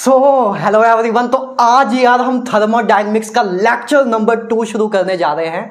Hello everyone. तो आज यार हम थर्मोडायनेमिक्स का लेक्चर नंबर 2 शुरू करने जा रहे हैं।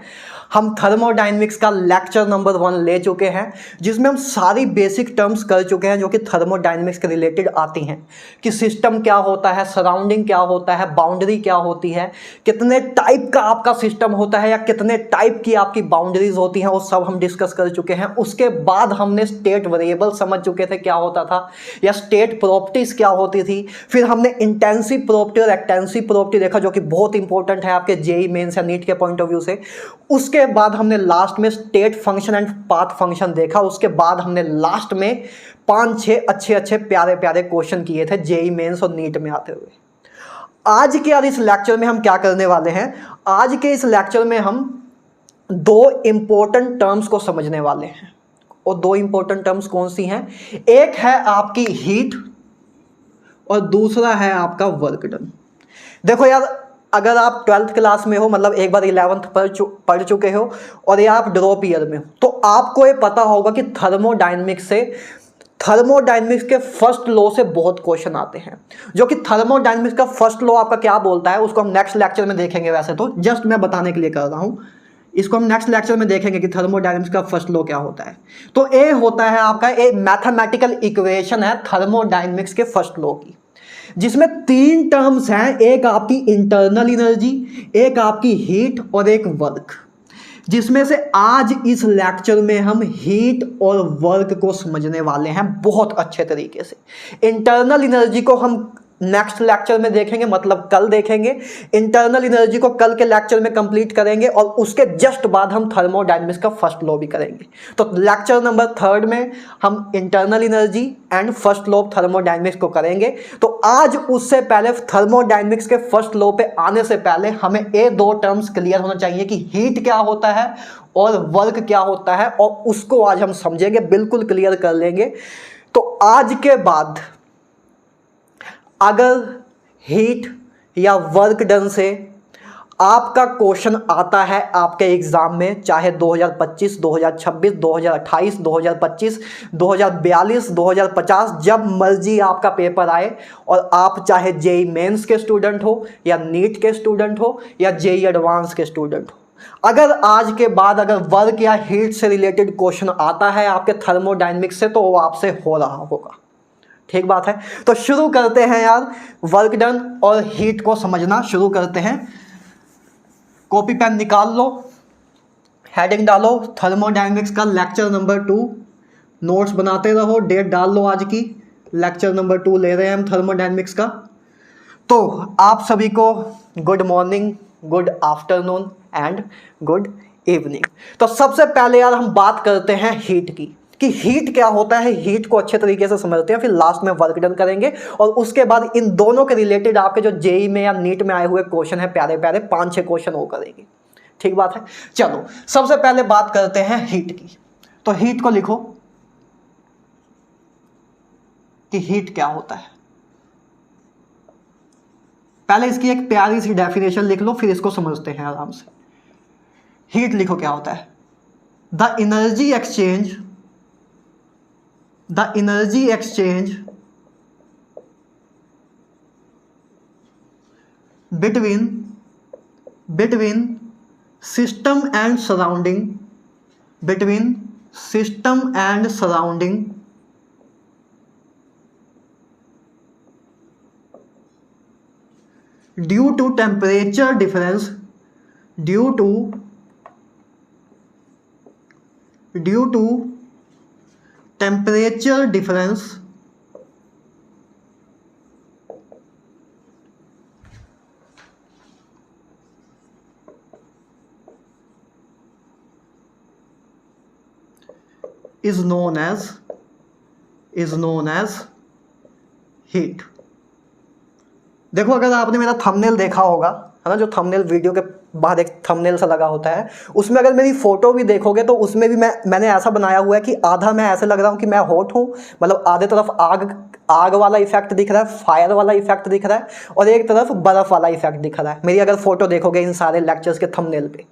हम थर्मोडायनेमिक्स का लेक्चर नंबर 1 ले चुके हैं, जिसमें हम सारी बेसिक टर्म्स कर चुके हैं जो कि थर्मोडायनेमिक्स के रिलेटेड आती हैं कि सिस्टम क्या होता है, सराउंडिंग क्या होता है, बाउंड्री क्या होती है, कितने टाइप का आपका सिस्टम होता है या कितने टाइप की आपकी बाउंड्रीज होती हैं, वो सब हम डिस्कस कर चुके हैं। उसके बाद हमने स्टेट वेरिएबल समझ चुके थे क्या होता था या स्टेट प्रॉपर्टीज क्या होती थी। फिर हमने इंटेंसिव प्रॉपर्टी और एक्सटेंसिव प्रॉपर्टी देखा जो कि बहुत इंपॉर्टेंट है आपके जेई मेंस या नीट के पॉइंट ऑफ व्यू से। उसके बाद हमने लास्ट में state function and path function देखा। उसके बाद हमने लास्ट में 5-6 अच्छे प्यारे प्यारे क्वेश्चन किए थे जेई मेंस और नीट में आते हुए। आज के यार इस लेक्चर में हम क्या करने वाले हैं, आज के इस लेक्चर में हम 2 इंपॉर्टेंट टर्म्स को समझने वाले हैं। और 2 इंपॉर्टेंट टर्म्स कौन सी हैं? एक है आपकी हीट और दूसरा है आपका वर्क डन। देखो यार, अगर आप 12th क्लास में हो, मतलब एक बार 11th पढ़ चुके हो और या आप ड्रॉप ईयर में हो, तो आपको ये पता होगा कि थर्मोडायनेमिक्स के फर्स्ट लॉ से बहुत क्वेश्चन आते हैं। जो कि थर्मोडायनेमिक्स का फर्स्ट लॉ आपका क्या बोलता है उसको हम नेक्स्ट लेक्चर में देखेंगे। वैसे तो जस्ट मैं बताने के लिए कर रहा हूँ, इसको हम नेक्स्ट लेक्चर में देखेंगे कि थर्मोडायनेमिक्स का फर्स्ट लॉ क्या होता है। तो ये होता है आपका एक मैथमेटिकल इक्वेशन है थर्मोडायनेमिक्स के फर्स्ट लॉ की, जिसमें 3 टर्म्स हैं। एक आपकी इंटरनल एनर्जी, एक आपकी हीट और एक वर्क, जिसमें से आज इस लेक्चर में हम हीट और वर्क को समझने वाले हैं बहुत अच्छे तरीके से। इंटरनल एनर्जी को हम नेक्स्ट लेक्चर में देखेंगे, मतलब कल देखेंगे। इंटरनल एनर्जी को कल के लेक्चर में कंप्लीट करेंगे और उसके जस्ट बाद हम थर्मोडायनेमिक्स का फर्स्ट लॉ भी करेंगे। तो लेक्चर नंबर 3 में हम internal energy and first law of thermodynamics को करेंगे। तो आज उससे पहले थर्मोडायनेमिक्स के फर्स्ट लॉ पे आने से पहले हमें ये 2 टर्म्स क्लियर होना चाहिए कि हीट क्या होता है और वर्क क्या होता है, और उसको आज हम समझेंगे, बिल्कुल क्लियर कर लेंगे। तो आज के बाद अगर हीट या वर्क डन से आपका क्वेश्चन आता है आपके एग्जाम में, चाहे 2025, 2026, 2028, 2025, 2042, 2050, जब मर्जी आपका पेपर आए, और आप चाहे जेई मेंस के स्टूडेंट हो या नीट के स्टूडेंट हो या जेई एडवांस के स्टूडेंट हो, अगर आज के बाद अगर वर्क या हीट से रिलेटेड क्वेश्चन आता है आपके थर्मोडायनेमिक्स से, तो वो आपसे हो रहा होगा। ठीक बात है। तो शुरू करते हैं यार, वर्क डन और हीट को समझना शुरू करते हैं। कॉपी पेन निकाल लो, हेडिंग डालो थर्मोडायनेमिक्स का लेक्चर नंबर 2, नोट्स बनाते रहो, डेट डाल लो आज की। लेक्चर नंबर 2 ले रहे हैं हम थर्मोडायनेमिक्स का। तो आप सभी को good morning, good afternoon and good evening. तो सबसे पहले यार हम बात करते हैं हीट की, कि हीट क्या होता है। हीट को अच्छे तरीके से समझते हैं, फिर लास्ट में वर्क डन करेंगे, और उसके बाद इन दोनों के रिलेटेड आपके जो जेई में या नीट में आए हुए क्वेश्चन है, प्यारे प्यारे 5-6 क्वेश्चन वो करेंगे। ठीक बात है। चलो सबसे पहले बात करते हैं हीट की। तो हीट को लिखो कि हीट क्या होता है। पहले इसकी एक प्यारी सी डेफिनेशन लिख लो, फिर इसको समझते हैं आराम से। हीट लिखो क्या होता है। The energy exchange between system and surrounding due to temperature difference is known as heat। देखो, अगर आपने मेरा थंबनेल देखा होगा, है ना, जो थंबनेल वीडियो के बाद एक थंबनेल सा लगा होता है, उसमें अगर मेरी फोटो भी देखोगे तो उसमें भी मैंने ऐसा बनाया हुआ है कि आधा मैं ऐसे लग रहा हूँ कि मैं हॉट हूँ, मतलब आधे तरफ आग वाला इफेक्ट दिख रहा है, फायर वाला इफेक्ट दिख रहा है, और एक तरफ बर्फ वाला इफेक्ट दिख रहा है। मेरी अगर फोटो देखोगे इन सारे लेक्चर्स के थंबनेल पे,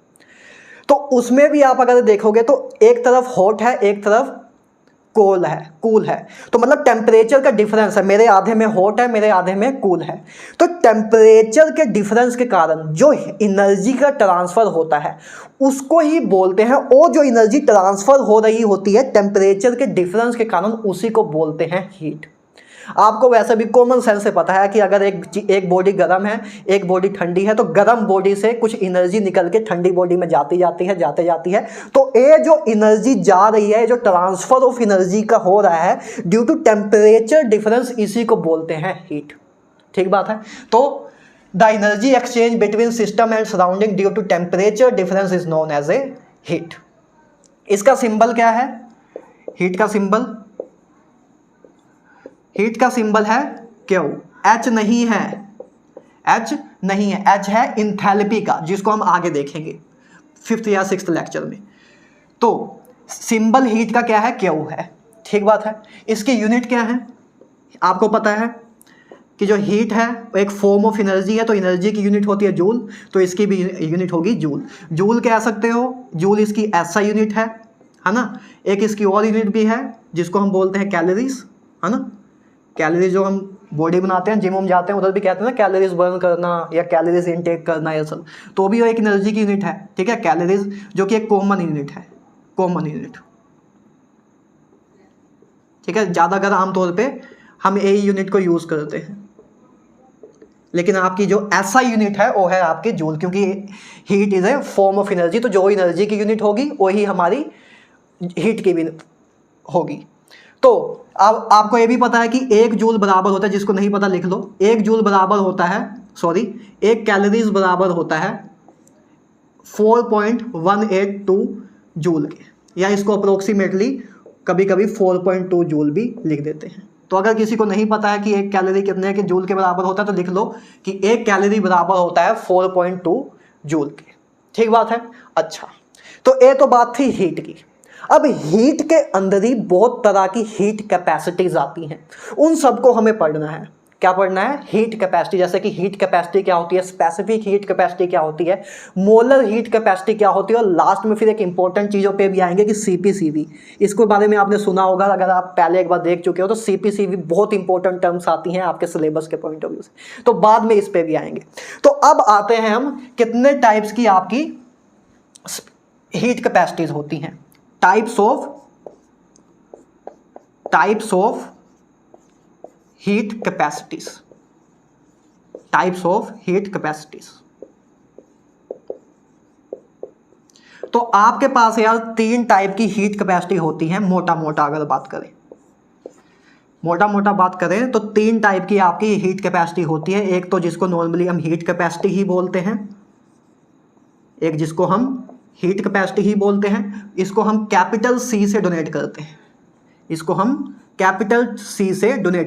तो उसमें भी आप अगर देखोगे तो एक तरफ हॉट है, एक तरफ कूल है। तो मतलब टेम्परेचर का डिफरेंस है, मेरे आधे में हॉट है, मेरे आधे में कूल है। तो टेम्परेचर के डिफरेंस के कारण जो एनर्जी का ट्रांसफर होता है उसको ही बोलते हैं, और जो एनर्जी ट्रांसफर हो रही होती है टेम्परेचर के डिफरेंस के कारण उसी को बोलते हैं हीट। आपको वैसे भी कॉमन सेंस से पता है कि अगर एक बॉडी गर्म है, एक बॉडी ठंडी है, तो गर्म बॉडी से कुछ एनर्जी निकल के ठंडी बॉडी में जाती जाती है। तो ये जो एनर्जी जा रही है, जो ट्रांसफर ऑफ एनर्जी का हो रहा है ड्यू टू टेम्परेचर डिफरेंस, इसी को बोलते हैं हीट। ठीक बात है। तो the energy exchange between system and surrounding due to temperature difference is known as a heat. इसका सिंबल क्या है? हीट का सिंबल है क्यू। एच नहीं है, एच है इंथैल्पी का, जिसको हम आगे देखेंगे 5th या 6th लेक्चर में। तो सिंबल हीट का क्या है? क्यू है। ठीक बात है। इसकी यूनिट क्या है? आपको पता है कि जो हीट है वो एक फॉर्म ऑफ एनर्जी है, तो एनर्जी की यूनिट होती है जूल, तो इसकी भी यूनिट होगी जूल। जूल कह सकते हो, जूल इसकी ऐसा यूनिट है ना। एक इसकी और यूनिट भी है जिसको हम बोलते हैं कैलोरीज, है ना। कैलोरीज जो हम बॉडी बनाते हैं, जिम में जाते हैं, उधर भी कहते हैं ना कैलोरीज बर्न करना या कैलोरीज इनटेक करना, ये सब तो भी वो एक एनर्जी की यूनिट है। ठीक है, कैलोरीज जो कि एक कॉमन यूनिट है, ठीक है। ज़्यादातर आमतौर पे हम यही यूनिट को यूज़ करते हैं, लेकिन आपकी जो ऐसा यूनिट है वो है आपकी जूल, क्योंकि heat is a form of energy. तो जो एनर्जी की यूनिट होगी वही हमारी हीट की भी होगी। तो अब आपको ये भी पता है कि 1 जूल बराबर होता है, जिसको नहीं पता लिख लो, 1 जूल बराबर होता है, 1 कैलोरीज बराबर होता है 4.182 जूल के, या इसको अप्रोक्सीमेटली कभी कभी 4.2 जूल भी लिख देते हैं। तो अगर किसी को नहीं पता है कि 1 कैलोरी कितने के जूल के बराबर होता है, तो लिख लो कि 1 कैलोरी बराबर होता है 4.2 जूल के। ठीक बात है। अच्छा, तो ये तो बात थी हीट की। अब हीट के अंदर ही बहुत तरह की हीट कैपेसिटीज आती हैं, उन सबको हमें पढ़ना है। क्या पढ़ना है? Heat capacity. जैसे कि हीट कैपेसिटी क्या होती है, स्पेसिफिक हीट कैपेसिटी क्या होती है, मोलर हीट कैपेसिटी क्या होती है, और लास्ट में फिर एक इंपॉर्टेंट चीज़ों पे भी आएंगे कि सीपीसीवी। इसके बारे में आपने सुना होगा, अगर आप पहले एक बार देख चुके हो तो सीपीसीवी बहुत इंपॉर्टेंट टर्म्स आती हैं आपके सिलेबस के पॉइंट ऑफ व्यू से, तो बाद में इस पे भी आएंगे। तो अब आते हैं हम कितने टाइप्स की आपकी हीट कैपेसिटीज होती हैं। टाइप्स ऑफ हीट कैपेसिटीज, तो आपके पास यार 3 टाइप की हीट कैपेसिटी होती है, मोटा मोटा बात करें तो 3 टाइप की आपकी हीट कैपेसिटी होती है। एक तो जिसको नॉर्मली हम हीट कैपेसिटी ही बोलते हैं, इसको हम कैपिटल सी से डोनेट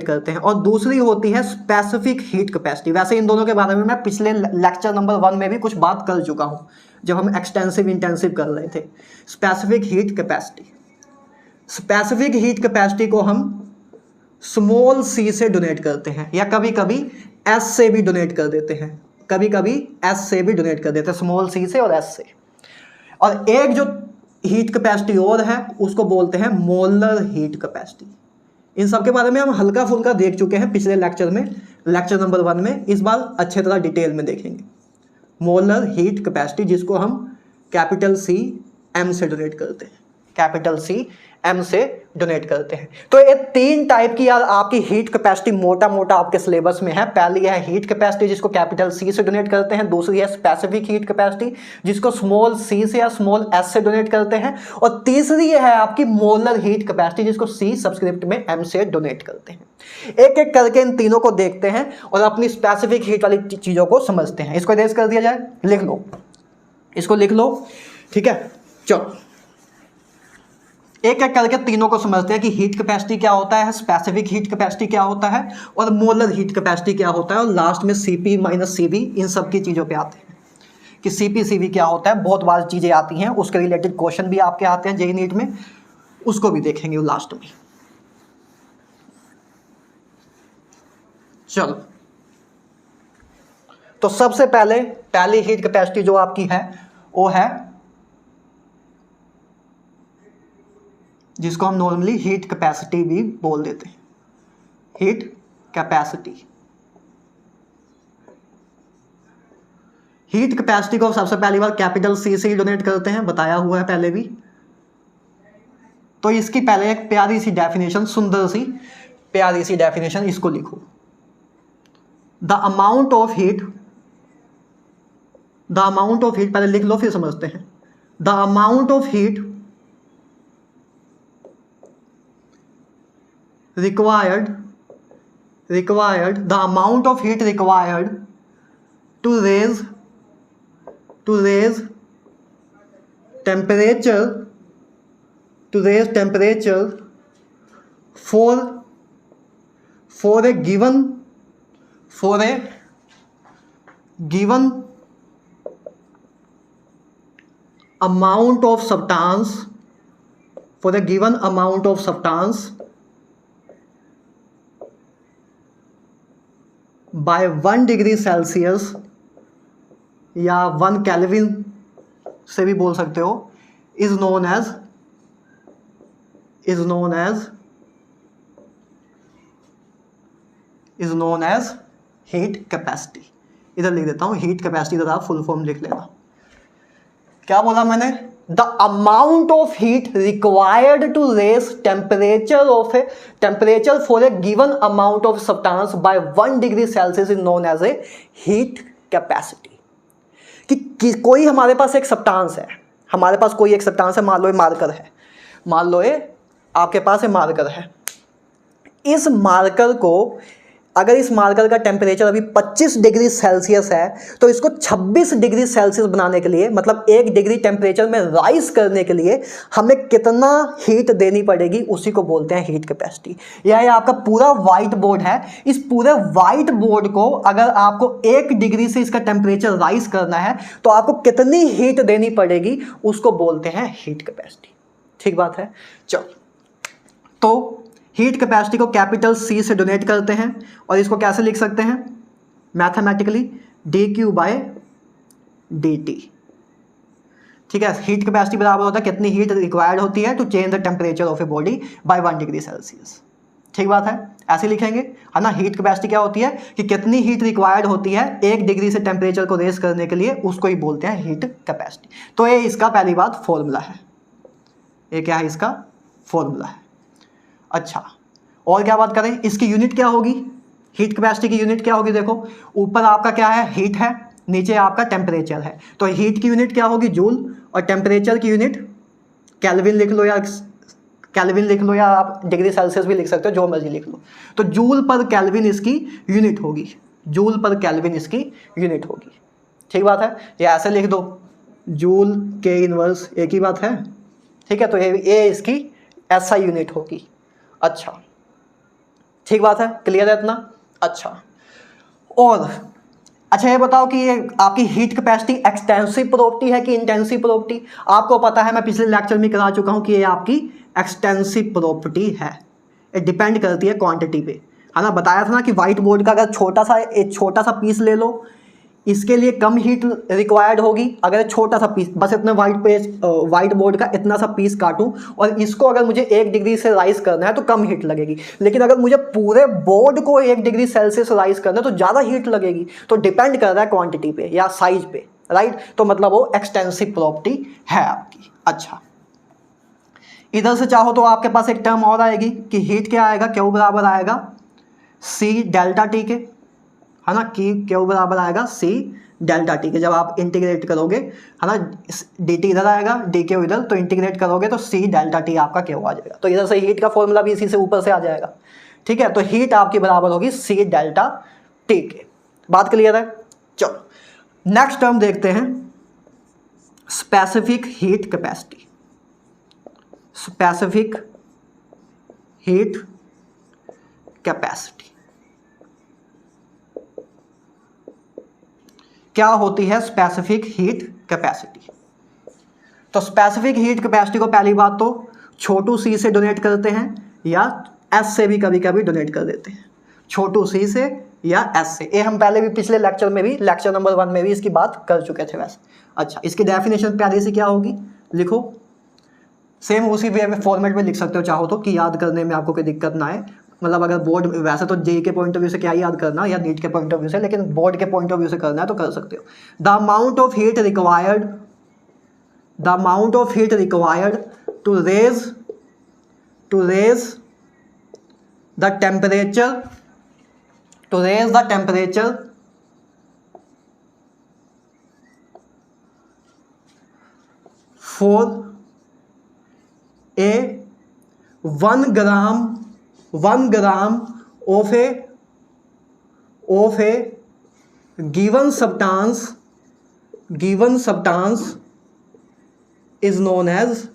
करते हैं, और दूसरी होती है स्पेसिफिक हीट कैपेसिटी। वैसे इन दोनों के बारे में मैं पिछले लेक्चर नंबर 1 में भी कुछ बात कर चुका हूं, जब हम एक्सटेंसिव इंटेंसिव कर रहे थे। स्पेसिफिक हीट कैपेसिटी को हम स्मॉल सी से डोनेट करते हैं, या कभी कभी एस से भी डोनेट कर देते हैं, स्मॉल सी से और एस से। और एक जो हीट कैपेसिटी और है उसको बोलते हैं मोलर हीट कैपेसिटी। इन सब के बारे में हम हल्का फुल्का देख चुके हैं पिछले लेक्चर में, लेक्चर नंबर 1 में। इस बार अच्छे तरह डिटेल में देखेंगे मोलर हीट कैपेसिटी, जिसको हम कैपिटल सी एम से डोनेट करते हैं। तो ये 3 टाइप की यार आपकी हीट कैपेसिटी मोटा मोटा आपके सिलेबस में है। पहली है हीट कैपेसिटी जिसको कैपिटल सी से डोनेट करते हैं, दूसरी है स्पेसिफिक हीट कैपेसिटी जिसको स्मॉल सी से या स्मॉल एस से डोनेट करते हैं, और तीसरी है आपकी मोलर हीट कैपेसिटी जिसको सी सबस्क्रिप्ट में एम से डोनेट करते हैं। एक एक करके इन तीनों को देखते हैं और अपनी स्पेसिफिक हीट वाली चीज़ों को समझते हैं। इसको इरेज कर दिया जाए, लिख लो, ठीक है। चलो एक एक करके तीनों को समझते हैं कि हीट कैपेसिटी क्या होता है, स्पेसिफिक हीट कैपेसिटी क्या होता है, और मोलर हीट कैपेसिटी क्या होता है, और लास्ट में सीपी माइनस सीवी इन सब की चीज़ों पे आते हैं कि सीपी सीवी क्या होता है। बहुत बार चीज़ें आती हैं, उसके रिलेटेड क्वेश्चन भी आपके आते हैं जेईई नीट में, उसको भी देखेंगे लास्ट में। चलो, तो सबसे पहली हीट कैपेसिटी जो आपकी है वो है जिसको हम नॉर्मली हीट कैपेसिटी भी बोल देते हैं, हीट कैपेसिटी। हीट कैपेसिटी को सबसे पहली बार कैपिटल सी से ही डोनेट करते हैं, बताया हुआ है पहले भी। तो इसकी पहले एक प्यारी सी डेफिनेशन, सुंदर सी प्यारी सी डेफिनेशन इसको लिखो। The amount of heat, the amount of heat पहले लिख लो फिर समझते हैं। The amount of heat required, the amount of heat required to raise temperature for a given amount of substance, by 1 degree Celsius या 1 Kelvin से भी बोल सकते हो, is known as heat capacity. इधर लिख देता हूं हीट कैपेसिटी, इधर आप फुल फॉर्म लिख लेना। क्या बोला मैंने? The amount of heat required to raise temperature for a given amount of substance by 1 degree Celsius is known as a heat capacity. कि कोई हमारे पास एक सब्सटेंस है, मान लो ये मार्कर है, मान लो ये आपके पास ये मार्कर है। इस मार्कर को, अगर इस मार्कर का टेम्परेचर अभी 25 डिग्री सेल्सियस है, तो इसको 26 डिग्री सेल्सियस बनाने के लिए, मतलब 1 डिग्री टेम्परेचर में राइज करने के लिए हमें कितना हीट देनी पड़ेगी, उसी को बोलते हैं हीट कैपेसिटी। यह आपका पूरा व्हाइट बोर्ड है। इस पूरे व्हाइट बोर्ड को अगर आपको 1 डिग्री से इसका टेम्परेचर राइज करना है, तो आपको कितनी हीट देनी पड़ेगी, उसको बोलते हैं हीट कैपेसिटी। ठीक बात है। चलो, तो हीट कैपेसिटी को कैपिटल सी से डोनेट करते हैं, और इसको कैसे लिख सकते हैं मैथमेटिकली? dQ/dt। ठीक है, हीट कैपेसिटी बराबर होता है कितनी हीट रिक्वायर्ड होती है to change the temperature of a body by 1 degree Celsius. ठीक बात है, ऐसे लिखेंगे, है ना। हीट कैपेसिटी क्या होती है कि कितनी हीट रिक्वायर्ड होती है 1 डिग्री से टेम्परेचर को रेज करने के लिए, उसको ही बोलते हैं हीट कैपेसिटी। तो ये इसका पहली बात फॉर्मूला है, ये क्या है, इसका फॉर्मूला है। अच्छा, और क्या बात करें, इसकी यूनिट क्या होगी? हीट कैपेसिटी की यूनिट क्या होगी? देखो, ऊपर आपका क्या है, हीट है, नीचे आपका टेम्परेचर है। तो हीट की यूनिट क्या होगी? जूल, और टेम्परेचर की यूनिट केल्विन लिख लो, या आप डिग्री सेल्सियस भी लिख सकते हो, जो मर्जी लिख लो। तो जूल पर केल्विन इसकी यूनिट होगी, ठीक बात है। या ऐसे लिख दो, जूल के इनवर्स, एक ही बात है। ठीक है, तो ये इसकी SI यूनिट होगी। अच्छा, ठीक बात है, क्लियर है इतना? अच्छा, और अच्छा ये बताओ कि ये आपकी हीट कैपेसिटी एक्सटेंसिव प्रॉपर्टी है कि इंटेंसिव प्रॉपर्टी? आपको पता है, मैं पिछले लेक्चर में करा चुका हूं कि ये आपकी एक्सटेंसिव प्रॉपर्टी है। ये डिपेंड करती है क्वांटिटी पे, है ना। बताया था ना कि व्हाइट बोर्ड का अगर एक छोटा सा पीस ले लो, इसके लिए कम हीट रिक्वायर्ड होगी। अगर छोटा सा पीस, बस इतने व्हाइट बोर्ड का इतना सा पीस काटूं, और इसको अगर मुझे 1 डिग्री से राइज करना है तो कम हीट लगेगी। लेकिन अगर मुझे पूरे बोर्ड को 1 डिग्री सेल्सियस राइज करना है तो ज़्यादा हीट लगेगी। तो डिपेंड कर रहा है क्वांटिटी पे या साइज पे, राइट। तो मतलब वो एक्सटेंसिव प्रॉपर्टी है आपकी। अच्छा, इधर से चाहो तो आपके पास एक टर्म और आएगी कि हीट क्या आएगा, क्यू बराबर आएगा C डेल्टा टी के, है ना। कि क्यू बराबर आएगा C डेल्टा टी के। जब आप इंटीग्रेट करोगे, है ना, dt इधर आएगा, dq इधर, तो इंटीग्रेट करोगे तो C डेल्टा टी आपका क्यू आ जाएगा। तो इधर से हीट का फॉर्मूला भी इसी से ऊपर से आ जाएगा। ठीक है, तो हीट आपकी बराबर होगी C डेल्टा टी के। बात क्लियर है? चलो, नेक्स्ट टर्म देखते हैं, specific heat capacity. Specific heat capacity क्या होती है? Specific heat capacity. तो स्पेसिफिक हीट कैपेसिटी को पहली बात तो छोटू c से डोनेट करते हैं, या s से भी कभी कभी डोनेट कर देते हैं। छोटू c से या s से, ये हम पहले भी पिछले लेक्चर में भी, लेक्चर नंबर 1 में भी इसकी बात कर चुके थे वैसे। अच्छा, इसकी डेफिनेशन प्यारी सी क्या होगी, लिखो। सेम उसी वे में फॉर्मेट में लिख सकते हो चाहो तो, कि याद करने में आपको कोई दिक्कत ना आए। मतलब अगर बोर्ड, वैसे तो जेई के पॉइंट ऑफ व्यू से क्या याद करना, या नीट के पॉइंट ऑफ व्यू से, लेकिन बोर्ड के पॉइंट ऑफ व्यू से करना है तो कर सकते हो। The amount of heat required, the amount of heat required to raise the temperature, to raise the temperature for a 1 gram of a given substance is known as,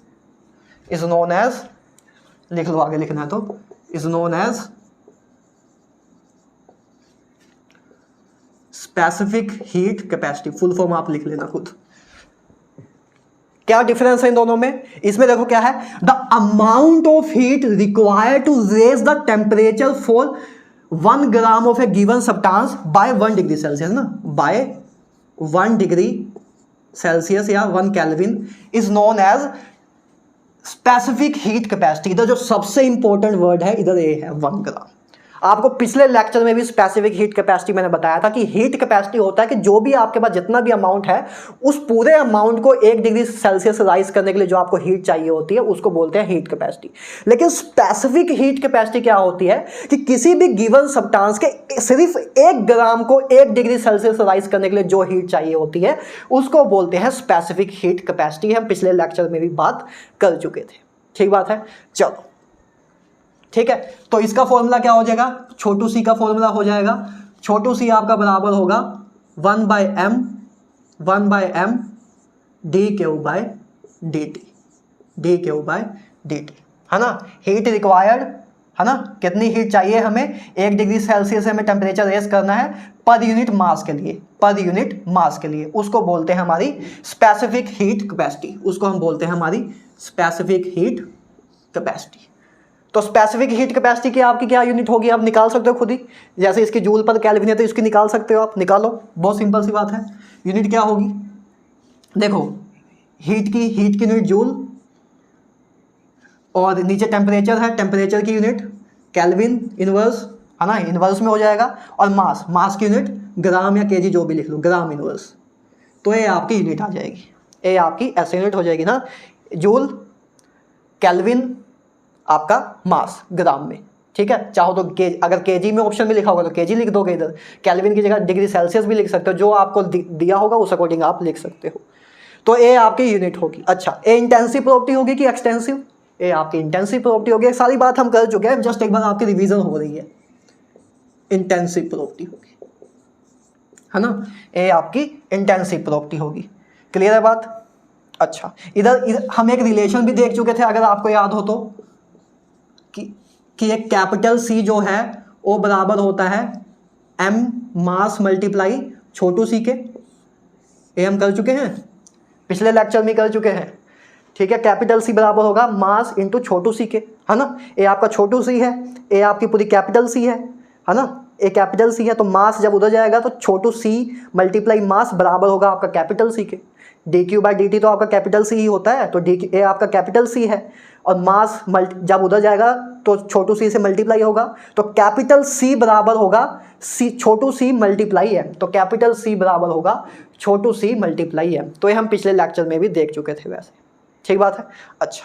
लिख लो आगे लिखना है तो, is known as specific heat capacity. Full form आप लिख लेना खुद। क्या डिफरेंस है इन दोनों में? इसमें देखो क्या है, the amount of heat required to raise the temperature for 1 gram of a given substance by 1 degree Celsius ना, बाय 1 डिग्री सेल्सियस या 1 kelvin is known as specific heat capacity. इधर जो सबसे इंपॉर्टेंट वर्ड है इधर ये है 1 ग्राम। आपको पिछले लेक्चर में भी स्पेसिफिक हीट कैपेसिटी मैंने बताया था कि हीट कैपेसिटी होता है कि जो भी आपके पास जितना भी अमाउंट है उस पूरे अमाउंट को 1 डिग्री सेल्सियस राइज करने के लिए जो आपको हीट चाहिए होती है उसको बोलते हैं हीट कैपेसिटी। लेकिन स्पेसिफिक हीट कैपेसिटी क्या होती है कि किसी भी गिवन सब्सटेंस के सिर्फ 1 ग्राम को 1 डिग्री सेल्सियस राइज करने के लिए जो हीट चाहिए होती है उसको बोलते हैं स्पेसिफिक हीट कैपेसिटी। हम पिछले लेक्चर में भी बात कर चुके थे। ठीक बात है, चलो ठीक है। तो इसका फॉर्मूला क्या हो जाएगा, छोटू सी का फॉर्मूला हो जाएगा, छोटू सी आपका बराबर होगा 1/m dQ/dt, है ना। हीट रिक्वायर्ड, है ना, कितनी हीट चाहिए हमें, 1 डिग्री सेल्सियस हमें टेम्परेचर रेज करना है पर यूनिट मास के लिए, उसको बोलते हैं हमारी स्पेसिफिक हीट कैपेसिटी, उसको हम बोलते हैं हमारी स्पेसिफिक हीट कैपेसिटी। तो स्पेसिफिक हीट कैपेसिटी की आपकी क्या यूनिट होगी, आप निकाल सकते हो खुद ही। जैसे इसकी जूल पर केल्विन है तो इसकी निकाल सकते हो आप, निकालो, बहुत सिंपल सी बात है। यूनिट क्या होगी, देखो हीट की यूनिट जूल, और नीचे टेम्परेचर है, टेम्परेचर की यूनिट केल्विन इनवर्स, है ना, इनवर्स में हो जाएगा, और मास की यूनिट ग्राम या केजी जो भी लिख लो, ग्राम इनवर्स। तो ये आपकी यूनिट आ जाएगी, ये आपकी ऐसे यूनिट हो जाएगी ना, जूल केल्विन आपका मास ग्राम में। ठीक है, चाहो तो अगर केजी में ऑप्शन में लिखा होगा तो केजी लिख दोगे, इधर केल्विन की जगह डिग्री सेल्सियस भी लिख सकते हो, जो आपको दिया होगा उस अकॉर्डिंग आप लिख सकते हो। तो ये आपकी यूनिट होगी। अच्छा, ये इंटेंसिव प्रॉपर्टी होगी कि एक्सटेंसिव, ये आपकी इंटेंसिव प्रॉपर्टी होगी। सारी बात हम कर चुके हैं, जस्ट एक बार आपकी रिवीजन हो रही है। इंटेंसिव प्रॉपर्टी होगी, है ना, ये आपकी इंटेंसिव प्रॉपर्टी होगी। क्लियर है बात। अच्छा, इधर हम एक रिलेशन भी देख चुके थे, अगर आपको याद हो तो, कि एक कैपिटल सी जो है वो बराबर होता है m मास मल्टीप्लाई छोटू सी के। ये हम कर चुके हैं, पिछले लेक्चर में कर चुके हैं। ठीक है, कैपिटल सी बराबर होगा मास इंटू छोटू सी के, है ना। ये आपका छोटू सी है, ये आपकी पूरी कैपिटल सी है ना। ये कैपिटल सी है तो मास जब उधर जाएगा तो छोटू सी मल्टीप्लाई मास बराबर होगा आपका कैपिटल सी के। dQ/dt तो आपका कैपिटल सी ही होता है, तो dQ ये आपका कैपिटल सी है, और मास जब उधर जाएगा तो छोटू सी से मल्टीप्लाई होगा, तो कैपिटल सी बराबर होगा छोटू सी मल्टीप्लाई एम। तो कैपिटल सी बराबर होगा छोटू सी मल्टीप्लाई एम। तो ये हम पिछले लेक्चर में भी देख चुके थे वैसे। ठीक बात है। अच्छा,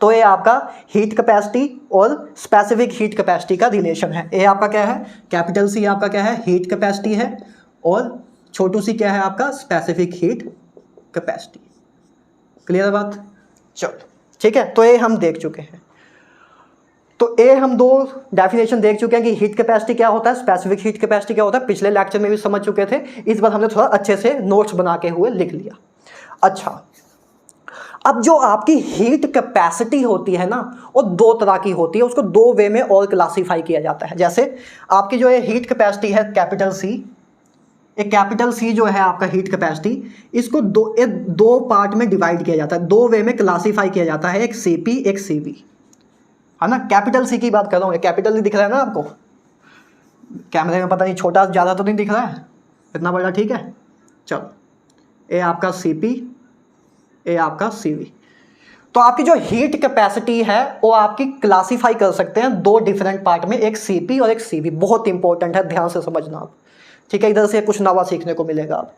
तो ये आपका हीट कैपेसिटी और स्पेसिफिक हीट कैपेसिटी का रिलेशन है। ये आपका क्या है, कैपिटल सी आपका क्या है, हीट कैपेसिटी है, और छोटू सी क्या है आपका, स्पेसिफिक हीट कैपेसिटी। क्लियर बात। चलो ठीक है, तो ये हम देख चुके हैं। तो ये हम 2 डेफिनेशन देख चुके हैं कि हीट कैपेसिटी क्या होता है, स्पेसिफिक हीट कैपेसिटी क्या होता है। पिछले लेक्चर में भी समझ चुके थे, इस बार हमने थोड़ा अच्छे से नोट्स बना के हुए लिख लिया। अच्छा, अब जो आपकी हीट कैपेसिटी होती है ना, वो 2 तरह की होती है, उसको 2 वे में और क्लासीफाई किया जाता है। जैसे आपकी जो ये हीट कैपेसिटी है कैपिटल सी, एक कैपिटल सी जो है आपका हीट कैपेसिटी, इसको 2 पार्ट में डिवाइड किया जाता है, 2 वे में क्लासीफाई किया जाता है, एक सीपी एक सीवी, है ना। कैपिटल सी की बात कर रहा हूँ, कैपिटल नहीं दिख रहा है ना आपको कैमरे में, पता नहीं छोटा ज़्यादा तो नहीं दिख रहा है, इतना बड़ा। ठीक है, चलो, ये आपका सीपी, ये आपका सीवी। तो आपकी जो हीट कैपेसिटी है वो आपकी क्लासीफाई कर सकते हैं दो डिफरेंट पार्ट में, एक सीपी और एक सीवी। बहुत इंपॉर्टेंट है, ध्यान से समझना आप, ठीक है, इधर से कुछ नवा सीखने को मिलेगा आप।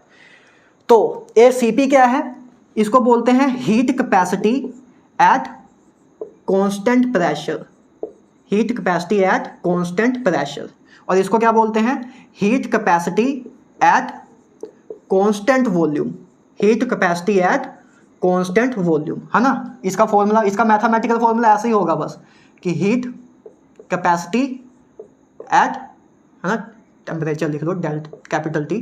तो ये सीपी क्या है, इसको बोलते हैं heat capacity at constant pressure, heat capacity at constant pressure. और इसको क्या बोलते हैं, heat capacity at constant volume, heat capacity at constant volume, है ना। इसका फॉर्मूला, इसका मैथमेटिकल फॉर्मूला ऐसे ही होगा बस कि हीट कैपेसिटी एट, है ना, टेम्परेचर लिख लो delta capital T,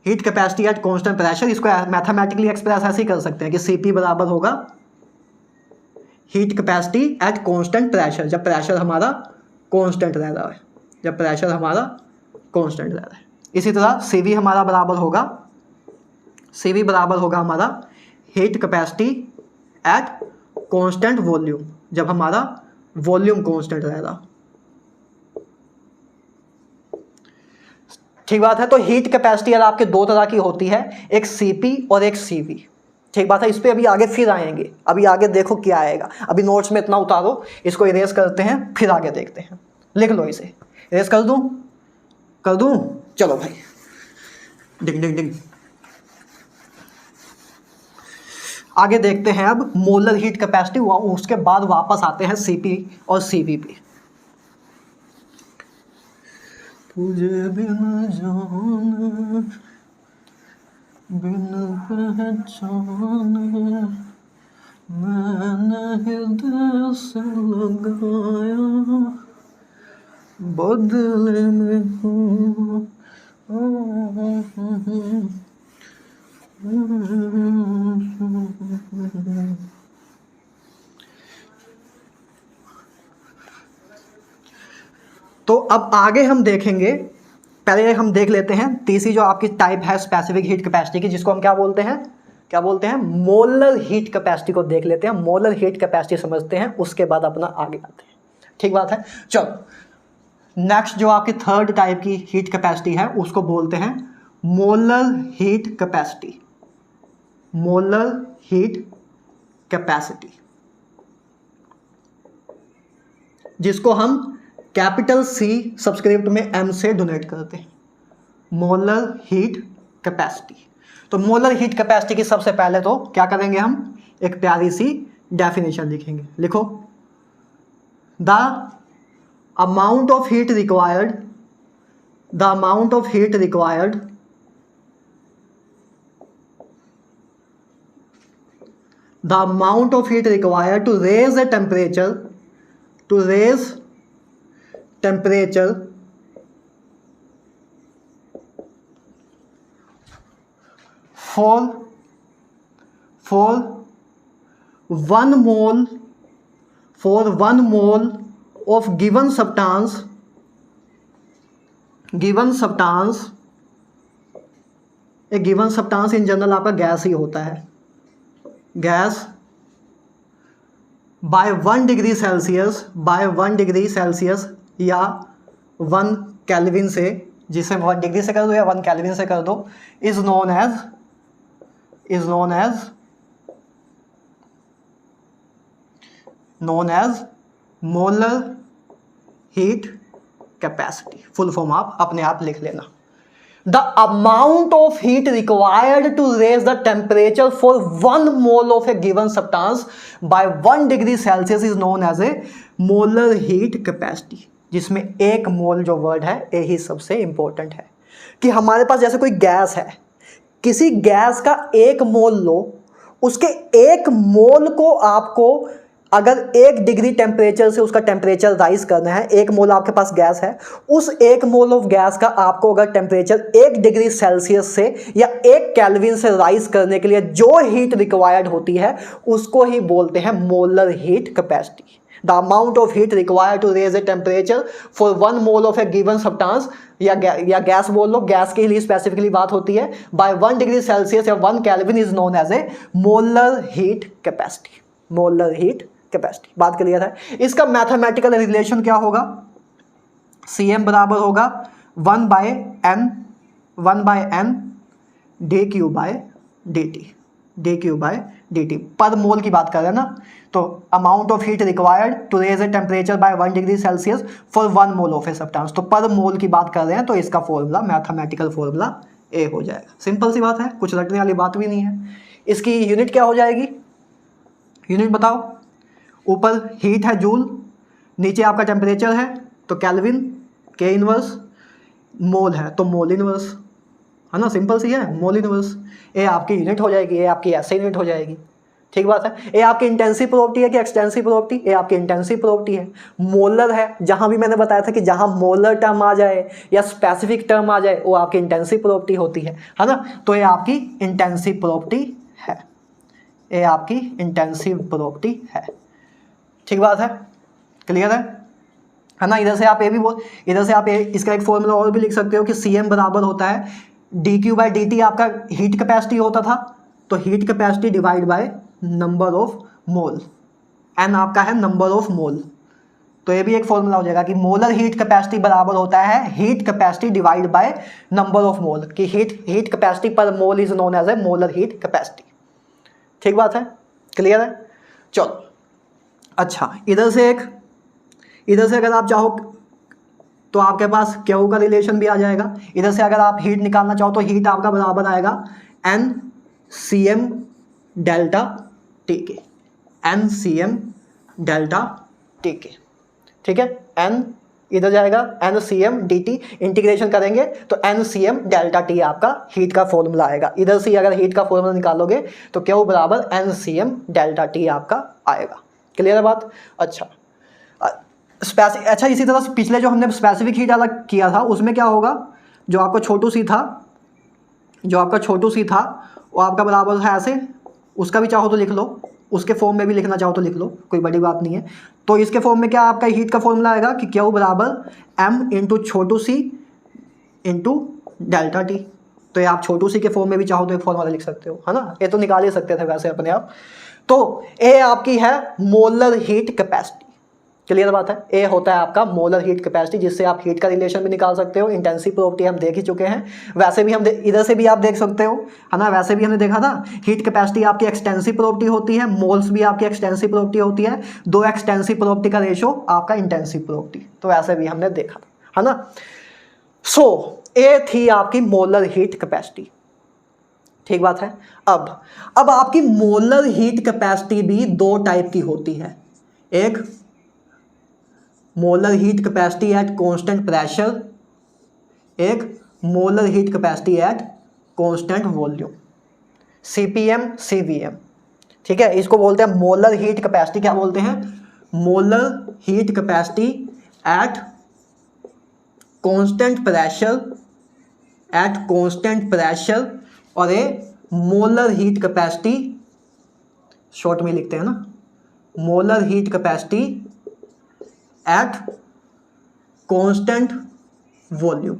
heat capacity at constant pressure. इसको मैथमेटिकली एक्सप्रेस ऐसे ही कर सकते हैं कि सीपी बराबर होगा heat capacity at constant pressure, जब प्रेशर हमारा कांस्टेंट रह रहा है, जब प्रेशर हमारा कांस्टेंट रह रहा है। इसी तरह सीवी हमारा बराबर होगा, सीवी बराबर होगा हमारा heat capacity at constant volume, जब हमारा वॉल्यूम कांस्टेंट रह रहा। ठीक बात है। तो हीट कैपेसिटी यार आपके दो तरह की होती है, एक सीपी और एक सीवी। ठीक बात है, इस पे अभी आगे फिर आएंगे, अभी आगे देखो क्या आएगा, अभी नोट्स में इतना उतारो, इसको इरेज करते हैं फिर आगे देखते हैं। लिख लो इसे, इरेज कर दूं, कर दूं, चलो भाई, डिंग डिंग डिंग। आगे देखते हैं अब मोलर हीट कैपेसिटी, उसके बाद वापस आते हैं सीपी और सीवी पे। तुझे बिन जान बिन पहचाने मैंने हृदय से लगाया बदले में हूँ। तो अब आगे हम देखेंगे, पहले हम देख लेते हैं तीसरी जो आपकी टाइप है स्पेसिफिक हीट कैपेसिटी की, जिसको हम क्या बोलते हैं, क्या बोलते हैं, मोलर हीट कैपेसिटी को देख लेते हैं। मोलर हीट कैपेसिटी समझते हैं, उसके बाद अपना आगे आते हैं। ठीक बात है। चलो नेक्स्ट जो आपकी थर्ड टाइप की हीट कैपेसिटी है उसको बोलते हैं molar heat capacity, molar heat capacity, जिसको हम कैपिटल सी सब्सक्रिप्ट में एम से डोनेट करते हैं, मोलर हीट कैपेसिटी। तो मोलर हीट कैपेसिटी की सबसे पहले तो क्या करेंगे, हम एक प्यारी सी डेफिनेशन लिखेंगे। लिखो, the amount of heat required, the amount of heat required the amount of heat required to raise the temperature, to raise temperature for 1 mole, for 1 mole of given substance, given substance, a given substance in general आपका gas ही होता है, gas by 1 degree Celsius, by 1 degree Celsius या 1 Kelvin से, जिसे 1 degree से कर दो या 1 केल्विन से कर दो, is known as molar heat capacity. Full form आप अपने आप लिख लेना। The amount of heat required to raise the temperature for 1 mole of a given substance by 1 degree Celsius is known as a molar heat capacity, जिसमें एक मोल जो word है यही सबसे इंपॉर्टेंट है कि हमारे पास जैसे कोई गैस है, किसी गैस का एक मोल लो, उसके एक मोल को आपको अगर 1 डिग्री टेम्परेचर से उसका टेम्परेचर राइज करना है, 1 मोल आपके पास गैस है, उस 1 मोल ऑफ गैस का आपको अगर टेम्परेचर 1 डिग्री सेल्सियस से या 1 केल्विन से राइज करने के लिए जो हीट रिक्वायर्ड होती है उसको ही बोलते हैं molar heat capacity. The amount of heat required to raise a temperature for 1 mole of a given substance, या गैस बोल लो, गैस के लिए स्पेसिफिकली बात होती है, बाय 1 डिग्री सेल्सियस या 1 kelvin is known as a molar heat capacity, molar heat capacity. बात क्लियर है। इसका मैथमेटिकल रिलेशन क्या होगा, Cm बराबर होगा 1 by n d q by d t. D q by d t. Per mole की बात कर रहे हैं ना, तो amount of heat required to raise a temperature by 1 degree Celsius for 1 mole of a substance. तो पर मोल की बात कर रहे हैं तो इसका फॉर्मूला मैथमेटिकल फॉर्मूला ए हो जाएगा। सिंपल सी बात है, कुछ रटने वाली बात भी नहीं है। इसकी यूनिट क्या हो जाएगी, यूनिट बताओ। ऊपर हीट है जूल, नीचे आपका टेम्परेचर है तो केल्विन, के इनवर्स, मोल है तो मोल इनवर्स, है ना, सिंपल सी है, मोल इनवर्स। ये आपकी यूनिट हो जाएगी, ये आपकी ऐसे यूनिट हो जाएगी। ठीक बात है। ये आपकी इंटेंसिव प्रॉपर्टी है कि एक्सटेंसिव प्रॉपर्टी, ये आपकी इंटेंसिव प्रॉपर्टी है। मोलर है, जहां भी मैंने बताया था कि जहां मोलर टर्म आ जाए या स्पेसिफिक टर्म आ जाए वो आपकी इंटेंसिव प्रॉपर्टी होती है ना। तो ये आपकी इंटेंसिव प्रॉपर्टी है, ये आपकी इंटेंसिव प्रॉपर्टी है। ठीक बात है, क्लियर है ना। इधर से आप ये भी इधर से आप इसका एक फॉर्मूला और भी लिख सकते हो कि CM बराबर होता है d q by d t. आपका हीट कैपेसिटी होता था, तो heat capacity divide by number of mole, n आपका है नंबर ऑफ मोल। तो ये भी एक फॉर्मूला हो जाएगा कि मोलर हीट कैपेसिटी बराबर होता है heat capacity divide by number of mole, कि heat capacity per mole is known as a molar heat capacity. ठीक बात है, क्लियर है। चलो अच्छा, इधर से अगर आप चाहो तो आपके पास क्यू का रिलेशन भी आ जाएगा। इधर से अगर आप हीट निकालना चाहो तो हीट आपका बराबर आएगा NCM डेल्टा टी के, NCM डेल्टा टी के। ठीक है, N इधर जाएगा NCM dt, इंटीग्रेशन करेंगे तो NCM डेल्टा टी आपका हीट का फॉर्मूला आएगा। इधर से अगर हीट का फॉर्मूला निकालोगे तो क्यू बराबर NCM डेल्टा टी आपका आएगा। क्लियर है बात। अच्छा इसी तरह पिछले जो हमने स्पेसिफिक हीट अलग किया था उसमें क्या होगा, जो आपका छोटू सी था वो आपका बराबर है ऐसे, उसका भी चाहो तो लिख लो, उसके फॉर्म में भी लिखना चाहो तो लिख लो, कोई बड़ी बात नहीं है। तो इसके फॉर्म में क्या आपका हीट का फॉर्मूला आएगा कि क्यू बराबर M इंटू छोटू सी इंटू डेल्टा टी। तो ये आप छोटू सी के फॉर्म में भी चाहो तो एक फॉर्मूला लिख सकते हो, है ना, ये तो निकाल ही सकते थे वैसे अपने आप। तो ये आपकी है मोलर हीट कैपेसिटी। क्लियर बात है, ए होता है आपका मोलर हीट कैपेसिटी, जिससे आप हीट का रिलेशन भी निकाल सकते हो। इंटेंसिव प्रॉपर्टी हम देख ही चुके हैं, वैसे भी हम इधर से भी आप देख सकते हो, है ना, वैसे भी हमने देखा था। हीट कैपेसिटी आपकी एक्सटेंसिव प्रॉपर्टी होती है, मोल्स भी आपकी एक्सटेंसिव प्रॉपर्टी होती है, दो एक्सटेंसिव प्रॉपर्टी का रेशो आपका इंटेंसिव प्रॉपर्टी, तो वैसे भी हमने देखा, है ना। सो ए थी आपकी मोलर हीट कैपेसिटी। ठीक बात है। अब आपकी मोलर हीट कैपेसिटी भी दो टाइप की होती है, एक molar heat capacity at constant pressure, एक molar heat capacity at constant volume, CPM CVM। ठीक है, इसको बोलते हैं मोलर हीट कैपेसिटी। क्या बोलते हैं, molar heat capacity at constant pressure, और ए मोलर हीट कैपेसिटी, शॉर्ट में लिखते हैं ना, molar heat capacity at constant volume,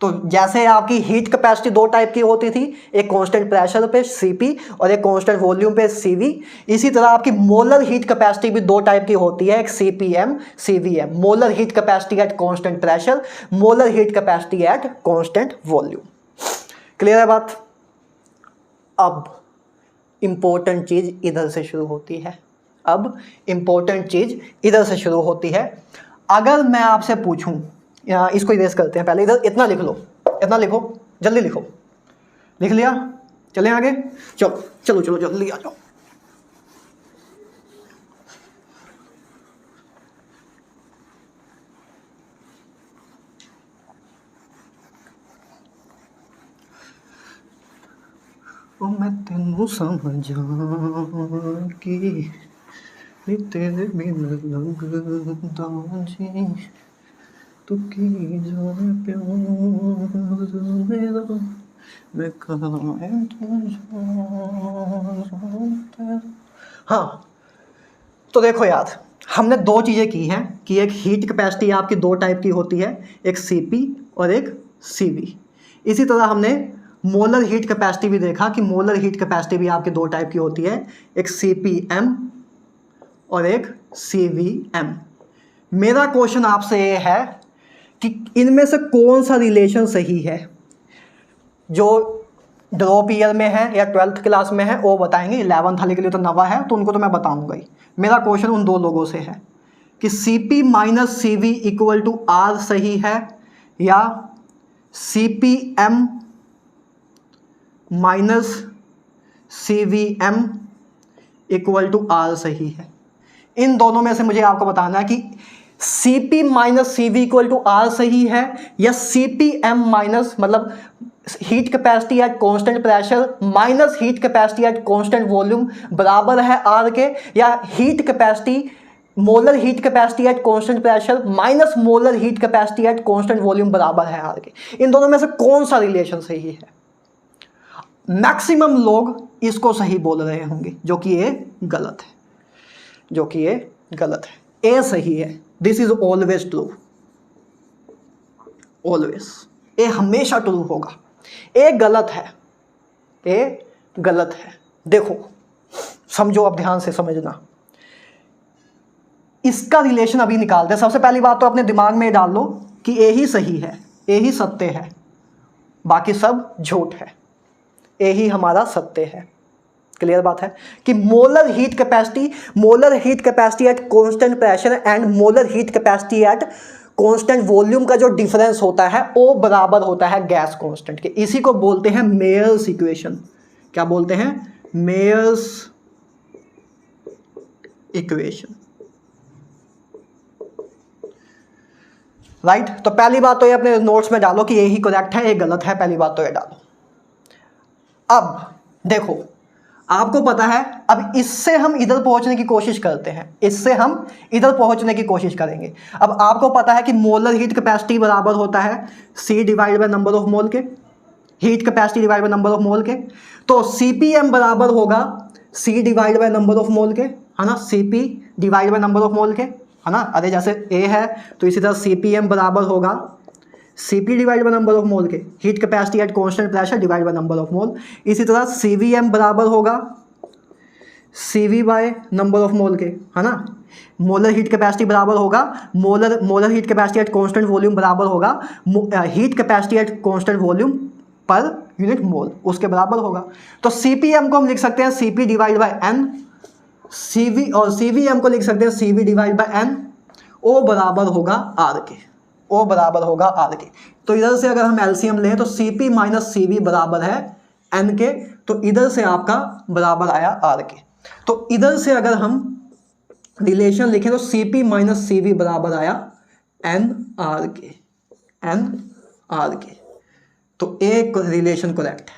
तो जैसे आपकी हीट कैपेसिटी दो टाइप की होती थी, एक कांस्टेंट प्रेशर पे CP और एक कांस्टेंट वॉल्यूम पे CV, इसी तरह आपकी मोलर हीट कैपेसिटी भी दो टाइप की होती है, एक CPM CVM। Molar heat capacity at constant pressure, molar heat capacity at constant volume. Clear है बात। अब इंपॉर्टेंट चीज इधर से शुरू होती है। अगर मैं आपसे पूछूं, इसको इरेज करते हैं पहले, इधर इतना लिखो, जल्दी लिखो, लिख लिया, चलें आगे, चलो जल्दी आ जाओ। मैं तेनू समझा कि तेरे बिन लगदा जी, तू की जाने प्यार मेरा, मैं हाँ, तो देखो यार, हमने दो चीज़ें की हैं कि एक हीट कैपेसिटी आपकी दो टाइप की होती है, एक CP और एक CV। इसी तरह हमने मोलर हीट कैपेसिटी भी देखा कि मोलर हीट कैपेसिटी भी आपके दो टाइप की होती है, एक CPM और एक CVM। मेरा क्वेश्चन आपसे ये है कि इनमें से कौन सा रिलेशन सही है, जो ड्रॉप ईयर में है या 12th क्लास में है वो बताएंगे, 11th वाले के लिए तो नवा है तो उनको तो मैं बताऊंगा ही। मेरा क्वेश्चन उन दो लोगों से है कि CP minus CV equal to R सही है या CPM minus CVM equal to R सही है। इन दोनों में से मुझे आपको बताना है कि CP minus CV equal to R सही है या CPM माइनस मतलब heat capacity at constant pressure minus heat capacity at constant volume बराबर है R के, या heat capacity molar heat capacity at constant pressure minus molar heat capacity at constant volume बराबर है R के। इन दोनों में से कौन सा रिलेशन सही है? मैक्सिमम लोग इसको सही बोल रहे होंगे, जो कि ये गलत है, जो कि ये गलत है। ए सही है, this is always true, always a हमेशा ट्रू होगा। ए गलत है, ए गलत है। देखो समझो, अब ध्यान से समझना, इसका रिलेशन अभी निकालते हैं। सबसे पहली बात तो अपने दिमाग में डाल लो कि ए ही सही है, ए ही सत्य है, बाकी सब झूठ है, ए ही हमारा सत्य है। क्लियर बात है कि molar heat capacity at constant pressure and molar heat capacity at constant volume का जो डिफरेंस होता है वो बराबर होता है गैस कांस्टेंट के। इसी को बोलते हैं मेयर्स इक्वेशन। क्या बोलते हैं? Mayer's equation, right. तो पहली बात तो ये अपने नोट्स में डालो कि ये ही करेक्ट है, ये गलत है, पहली बात तो ये डालो। अब देखो, आपको पता है, अब इससे हम इधर पहुंचने की कोशिश करते हैं, इससे हम इधर पहुंचने की कोशिश करेंगे। अब आपको पता है कि मोलर हीट कैपेसिटी बराबर होता है C divide by number of mole के, heat capacity divide by number of mole के। तो CPM बराबर होगा C divide by number of mole के, है ना, CP divide by number of mole के, है ना। अरे जैसे A है तो इसी तरह CPM बराबर होगा CP divide by number of mole के, heat capacity at constant pressure divide by number of mole. इसी तरह CVM बराबर होगा CV by number of mole के, है ना। मोलर हीट कैपेसिटी बराबर होगा molar heat capacity at constant volume बराबर होगा heat capacity at constant volume per unit mole, उसके बराबर होगा। तो CPM को हम लिख सकते हैं CP divide bye N, CV और CVM को लिख सकते हैं CV divide by N। O बराबर होगा R के, O बराबर होगा R के। तो इधर से अगर हम LCM लें तो CP माइनस CV बराबर है N के, तो इधर से आपका बराबर आया R के। तो इधर से अगर हम रिलेशन लिखें तो CP माइनस CV बराबर आया NR के, NR के। तो ए रिलेशन करेक्ट है,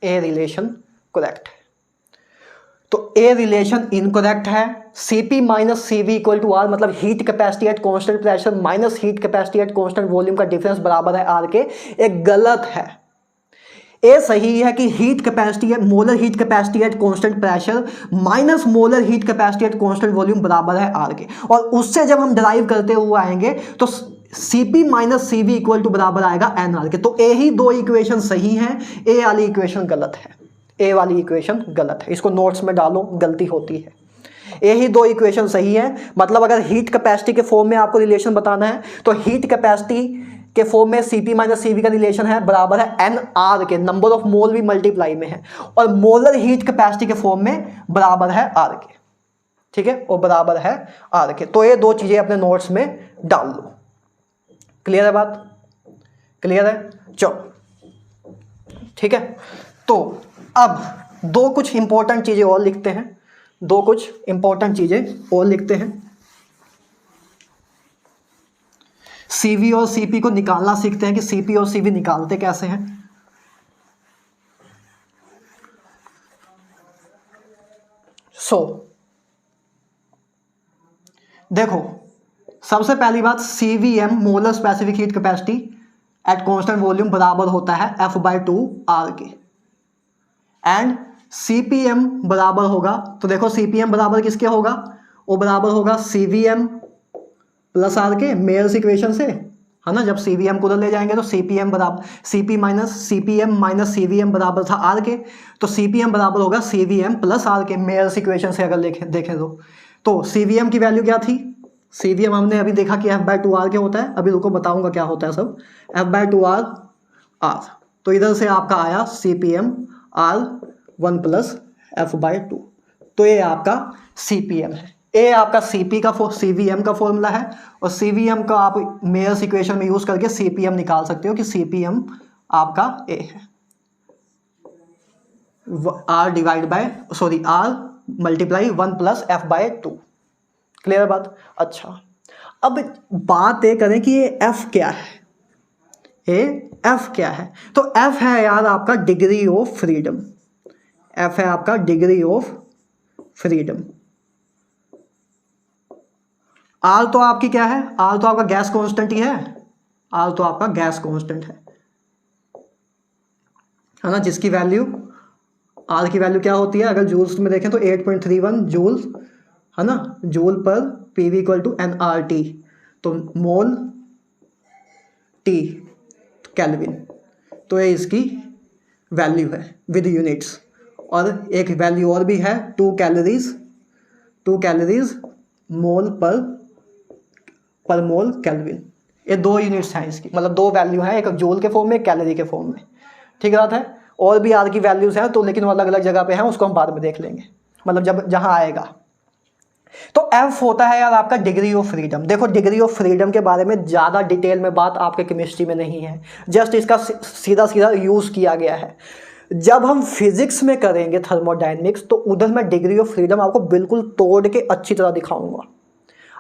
ए रिलेशन करेक्ट है। तो ए रिलेशन इनकरेक्ट है। CP minus CV equal to R मतलब heat capacity at constant pressure minus heat capacity at constant volume का डिफरेंस बराबर है R के, एक गलत है। ए सही है कि heat capacity eight molar heat capacity at constant pressure minus molar heat capacity at constant volume बराबर है R के, और उससे जब हम डिराइव करते हुए आएंगे तो CP minus CV equal to बराबर आएगा NR के। तो ए ही दो इक्वेशन सही हैं, ए वाली इक्वेशन गलत है, ए वाली इक्वेशन गलत है। इसको नोट्स में डालो, गलती होती है। ए ही दो इक्वेशन सही है, मतलब अगर हीट कैपेसिटी के फॉर्म में आपको रिलेशन बताना है तो हीट कैपेसिटी के फॉर्म में CP माइनस CV का रिलेशन है बराबर है NR के, नंबर ऑफ मोल भी मल्टीप्लाई में है, और मोलर हीट कैपेसिटी के फॉर्म में बराबर है R के, ठीक है, और बराबर है R के। तो ये दो चीजें अपने नोट्स में डाल लो। क्लियर है बात? क्लियर है? चलो ठीक है। तो अब दो कुछ इंपॉर्टेंट चीजें और लिखते हैं, दो कुछ इंपॉर्टेंट चीजें और लिखते हैं। CV और CP को निकालना सीखते हैं कि CP और CV निकालते कैसे हैं। देखो सबसे पहली बात, CVM molar specific heat capacity at constant volume बराबर होता है F/2R के, एंड CPM बराबर होगा, तो देखो CPM बराबर किसके होगा, वो बराबर होगा CVM प्लस R के, मेयर्स इक्वेशन से, है ना। जब CVM को उधर ले जाएंगे तो CPM बराबर CPM माइनस CVM बराबर था R के, तो CPM बराबर होगा CVM प्लस R के, मेयर्स इक्वेशन से अगर देखें तो CVM की वैल्यू क्या थी, CVM हमने अभी देखा कि F/2R के होता है, अभी रुको बताऊंगा क्या होता है सब, F/2R R। तो इधर से आपका आया CPM R1 प्लस F/2। तो ये आपका CPM है। ए आपका CVM का फॉर्मूला है और CVM का आप मेयर्स इक्वेशन में यूज करके CPM निकाल सकते हो कि CPM आपका ए है R multiply 1 plus F/2। Clear बात। अच्छा, अब बात ये करें कि ये F क्या है। F क्या है? तो F है यार आपका डिग्री ऑफ फ्रीडम। F है आपका डिग्री ऑफ फ्रीडम। R तो आपकी क्या है? R तो आपका गैस कांस्टेंट ही है। R तो आपका गैस कांस्टेंट है ना, जिसकी वैल्यू R की वैल्यू क्या होती है? अगर जूल्स में देखें तो 8.31 जूल्स है ना, जूल पर PV = nRT। तो मोल T केल्विन। तो ये इसकी वैल्यू है विद यूनिट्स। और एक वैल्यू और भी है 2 कैलोरीज मोल पर मोल केल्विन। ये 2 यूनिट्स हैं इसकी, मतलब 2 वैल्यू हैं, एक जूल के फॉर्म में, एक कैलोरी के फॉर्म में। ठीक बात है। और भी आर की वैल्यूज हैं तो, लेकिन वो अलग अलग जगह पे हैं, उसको हम बाद में देख लेंगे, मतलब जब जहां आएगा। तो एफ होता है यार आपका डिग्री ऑफ फ्रीडम। देखो डिग्री ऑफ फ्रीडम के बारे में ज़्यादा डिटेल में बात आपके केमिस्ट्री में नहीं है, जस्ट इसका सीधा सीधा यूज़ किया गया है। जब हम फिजिक्स में करेंगे थर्मोडायनेमिक्स तो उधर मैं डिग्री ऑफ फ्रीडम आपको बिल्कुल तोड़ के अच्छी तरह दिखाऊंगा।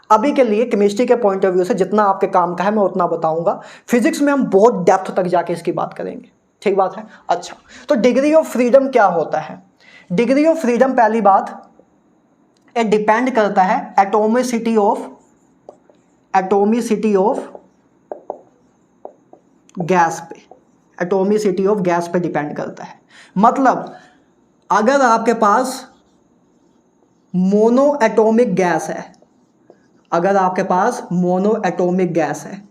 अभी के लिए केमिस्ट्री के पॉइंट ऑफ व्यू से जितना आपके काम का है मैं उतना बताऊंगा। फिजिक्स में हम बहुत डेप्थ तक जाके इसकी बात करेंगे। ठीक बात है। अच्छा, तो डिग्री ऑफ फ्रीडम क्या होता है? डिग्री ऑफ फ्रीडम पहली बात ये डिपेंड करता है एटॉमिसिटी ऑफ गैस पे। एटॉमिसिटी ऑफ गैस पे डिपेंड करता है। मतलब अगर आपके पास मोनो एटॉमिक गैस है, अगर आपके पास मोनो एटॉमिक गैस है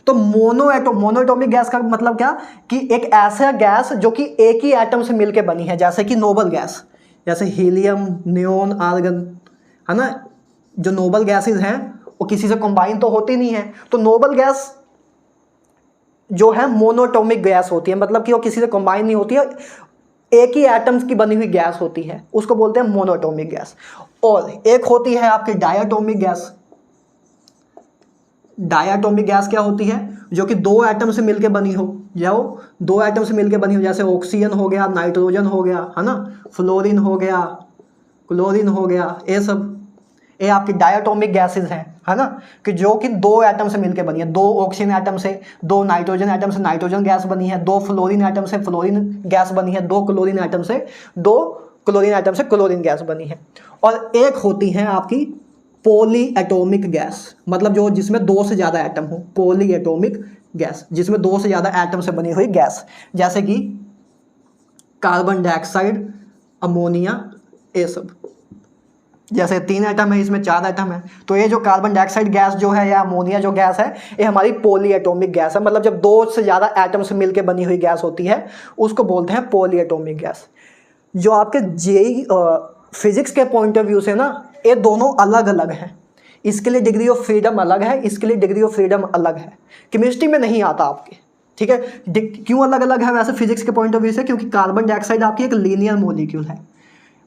तो मोनो एटॉमिक गैस का मतलब क्या कि एक ऐसा गैस जो कि एक ही एटम से मिलकर बनी है, जैसे कि नोबल गैस, जैसे हीलियम, नियोन, आर्गन, है ना। जो नोबल गैसेस हैं वो किसी से कंबाइन तो होती नहीं है, तो नोबल गैस जो है मोनोटॉमिक गैस होती है, मतलब कि वो किसी से कंबाइन नहीं होती है, एक ही एटम्स की बनी हुई गैस होती है, उसको बोलते हैं मोनोटॉमिक गैस। और एक होती है आपकी डायटोमिक गैस। डायटोमिक गैस क्या होती है? जो कि 2 एटम से मिलकर बनी हो, जो 2 एटम से मिलकर बनी हो, जैसे ऑक्सीजन हो गया, नाइट्रोजन हो गया, है ना, फ्लोरीन हो गया, क्लोरीन हो गया, ये सब ये आपकी डायटोमिक गैसेस हैं, है ना, कि जो कि 2 एटम से मिलकर बनी है। 2 ऑक्सीजन एटम से, 2 नाइट्रोजन एटम से नाइट्रोजन गैस बनी है, 2 फ्लोरीन एटम से फ्लोरीन गैस बनी है, 2 क्लोरीन एटम से क्लोरीन गैस बनी है। और एक होती है आपकी पॉली एटॉमिक गैस, मतलब जो जिसमें 2 से ज़्यादा एटम हो, पॉली एटॉमिक गैस, जिसमें 2 से ज़्यादा एटम से बनी हुई गैस, जैसे कि कार्बन डाइऑक्साइड, अमोनिया, ये सब। जैसे 3 एटम है, इसमें 4 एटम है, तो ये जो कार्बन डाइऑक्साइड गैस जो है या अमोनिया जो गैस है, ये हमारी पॉली एटॉमिक गैस है। मतलब जब 2 से ज़्यादा एटम से मिलकर बनी हुई गैस होती है उसको बोलते हैं पॉली एटॉमिक गैस। जो आपके जेई फिजिक्स के पॉइंट ऑफ व्यू से ना, ये दोनों अलग अलग हैं। इसके लिए डिग्री ऑफ फ्रीडम अलग है, इसके लिए डिग्री ऑफ फ्रीडम अलग है। केमिस्ट्री में नहीं आता आपके, ठीक है। क्यों अलग अलग है वैसे फिजिक्स के पॉइंट ऑफ व्यू से? क्योंकि कार्बन डाइऑक्साइड आपकी एक लीनियर मॉलिक्यूल है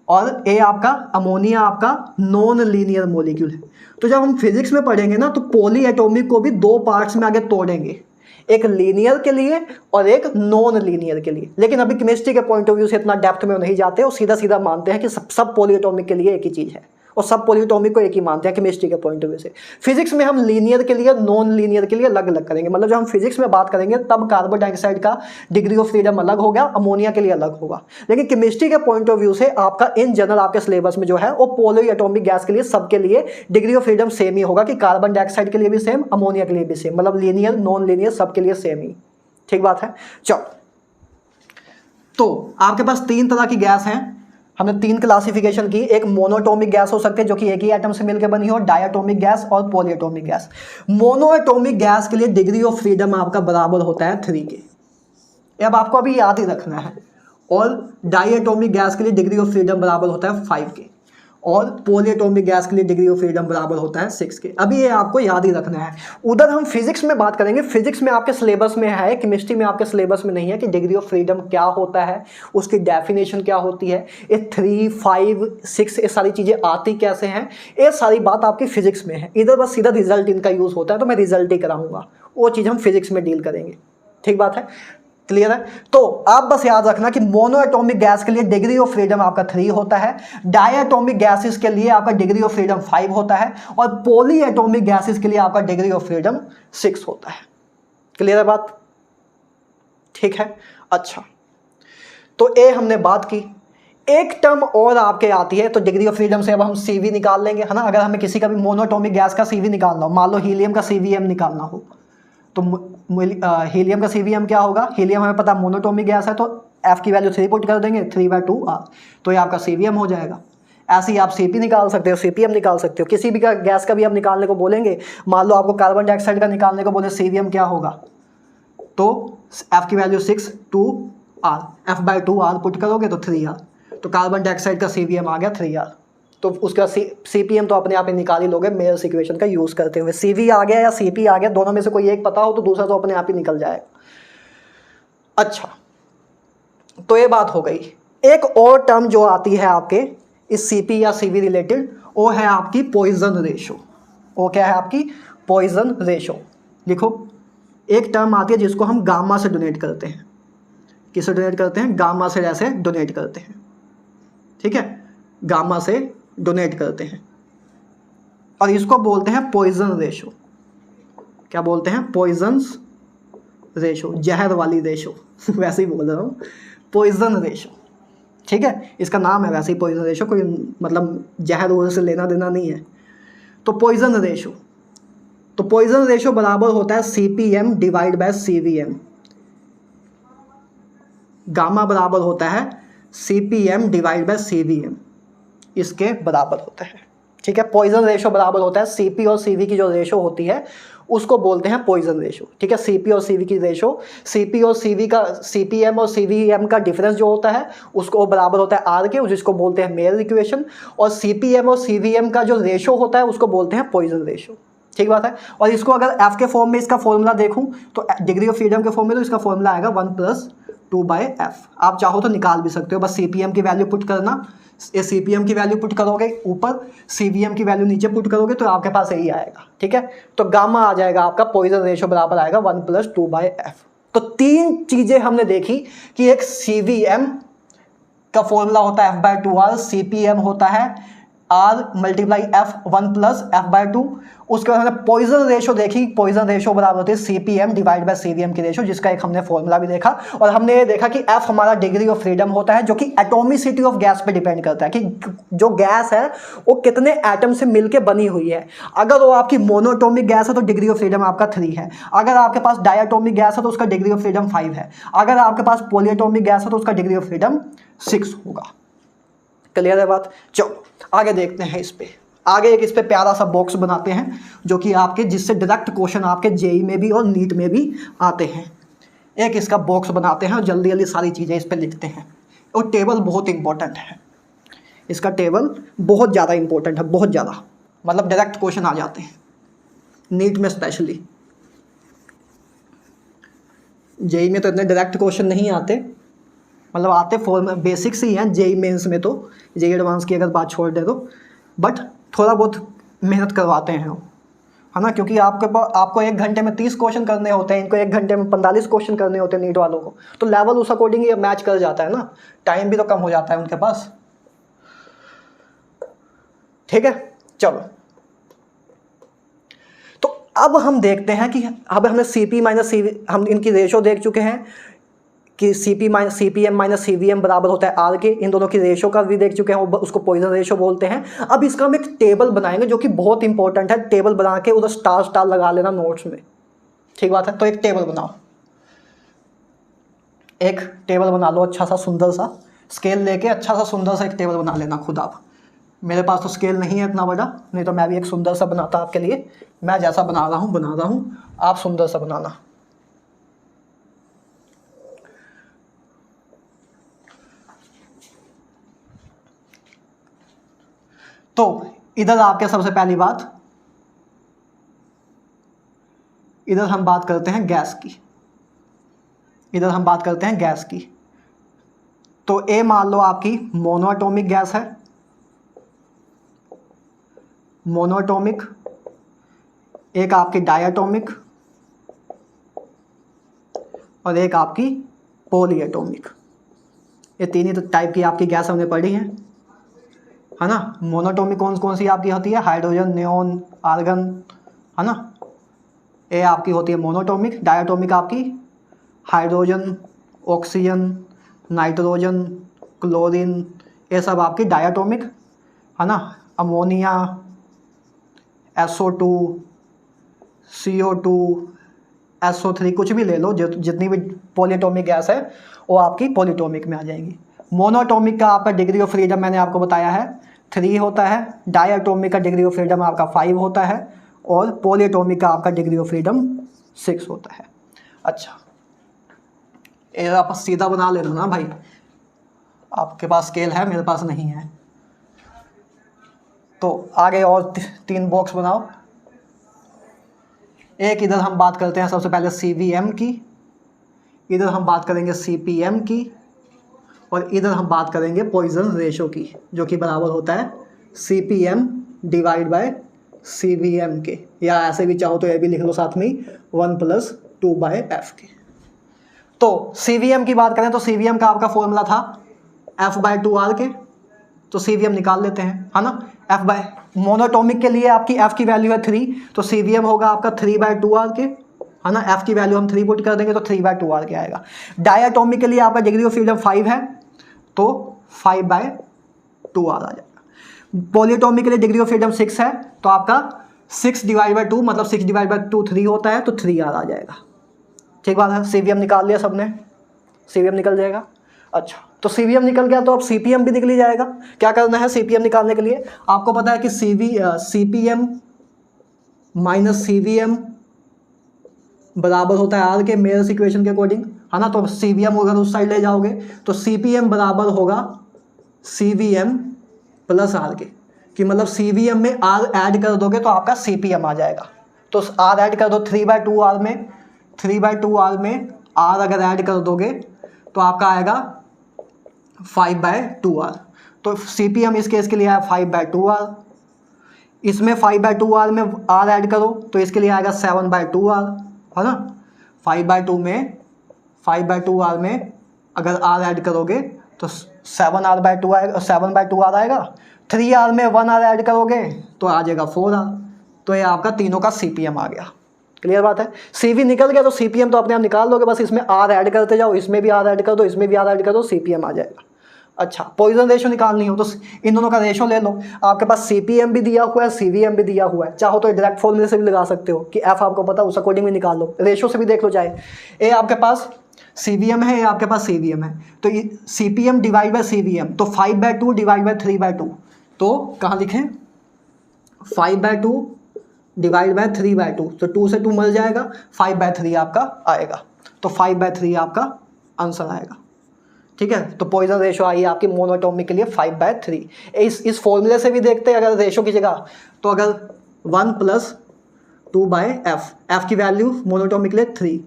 और ये आपका अमोनिया आपका नॉन लीनियर मॉलिक्यूल है। तो जब हम फिजिक्स में पढ़ेंगे ना तो पॉली एटॉमिक को भी 2 पार्ट्स में आगे तोड़ेंगे, एक लीनियर के लिए और एक नॉन लीनियर के लिए। लेकिन अभी केमिस्ट्री के पॉइंट ऑफ व्यू से इतना डेप्थ में नहीं जाते और सीधा सीधा मानते हैं कि सब पॉली एटॉमिक के लिए एक ही चीज़ है और सब पॉली एटॉमिक को एक ही मानते हैं केमिस्ट्री के पॉइंट ऑफ व्यू से। फिजिक्स में हम लीनियर के लिए, नॉन लीनियर के लिए अलग अलग करेंगे। मतलब जब हम फिजिक्स में बात करेंगे तब कार्बन डाइऑक्साइड का डिग्री ऑफ फ्रीडम अलग हो गया, अमोनिया के लिए अलग होगा। लेकिन केमिस्ट्री के पॉइंट ऑफ व्यू से आपका इन जनरल आपके सिलेबस में जो है वो पॉली एटॉमिक गैस के लिए सबके लिए डिग्री ऑफ फ्रीडम सेम ही होगा कि कार्बन डाइऑक्साइड के लिए भी सेम, अमोनिया के लिए भी सेम, मतलब लीनियर, नॉन लीनियर सबके लिए सेम ही। ठीक बात है। चलो, तो आपके पास 3 तरह की गैस हैं, हमने 3 क्लासिफिकेशन की। एक मोनोटॉमिक गैस हो सकते हैं जो कि एक ही एटम से मिलकर बनी हो, डायटोमिक गैस और पॉलीएटॉमिक गैस। मोनोएटॉमिक गैस के लिए डिग्री ऑफ फ्रीडम आपका बराबर होता है 3 के, अब आपको अभी याद ही रखना है। और डायटोमिक गैस के लिए डिग्री ऑफ फ्रीडम बराबर होता है 5 के। और पोली एटॉमिक गैस के लिए डिग्री ऑफ फ्रीडम बराबर होता है 6 के। अभी ये आपको याद ही रखना है। उधर हम फिजिक्स में बात करेंगे, फिजिक्स में आपके सिलेबस में है, केमिस्ट्री में आपके सिलेबस में नहीं है कि डिग्री ऑफ फ्रीडम क्या होता है, उसकी डेफिनेशन क्या होती है, ये 3, 5, 6 ये सारी चीज़ें आती कैसे हैं, ये सारी बात आपकी फिजिक्स में है। इधर बस सीधा रिजल्ट इनका यूज़ होता है, तो मैं रिजल्ट ही कराऊंगा, वो चीज़ हम फिजिक्स में डील करेंगे। ठीक बात है, क्लियर है। तो आप बस याद रखना कि मोनो एटॉमिक गैस के लिए डिग्री ऑफ फ्रीडम आपका 3 होता है, डाई एटॉमिक गैसेस के लिए आपका डिग्री ऑफ फ्रीडम 5 होता है, और पॉली एटॉमिक गैसेस के लिए आपका डिग्री ऑफ फ्रीडम 6 होता है। क्लियर है बात? ठीक है, अच्छा, तो ये हमने बात की। एक टर्म और आपके आती है, तो डिग्री ऑफ फ्रीडम से अब हम CV निकाल लेंगे, है ना। अगर हमें किसी का भी मोनोएटॉमिक गैस का CV निकालना हो, मान लो हीलियम का CVM निकालना हो, तो हीलियम का CVM क्या होगा, हीलियम हमें पता मोनोटॉमिक गैस है, तो F की वैल्यू 3 पुट कर देंगे, 3/2R, तो ये आपका CVM हो जाएगा। ऐसे ही आप CP निकाल सकते हो, CPM निकाल सकते हो, किसी भी का गैस का भी आप निकालने को बोलेंगे, मान लो आपको कार्बन डाइऑक्साइड का निकालने को बोले, CVM क्या होगा, तो F की वैल्यू 6 2R, F/2R पुट करोगे तो 3R, तो कार्बन डाइऑक्साइड का CVM आ गया 3R। तो उसका CPM तो अपने आप ही निकाल ही लोगे मेयर्स इक्वेशन का यूज़ करते हुए। CV आ गया या CP आ गया, दोनों में से कोई एक पता हो तो दूसरा तो अपने आप ही निकल जाएगा। अच्छा, तो ये बात हो गई। एक और टर्म जो आती है आपके इस CP या CV रिलेटेड, वो है आपकी पॉइजन रेशो। वो क्या है आपकी? Poisson ratio. लिखो, एक टर्म आती है जिसको हम गामा से डोनेट करते हैं। किससे डोनेट करते हैं? गामा से ऐसे डोनेट करते हैं, ठीक है, गामा से डोनेट करते हैं, और इसको बोलते हैं पॉइजन रेशो। क्या बोलते हैं? पॉइजन्स रेशो, जहर वाली रेशो वैसे ही बोल रहा हूँ, पॉइजन रेशो, ठीक है, इसका नाम है वैसे ही पॉइजन रेशो, कोई मतलब जहर वहर से लेना देना नहीं है। तो पॉइजन रेशो, तो पॉइजन रेशो बराबर होता है CPM divide by CVM। Gamma बराबर होता है CPM डिवाइड बाय CVM, इसके बराबर होता है, ठीक है। पॉइजन रेशो बराबर होता है CP और CV की जो रेशो होती है उसको बोलते हैं पॉइजन रेशो, ठीक है। CP और CV की रेशो, CP और CV का, CPM और CVM का डिफरेंस जो होता है उसको बराबर होता है R के, जिसको बोलते हैं मेयर इक्वेशन, और CPM और CVM का जो रेशो होता है उसको बोलते हैं पॉइजन रेशो, ठीक बात है। और इसको अगर F के फॉर्म में इसका फॉर्मूला देखूं तो डिग्री ऑफ फ्रीडम के फॉर्म में तो इसका फॉर्मूला आएगा 1+2/F। आप चाहो तो निकाल भी सकते हो, बस CPM की वैल्यू पुट करना, ये CPM की वैल्यू पुट करोगे ऊपर, CVM की वैल्यू नीचे पुट करोगे, तो आपके पास यही आएगा, ठीक है। तो गामा आ जाएगा आपका, पॉइजन रेशो बराबर आएगा 1+2/F। तो 3 चीजें हमने देखी कि एक CVM का फॉर्मूला होता है F/2R, CPM होता है R × F 1+F/2। उसके बाद हमने पॉइजन रेशो देखी, पॉइजन रेशो बराबर होती है CPM डिवाइड बाय CVM की रेशो, जिसका एक हमने फॉर्मूला भी देखा, और हमने ये देखा कि F हमारा डिग्री ऑफ फ्रीडम होता है, जो कि एटॉमिसिटी ऑफ गैस पे डिपेंड करता है, कि जो गैस है वो कितने एटम से मिलकर बनी हुई है। अगर वो आपकी मोनोएटॉमिक गैस है तो डिग्री ऑफ फ्रीडम आपका 3 है, अगर आपके पास डायएटॉमिक गैस है तो उसका डिग्री ऑफ फ्रीडम 5 है, अगर आपके पास पॉलीएटॉमिक गैस है तो उसका डिग्री ऑफ फ्रीडम 6 होगा। क्लियर है बात? चलो आगे देखते हैं। इस पे आगे एक इस पे प्यारा सा बॉक्स बनाते हैं जो कि आपके, जिससे डायरेक्ट क्वेश्चन आपके जेई में भी और नीट में भी आते हैं। एक इसका बॉक्स बनाते हैं और जल्दी जल्दी सारी चीज़ें इस पे लिखते हैं। और टेबल बहुत इंपॉर्टेंट है, इसका टेबल बहुत ज़्यादा इंपॉर्टेंट है, बहुत ज़्यादा, मतलब डायरेक्ट क्वेश्चन आ जाते हैं नीट में स्पेशली। जेई में तो इतने डायरेक्ट क्वेश्चन नहीं आते, मतलब आते फॉर्म बेसिक्स ही हैं जेई मेंस में, तो जेई एडवांस की अगर बात छोड़ दे तो, बट थोड़ा बहुत मेहनत करवाते हैं, है ना, क्योंकि आपको 1 घंटे में 30 क्वेश्चन करने होते हैं, इनको 1 घंटे में 45 क्वेश्चन करने होते हैं नीट वालों को, तो लेवल उस अकॉर्डिंग ही मैच कर जाता है ना, टाइम भी तो कम हो जाता है उनके पास, ठीक है। चलो, तो अब हम देखते हैं कि अब हमने CP माइनस CV, हम इनकी रेशो देख चुके हैं कि CPM माइनस CVM बराबर होता है R के, इन दोनों की रेशो का भी देख चुके हैं, उसको पॉइजन रेशो बोलते हैं। अब इसका हम एक टेबल बनाएंगे जो कि बहुत इंपॉर्टेंट है, टेबल बना के उधर स्टार स्टार लगा लेना नोट्स में, ठीक बात है। तो एक टेबल बनाओ, एक टेबल बना लो अच्छा सा सुंदर सा, स्केल लेके अच्छा सा सुंदर सा एक टेबल बना लेना खुद आप। मेरे पास तो स्केल नहीं है इतना बड़ा, नहीं तो मैं भी एक सुंदर सा बनाता आपके लिए। मैं जैसा बना रहा हूँ आप सुंदर सा बनाना। तो इधर आपके सबसे पहली बात, इधर हम बात करते हैं गैस की, इधर हम बात करते हैं गैस की। तो ए मान लो आपकी मोनोएटॉमिक गैस है, मोनोएटॉमिक, एक आपकी डायएटॉमिक और एक आपकी पॉलीएटॉमिक। ये तीन ही टाइप की आपकी गैस हमने पढ़ी है ना। मोनोएटॉमिक कौन कौन सी आपकी होती है, हाइड्रोजन, नियोन, आर्गन, है ना। ये आपकी होती है मोनोएटॉमिक। डायएटॉमिक आपकी हाइड्रोजन, ऑक्सीजन, नाइट्रोजन, क्लोरीन, ये सब आपकी डायएटॉमिक, है ना। अमोनिया, SO2, CO2, SO3, कुछ भी ले लो, जितनी भी पॉलीएटॉमिक गैस है वो आपकी पॉलीएटॉमिक में आ जाएंगी। मोनोएटॉमिक का आपका डिग्री ऑफ फ्रीडम मैंने आपको बताया है 3 होता है, डायएटॉमिक का डिग्री ऑफ फ्रीडम आपका 5 होता है और पॉलीएटॉमिक का आपका डिग्री ऑफ फ्रीडम 6 होता है। अच्छा, ये आप सीधा बना लेना ना भाई, आपके पास स्केल है, मेरे पास नहीं है। तो आगे और 3 बॉक्स बनाओ। एक इधर हम बात करते हैं सबसे पहले CVM की, इधर हम बात करेंगे CPM की और इधर हम बात करेंगे पॉइजन रेशो की, जो कि बराबर होता है CPM डिवाइड बाय CVM के, या ऐसे भी चाहो तो ये भी लिख लो साथ में 1 + 2/f के। तो CVM की बात करें तो CVM का आपका फॉर्मूला था F/2R के, तो CVM निकाल लेते हैं, है ना। मोनोएटॉमिक के लिए आपकी F की वैल्यू है 3, तो CVM होगा आपका 3/2R के, है ना। F की वैल्यू हम 3 पुट कर देंगे तो 3/2R के आएगा। डायएटॉमिक के लिए आपका डिग्री ऑफ फ्रीडम 5 है, तो 5/2R आ जाएगा। पॉलीएटॉमिक के लिए डिग्री ऑफ फ्रीडम 6 है, तो आपका 6/2 मतलब 6/2 3 होता है, तो 3R आ जाएगा। ठीक बात है। CVM निकाल लिया सबने, CVM निकल जाएगा। अच्छा, तो CVM निकल गया तो अब CPM भी निकल ही जाएगा। क्या करना है CPM निकालने के लिए, आपको पता है कि CPM माइनस CVM बराबर होता है R के, मेयर्स इक्वेशन के अकॉर्डिंग, है ना। तो CVM अगर उस साइड ले जाओगे तो CPM बराबर होगा CVM + R के, कि मतलब CVM में R ऐड कर दोगे तो आपका CPM आ जाएगा। तो R ऐड कर दो 3/2R में, 3/2R में R अगर ऐड कर दोगे तो आपका आएगा 5/2R। तो CPM इस केस के लिए आया 5/2R, इसमें 5/2R में R ऐड करो तो इसके लिए आएगा 7/2R, है ना। 5/2R में अगर R ऐड करोगे तो 7R/2 आएगा, 7/2R आएगा। 3R में 1R ऐड करोगे तो आ जाएगा 4R। तो ये आपका तीनों का CPM आ गया। क्लियर बात है। CV निकल गया तो CPM तो अपने आप निकाल लोगे, बस इसमें R ऐड करते जाओ, इसमें भी R ऐड कर दो, इसमें भी R ऐड कर दो, CPM आ जाएगा। अच्छा, पॉइजन रेशो निकालनी हो तो इन दोनों का रेशो ले लो। आपके पास CPM भी दिया हुआ है, CVM भी दिया हुआ है, चाहो तो डायरेक्ट फॉर्मूले से भी लगा सकते हो कि F आपको पता है उस अकॉर्डिंग भी निकाल लो, रेशो से भी देख लो। चाहे ये आपके पास CVM है, ये आपके पास CVM है, तो ये CPM डिवाइड बाय CVM, तो 5/2 डिवाइड बाय 3/2, तो कहाँ लिखें 5/2 डिवाइड बाय 3/2, तो 2 से 2 मिल जाएगा, 5/3 आपका आएगा। तो 5/3 आपका आंसर आएगा। ठीक है, तो पॉइजन रेशो आई आपकी मोनोएटॉमिक के लिए 5/3। इस फॉर्मूले से भी देखते हैं अगर रेशो की जगह, तो अगर 1 + 2/f, f की वैल्यू मोनोएटॉमिक के लिए 3,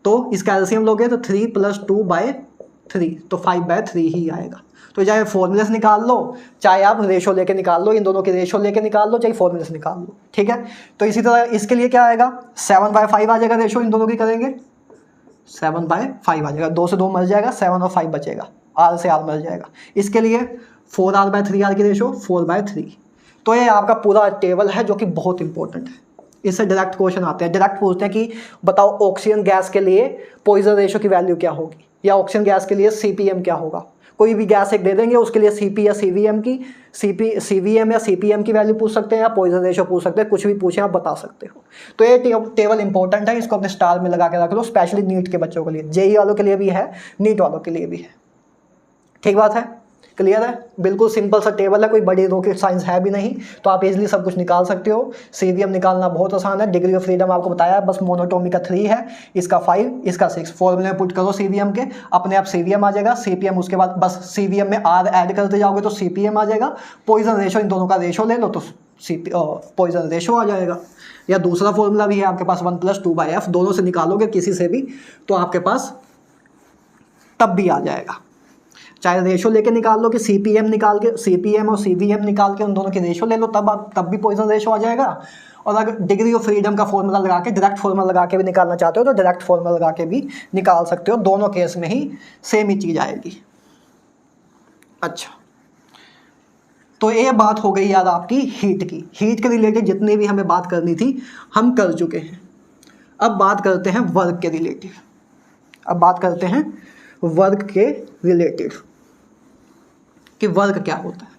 तो इसका एलसीएम लोगे तो 3 + 2/3, तो 5/3 ही आएगा। तो चाहे फॉर्मूले से निकाल लो, चाहे आप रेशो लेके निकाल लो, इन दोनों के रेशो लेके निकाल लो, चाहे फॉर्मूले से निकाल लो। ठीक है, तो इसी तरह इसके लिए क्या आएगा 7/5 आ जाएगा। रेशो इन दोनों की करेंगे 7/5 आ जाएगा, 2 से 2 मिल जाएगा, 7 और 5 बचेगा, R से R मिल जाएगा। इसके लिए 4R/3R की रेशो 4/3। तो ये आपका पूरा टेबल है जो कि बहुत इंपॉर्टेंट है। इससे डायरेक्ट क्वेश्चन आते हैं, डायरेक्ट पूछते हैं कि बताओ ऑक्सीजन गैस के लिए पॉइजन रेशो की वैल्यू क्या होगी, या ऑक्सीजन गैस के लिए CPM क्या होगा। कोई भी गैस एक दे देंगे, उसके लिए CP या CVM की CVM या CPM की वैल्यू पूछ सकते हैं, या पॉइजन रेशो पूछ सकते हैं, कुछ भी पूछें आप बता सकते हो। तो ये टेबल इंपॉर्टेंट है, इसको अपने स्टार में लगा के रख लो, स्पेशली नीट के बच्चों के लिए, JEE वालों के लिए भी है, नीट वालों के लिए भी है। ठीक बात है। क्लियर है, बिल्कुल सिंपल सा टेबल है, कोई बड़ी रॉकेट साइंस है भी नहीं, तो आप इजीली सब कुछ निकाल सकते हो। सीवीएम निकालना बहुत आसान है, डिग्री ऑफ फ्रीडम आपको बताया है, बस मोनोटोमी का 3 है, इसका 5, इसका 6, फॉर्मूले में पुट करो सीवीएम के, अपने आप सीवीएम आ जाएगा। सीपीएम उसके बाद बस सीवीएम में आर ऐड करते जाओगे तो सीपीएम आ जाएगा। पॉइजन रेशो, इन दोनों का रेशो ले लो तो पॉइजन रेशो आ जाएगा। या दूसरा फॉर्मूला भी है आपके पास 1+2/f, दोनों से निकालोगे किसी से भी तो आपके पास तब भी आ जाएगा। चाहे रेशो लेके निकाल लो कि सीपीएम निकाल के, सीपीएम और सीवीएम निकाल के उन दोनों की रेशो ले लो, तब भी पॉइजन रेशो आ जाएगा। और अगर डिग्री ऑफ फ्रीडम का फॉर्मूला लगा के, डायरेक्ट फॉर्मूला लगा के भी निकालना चाहते हो तो डायरेक्ट फॉर्मूला लगा के भी निकाल सकते हो। दोनों केस में ही सेम ही चीज़ आएगी। अच्छा, तो ये बात हो गई यार आपकी हीट की। हीट के रिलेटेड जितनी भी हमें बात करनी थी हम कर चुके हैं। अब बात करते हैं वर्क के रिलेटेड। अब बात करते हैं वर्क के रिलेटेड कि वर्क क्या होता है।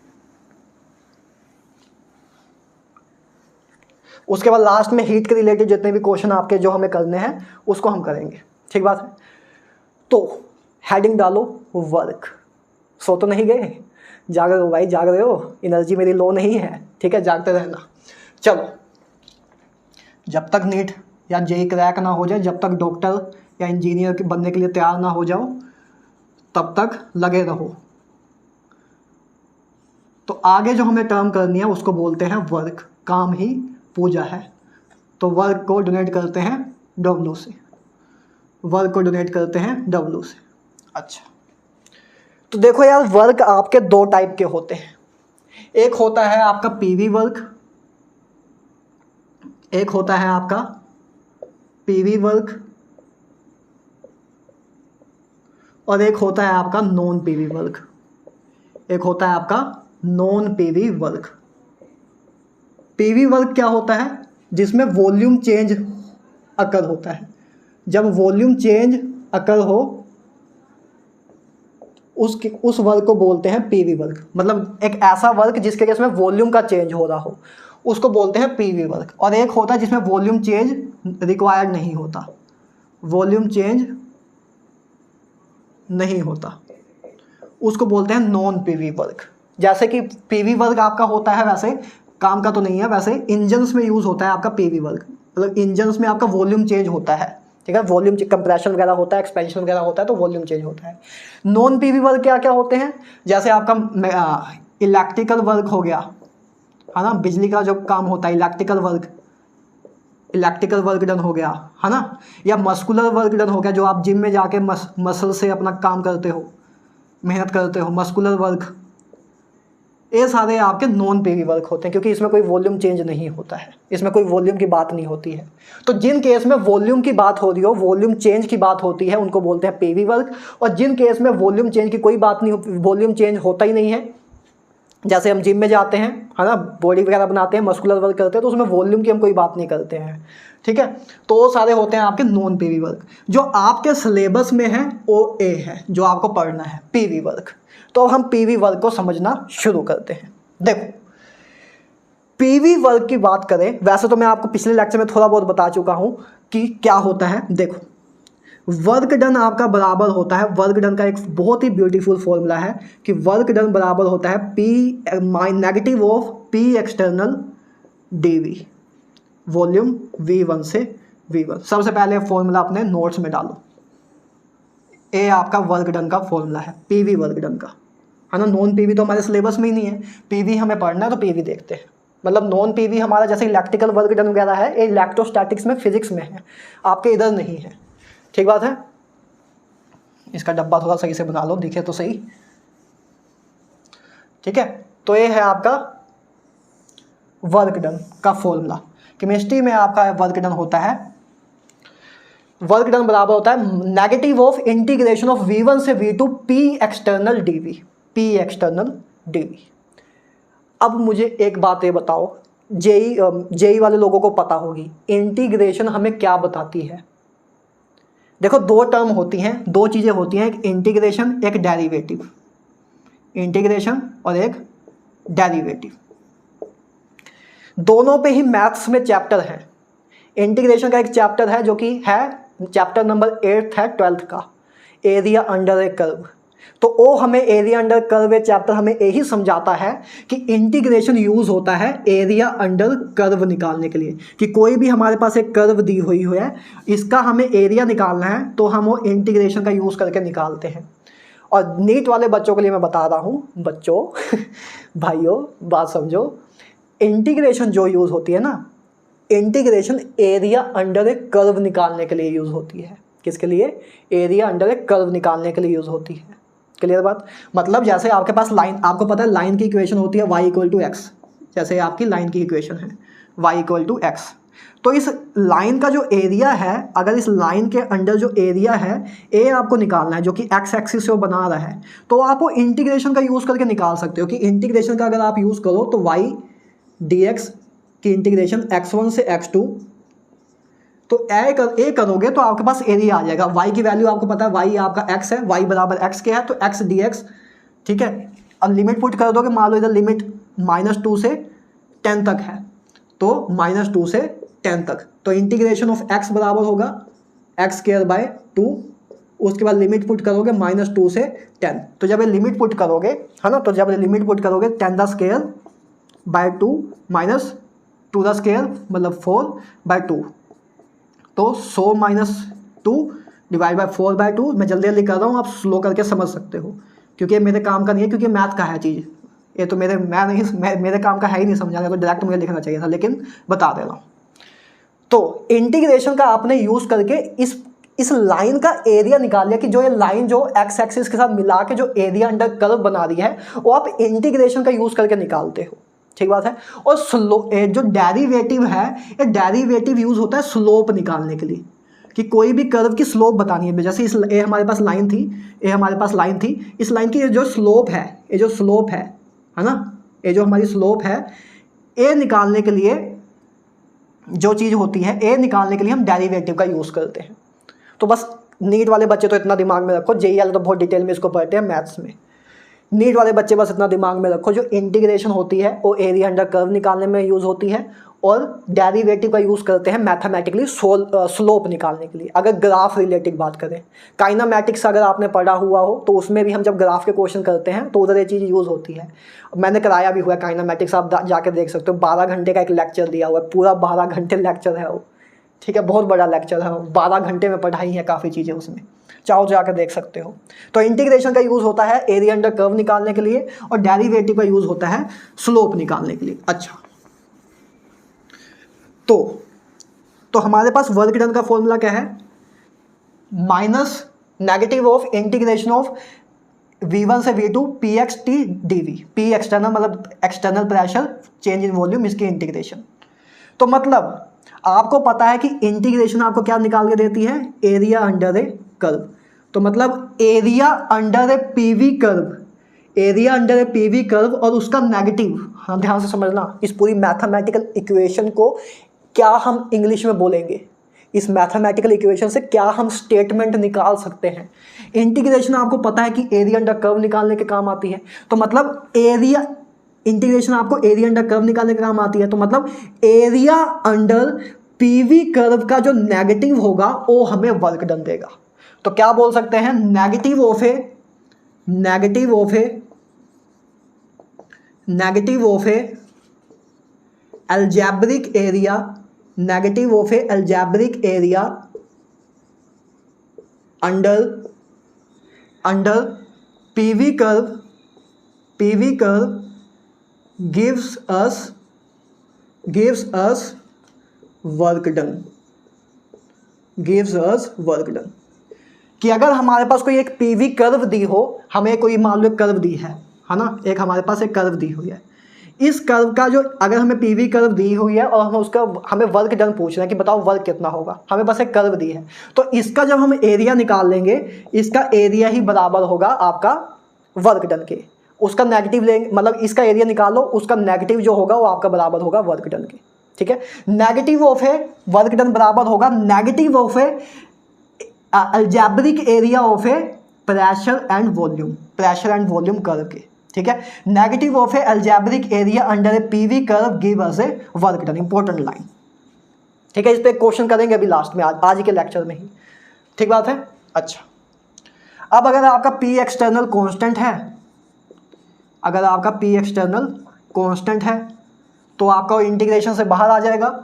उसके बाद लास्ट में हीट के रिलेटेड जितने भी क्वेश्चन आपके जो हमें करने हैं उसको हम करेंगे, ठीक बात है। तो हेडिंग डालो वर्क। सो तो नहीं गए, जाग रहे हो भाई, जाग रहे हो, एनर्जी मेरी लो नहीं है, ठीक है, जागते रहना। चलो, जब तक नीट या जेई क्रैक ना हो जाए, जब तक डॉक्टर या इंजीनियर बनने के लिए तैयार ना हो जाओ, तब तक लगे रहो। तो आगे जो हमें टर्म करनी है उसको बोलते हैं वर्क। काम ही पूजा है, तो वर्क को डोनेट करते हैं W से, वर्क को डोनेट करते हैं W से। अच्छा, तो देखो यार, वर्क आपके 2 टाइप के होते हैं। एक होता है आपका पीवी वर्क, एक होता है आपका पीवी वर्क, और एक होता है आपका नॉन पीवी वर्क। एक होता है आपका non PV work. PV work क्या होता है? जिसमें वॉल्यूम चेंज अकर होता है। जब वॉल्यूम चेंज अकर हो उस वर्क को बोलते हैं पीवी वर्क। मतलब एक ऐसा वर्क जिसके केस में वॉल्यूम का चेंज हो रहा हो उसको बोलते हैं पीवी वर्क। और एक होता है जिसमें वॉल्यूम चेंज रिक्वायर्ड नहीं होता, वॉल्यूम चेंज नहीं होता, उसको बोलते हैं नॉन पीवी वर्क। जैसे कि पीवी वर्क आपका होता है, वैसे काम का तो नहीं है, वैसे इंजन्स में यूज़ होता है आपका पीवी वर्क। मतलब इंजन्स में आपका वॉल्यूम चेंज होता है, ठीक है, वॉल्यूम कंप्रेशन वगैरह होता है, एक्सपेंशन वगैरह होता है, तो वॉल्यूम चेंज होता है। नॉन पीवी वर्क क्या क्या होते हैं? जैसे आपका इलेक्ट्रिकल वर्क हो गया, है ना, बिजली का जो काम होता है इलेक्ट्रिकल वर्क डन हो गया, है ना, या मस्कुलर वर्क डन हो गया, जो आप जिम में जाके मसल से अपना काम करते हो, मेहनत करते हो, मस्कुलर वर्क। ये सारे आपके नॉन पीवी वर्क होते हैं क्योंकि इसमें कोई वॉल्यूम चेंज नहीं होता है, इसमें कोई वॉल्यूम की बात नहीं होती है। तो जिन केस में वॉल्यूम की बात हो रही हो, वॉल्यूम चेंज की बात होती है, उनको बोलते हैं पीवी वर्क। और जिन केस में वॉल्यूम चेंज की कोई बात नहीं, वॉल्यूम चेंज होता ही नहीं है, जैसे हम जिम में जाते हैं, है ना, बॉडी वगैरह बनाते हैं, मस्कुलर वर्क करते हैं, तो उसमें वॉल्यूम की हम कोई बात नहीं करते हैं, ठीक है। तो वो सारे होते हैं आपके नॉन पीवी वर्क। जो आपके सिलेबस में है वो ए है, जो आपको पढ़ना है पीवी वर्क। तो हम पीवी वर्क को समझना शुरू करते हैं। देखो, पीवी वर्क की बात करें, वैसे तो मैं आपको पिछले लेक्चर में थोड़ा बहुत बता चुका हूं कि क्या होता है। देखो, वर्क डन आपका बराबर होता है, वर्क डन का एक बहुत ही ब्यूटीफुल फॉर्मूला है कि वर्क डन बराबर होता है negative of p external dv, volume V1 से V1। सबसे पहले फॉर्मूला अपने नोट्स में डालो। ए आपका वर्क डन का फॉर्मूला है, पीवी वर्क डन का, है ना। नॉन पीवी तो हमारे सिलेबस में ही नहीं है, पीवी हमें पढ़ना है तो पीवी देखते हैं। मतलब नॉन पीवी हमारा जैसे इलेक्ट्रिकल वर्क डन वगैरह है, ये इलेक्ट्रोस्टैटिक्स में, फिजिक्स में है, आपके इधर नहीं है, ठीक बात है। इसका डब्बा थोड़ा सही से बना लो, दिखे तो सही, ठीक है। तो ये है आपका वर्क डन का फॉर्मूला। केमिस्ट्री में आपका वर्क डन होता है, वर्क डन बराबर होता है negative of integration of V1 से V2 P external dv, P external dv. अब मुझे एक बात ये बताओ, जेई वाले लोगों को पता होगी इंटीग्रेशन हमें क्या बताती है। देखो, 2 टर्म होती हैं, 2 चीज़ें होती हैं, एक इंटीग्रेशन, एक डेरिवेटिव। इंटीग्रेशन और एक डेरिवेटिव, दोनों पे ही मैथ्स में चैप्टर है। इंटीग्रेशन का एक चैप्टर है जो कि है चैप्टर नंबर 8 है 12th का, एरिया अंडर ए कर्व। तो ओ हमें एरिया अंडर कर्व चैप्टर हमें यही समझाता है कि इंटीग्रेशन यूज होता है एरिया अंडर कर्व निकालने के लिए, कि कोई भी हमारे पास एक कर्व दी हुई है, इसका हमें एरिया निकालना है तो हम वो इंटीग्रेशन का यूज करके निकालते हैं। और नीट वाले बच्चों के लिए मैं बता रहा हूँ, बच्चों भाइयों बात समझो, इंटीग्रेशन जो यूज होती है ना, इंटीग्रेशन एरिया अंडर ए कर्व निकालने के लिए यूज होती है। किसके लिए? एरिया अंडर ए कर्व निकालने के लिए यूज होती है। क्लियर बात? मतलब जैसे आपके पास लाइन, आपको पता है लाइन की इक्वेशन होती है y = x, जैसे आपकी लाइन की इक्वेशन है y = x, तो इस लाइन का जो एरिया है, अगर इस लाइन के अंडर जो एरिया है ए आपको निकालना है, जो कि x एक्सिस से वो बना रहा है, तो आप वो इंटीग्रेशन का यूज़ करके निकाल सकते हो कि इंटीग्रेशन का अगर आप यूज़ करो तो y dx की इंटीग्रेशन x1 से x2, तो ए करोगे तो आपके पास एरिया आ जाएगा। y की वैल्यू आपको पता है, y आपका x है, y बराबर x के है, तो x dx, ठीक है। अब लिमिट पुट कर दोगे, मान लो इधर लिमिट -2 से 10 तक है, तो -2 से 10 तक, तो इंटीग्रेशन ऑफ x बराबर होगा x²/2, उसके बाद लिमिट पुट करोगे -2 से 10, तो जब ये लिमिट पुट करोगे, है ना, तो जब ये लिमिट पुट करोगे 10²/2 -2² मतलब 4/2, तो 100 - 2 / 4/2। मैं जल्दी जल्दी कर रहा हूँ, आप स्लो करके समझ सकते हो, क्योंकि मेरे काम का नहीं है, क्योंकि मैथ का है चीज़ ये, तो मेरे काम का है ही नहीं समझाने, तो डायरेक्ट मुझे लिखना चाहिए था, लेकिन बता दे रहा हूँ। तो इंटीग्रेशन का आपने यूज़ करके इस लाइन का एरिया निकाल लिया, कि जो ये लाइन जो एक्स एक्सिस के साथ मिला के जो एरिया अंडर कर्व बना रही है, वो आप इंटीग्रेशन का यूज़ करके निकालते हो। ठीक बात है। और जो डेरिवेटिव है, ये डेरिवेटिव यूज होता है स्लोप निकालने के लिए, कि कोई भी कर्व की स्लोप बतानी है। जैसे इस ए हमारे पास लाइन थी, इस लाइन की जो स्लोप है, ये जो स्लोप है ना, ये जो हमारी स्लोप है, ए निकालने के लिए जो चीज़ होती है, ए निकालने के लिए हम डेरिवेटिव का यूज़ करते हैं। तो बस नीट वाले बच्चे तो इतना दिमाग में रखो, जेईई वाले तो बहुत डिटेल में इसको पढ़ते हैं मैथ्स में, नीट वाले बच्चे बस इतना दिमाग में रखो, जो इंटीग्रेशन होती है वो एरिया अंडर कर्व निकालने में यूज़ होती है, और डेरिवेटिव का यूज़ करते हैं मैथमेटिकली स्लोप निकालने के लिए। अगर ग्राफ रिलेटेड बात करें, काइनामेटिक्स अगर आपने पढ़ा हुआ हो, तो उसमें भी हम जब ग्राफ के क्वेश्चन करते हैं तो उधर ये चीज़ यूज़ होती है। मैंने कराया भी हुआ है काइनामेटिक्स, आप जाके देख सकते हो, 12 घंटे का एक लेक्चर दिया हुआ है, पूरा 12 घंटे लेक्चर है वो, ठीक है, बहुत बड़ा लेक्चर है वो, 12 घंटे में पढ़ाई है काफ़ी चीज़ें उसमें, चाहो जाकर देख सकते हो। तो इंटीग्रेशन का यूज़ होता है एरिया अंडर कर्व निकालने के लिए, और डेरिवेटिव का यूज़ होता है स्लोप निकालने के लिए। अच्छा, तो हमारे पास वर्क डन का फॉर्मूला क्या है? Minus negative of integration of V1 से V2 pxt dv, P external मतलब external pressure, change in volume, इसकी इंटीग्रेशन। तो मतलब आपको पता है कि इंटीग्रेशन आपको क्या निकाल के देती है? एरिया अंडर ए कर्व। तो मतलब एरिया अंडर ए पीवी कर्व, एरिया अंडर ए पीवी कर्व और उसका नेगेटिव, हाँ ध्यान से समझना, इस पूरी मैथमेटिकल इक्वेशन को क्या हम इंग्लिश में बोलेंगे, इस मैथमेटिकल इक्वेशन से क्या हम स्टेटमेंट निकाल सकते हैं। इंटीग्रेशन आपको पता है कि एरिया अंडर कर्व निकालने के काम आती है, तो मतलब एरिया, इंटीग्रेशन आपको एरिया अंडर कर्व निकालने के काम आती है, तो मतलब एरिया अंडर पीवी कर्व का जो नेगेटिव होगा वो हमें वर्क डन देगा। तो क्या बोल सकते हैं? Negative of A algebraic area, negative of A algebraic area under PV curve gives us work done, कि अगर हमारे पास कोई एक पीवी कर्व दी हो, हमें कोई मान लो कर्व दी है ना, एक हमारे पास एक कर्व दी हुई है, इस कर्व का जो, अगर हमें पीवी कर्व दी हुई है और हमें वर्क डन पूछना है कि बताओ वर्क कितना होगा, हमें बस एक कर्व दी है, तो इसका जब हम एरिया निकाल लेंगे, इसका एरिया ही बराबर होगा आपका वर्क डन के, उसका नेगेटिव लेंगे, मतलब इसका एरिया निकालो, उसका नेगेटिव जो होगा वो आपका बराबर होगा वर्क डन के। ठीक है, negative of A work done बराबर होगा negative of A algebraic area of A pressure and volume curve के। ठीक है, negative of A algebraic area under A PV curve give us A work done, important line. ठीक है, इस पे question करेंगे अभी लास्ट में, आज के लेक्चर में ही। ठीक बात है। अच्छा, अब अगर आपका पी एक्सटर्नल कांस्टेंट है, अगर आपका पी एक्सटर्नल कांस्टेंट है तो आपका इंटीग्रेशन से बाहर आ जाएगा,